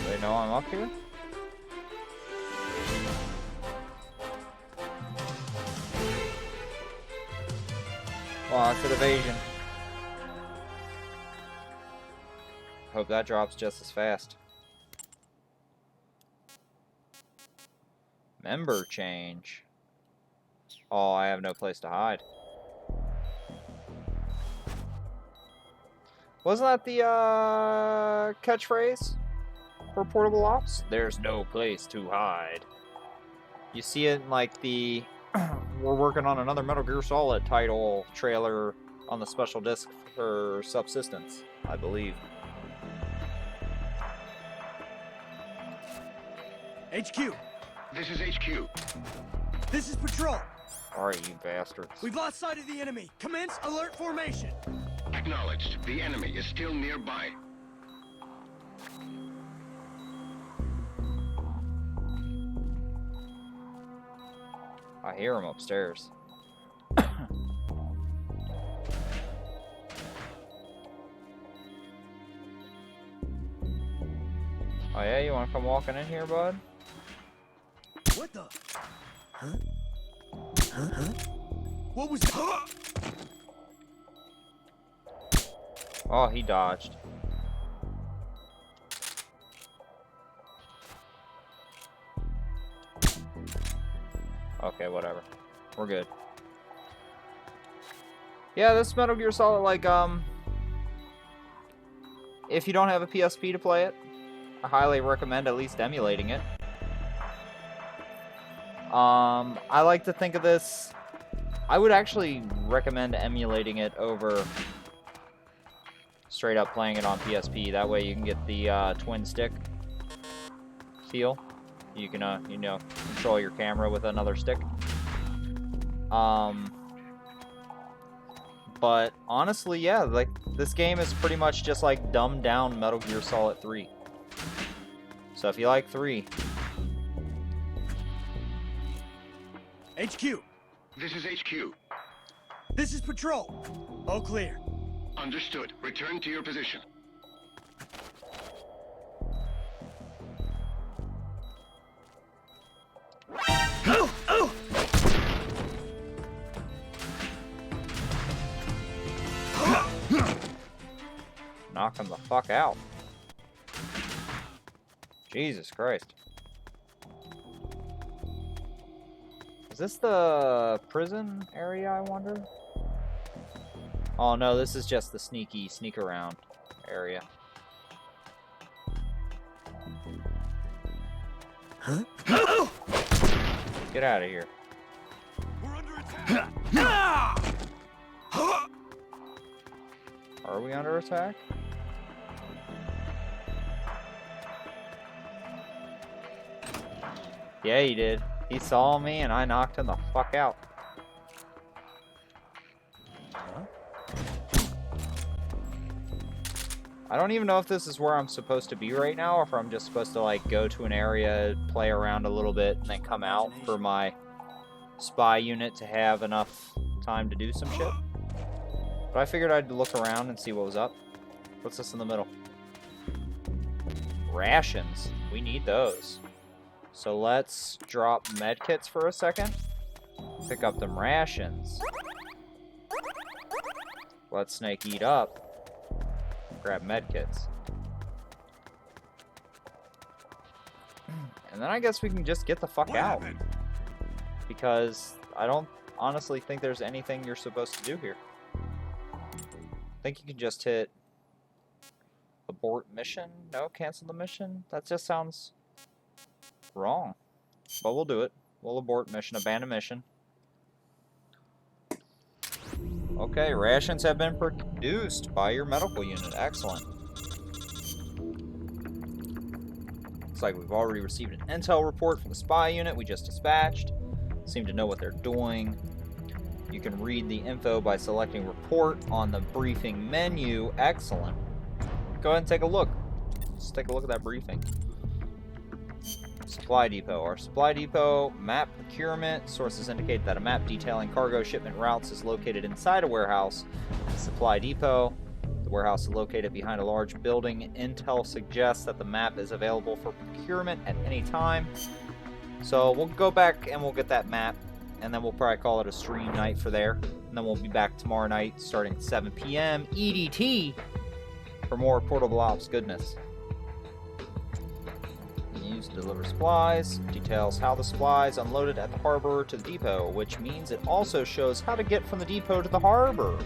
They know I'm up here? Well, it's an evasion. Hope that drops just as fast. Member change. Oh, I have no place to hide. Wasn't that the catchphrase for Portable Ops? There's no place to hide. You see it in like the we're working on another Metal Gear Solid title trailer on the special disc for Subsistence, I believe. HQ. This is HQ. This is patrol. Alright, you bastards. We've lost sight of the enemy. Commence alert formation. Acknowledged. The enemy is still nearby. I hear him upstairs. Oh yeah, you wanna come walking in here, bud? What the? Huh? Huh? Huh? What was that? Oh, he dodged. Okay, whatever. We're good. Yeah, this Metal Gear Solid, like, if you don't have a PSP to play it, I highly recommend at least emulating it. I like to think of this... I would actually recommend emulating it over straight up playing it on PSP. That way you can get the twin stick feel. You can, you know, control your camera with another stick. But honestly, yeah, like this game is pretty much just like dumbed down Metal Gear Solid 3. So if you like 3, HQ. This is HQ. This is patrol. All clear. Understood. Return to your position. Oh! Oh! knock him the fuck out. Jesus Christ. Is this the prison area, I wonder? Oh no, this is just the sneak around area. Huh? Get out of here. We're under attack. Are we under attack? Yeah, he did. He saw me and I knocked him the fuck out. I don't even know if this is where I'm supposed to be right now, or if I'm just supposed to, like, go to an area, play around a little bit, and then come out for my spy unit to have enough time to do some shit. But I figured I'd look around and see what was up. What's this in the middle? Rations. We need those. So let's drop medkits for a second. Pick up them rations. Let Snake eat up. Grab medkits. And then I guess we can just get the fuck out. Because I don't honestly think there's anything you're supposed to do here. I think you can just hit abort mission. No, cancel the mission. That just sounds wrong. But we'll do it. We'll abort mission, abandon mission. Okay, rations have been produced by your medical unit. Excellent. Looks like we've already received an intel report from the spy unit we just dispatched. Seem to know what they're doing. You can read the info by selecting report on the briefing menu. Excellent. Go ahead and take a look. Let's take a look at that briefing. Supply depot. Our supply depot map procurement. Sources indicate that a map detailing cargo shipment routes is located inside a warehouse. The supply depot. The warehouse is located behind a large building. Intel suggests that the map is available for procurement at any time. So we'll go back and we'll get that map. And then we'll probably call it a stream night for there. And then we'll be back tomorrow night starting at 7 p.m. EDT for more Portable Ops goodness. Use to deliver supplies. Details how the supplies unloaded at the harbor to the depot, which means it also shows how to get from the depot to the harbor.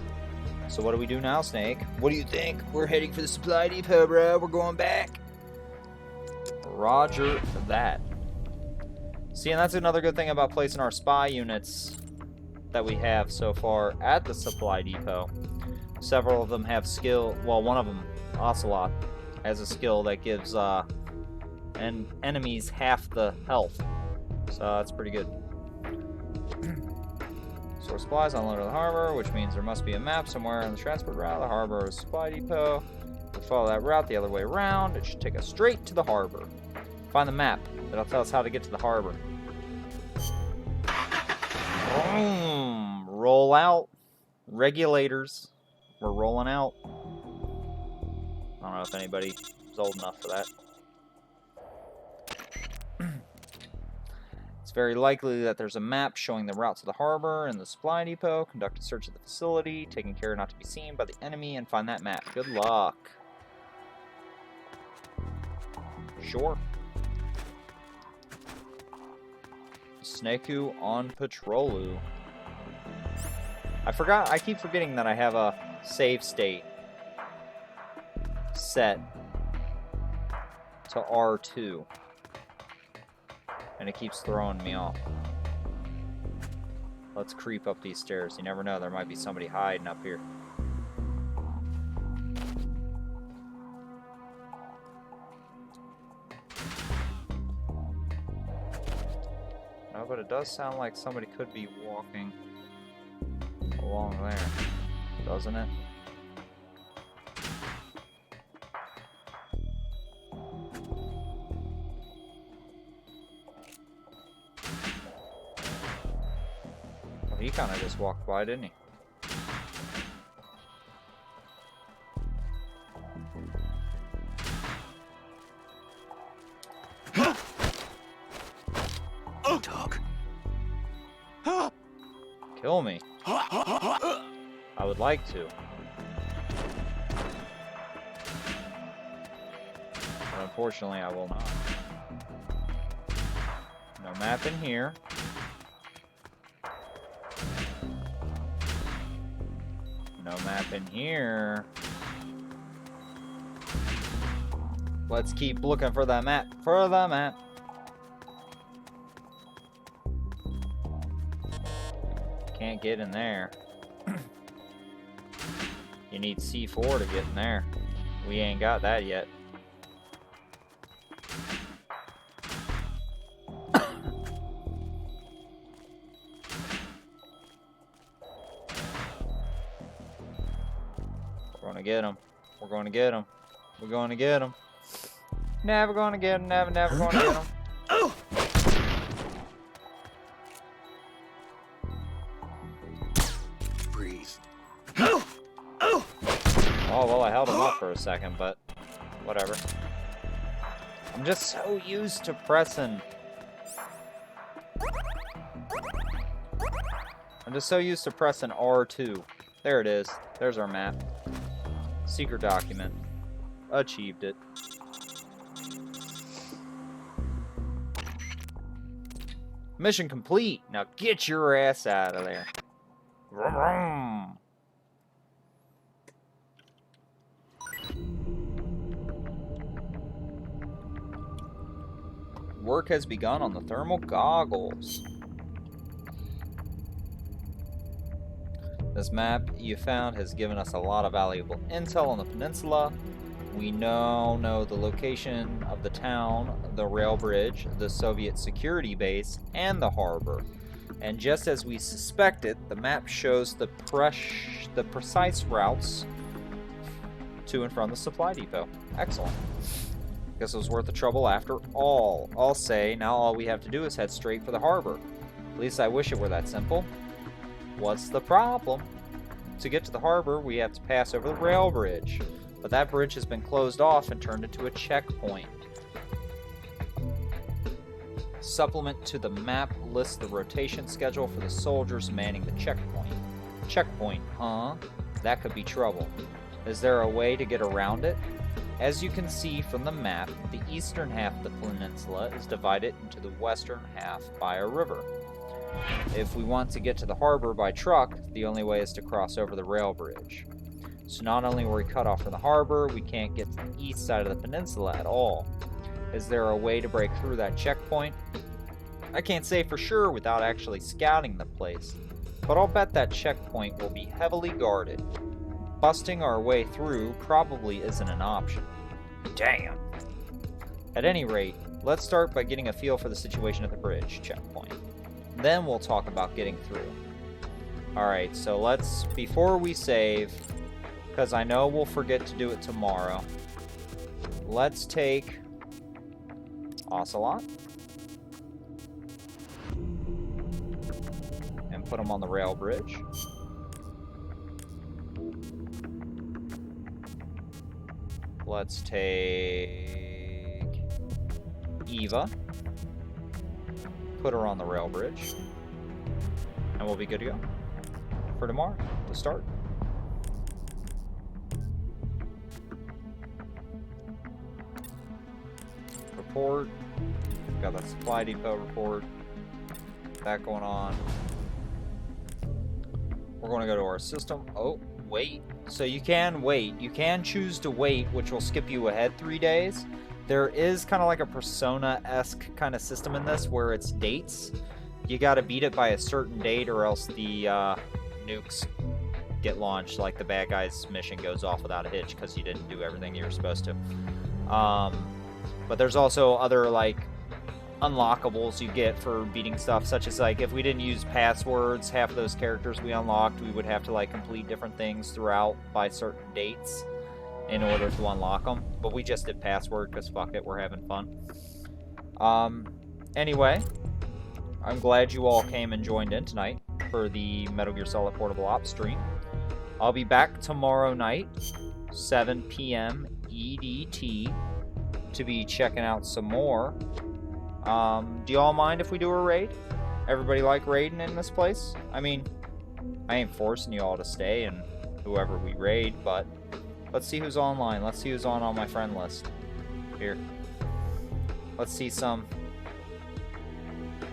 So what do we do now, Snake? What do you think? We're heading for the supply depot, bro. We're going back. Roger that. See, and that's another good thing about placing our spy units that we have so far at the supply depot. Several of them have skill. Well, one of them, Ocelot, has a skill that gives enemies half the health. So that's pretty good. Source supplies unloaded at the harbor, which means there must be a map somewhere on the transport route. The harbor is supply depot. If we follow that route the other way around, it should take us straight to the harbor. Find the map. That'll tell us how to get to the harbor. Boom! Roll out. Regulators. We're rolling out. I don't know if anybody is old enough for that. It's very likely that there's a map showing the route to the harbor and the supply depot. Conduct a search of the facility, taking care not to be seen by the enemy, and find that map. Good luck. Sure. Snaku on Patrolu. I keep forgetting that I have a save state set to R2. And it keeps throwing me off. Let's creep up these stairs. You never know, there might be somebody hiding up here. No, but it does sound like somebody could be walking along there, doesn't it? Well, he kind of just walked by, didn't he? Dog. Kill me. I would like to. But unfortunately, I will not. No map in here. No map in here. Let's keep looking for the map. For the map. Can't get in there. You need C4 to get in there. We ain't got that yet. We're gonna get him. We're gonna get him. We're going to get him. Never going to get him. Never going to get him. Breathe. Oh, well, I held him up for a second, but whatever. I'm just so used to pressing. I'm just so used to pressing R2. There it is. There's our map. Secret document. Achieved it. Mission complete. Now get your ass out of there. Vroom, vroom. Work has begun on the thermal goggles. This map you found has given us a lot of valuable intel on the peninsula. We now know the location of the town, the rail bridge, the Soviet security base, and the harbor. And just as we suspected, the map shows the precise routes to and from the supply depot. Excellent. Guess it was worth the trouble after all. I'll say, now all we have to do is head straight for the harbor. At least I wish it were that simple. What's the problem? To get to the harbor, we have to pass over the rail bridge. But that bridge has been closed off and turned into a checkpoint. Supplement to the map lists the rotation schedule for the soldiers manning the checkpoint. Checkpoint, huh? That could be trouble. Is there a way to get around it? As you can see from the map, the eastern half of the peninsula is divided into the western half by a river. If we want to get to the harbor by truck, the only way is to cross over the rail bridge. So not only were we cut off from the harbor, we can't get to the east side of the peninsula at all. Is there a way to break through that checkpoint? I can't say for sure without actually scouting the place, but I'll bet that checkpoint will be heavily guarded. Busting our way through probably isn't an option. Damn. At any rate, let's start by getting a feel for the situation at the bridge checkpoint. Then we'll talk about getting through. Alright, so let's, before we save, because I know we'll forget to do it tomorrow, let's take Ocelot and put him on the rail bridge. Let's take Eva, put her on the rail bridge, and we'll be good to go for tomorrow to start. Report. Got that supply depot report. That going on. We're going to go to our system. Oh, wait. So you can wait. You can choose to wait, which will skip you ahead 3 days. There is kind of like a Persona-esque kind of system in this where it's dates. You got to beat it by a certain date or else the nukes get launched. Like the bad guy's mission goes off without a hitch because you didn't do everything you were supposed to. But there's also other like unlockables you get for beating stuff, such as like if we didn't use passwords, half of those characters we unlocked, we would have to like complete different things throughout by certain dates in order to unlock them. But we just did password because fuck it, we're having fun. Anyway, I'm glad you all came and joined in tonight for the Metal Gear Solid Portable Ops stream. I'll be back tomorrow night, 7 p.m. EDT, to be checking out some more. Do y'all mind if we do a raid? Everybody like raiding in this place? I mean, I ain't forcing you all to stay and whoever we raid, but let's see who's online. Let's see who's on my friend list. Here. Let's see some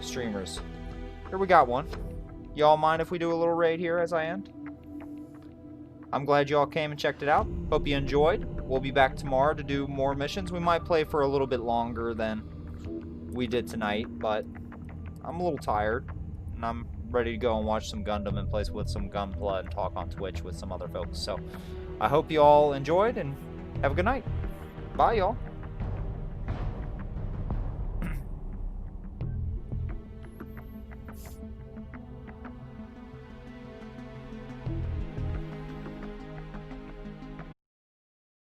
streamers. Here we got one. Y'all mind if we do a little raid here as I end? I'm glad y'all came and checked it out. Hope you enjoyed. We'll be back tomorrow to do more missions. We might play for a little bit longer than we did tonight, but I'm a little tired, and I'm ready to go and watch some Gundam and play with some Gunpla and talk on Twitch with some other folks. So I hope you all enjoyed, and have a good night. Bye, y'all.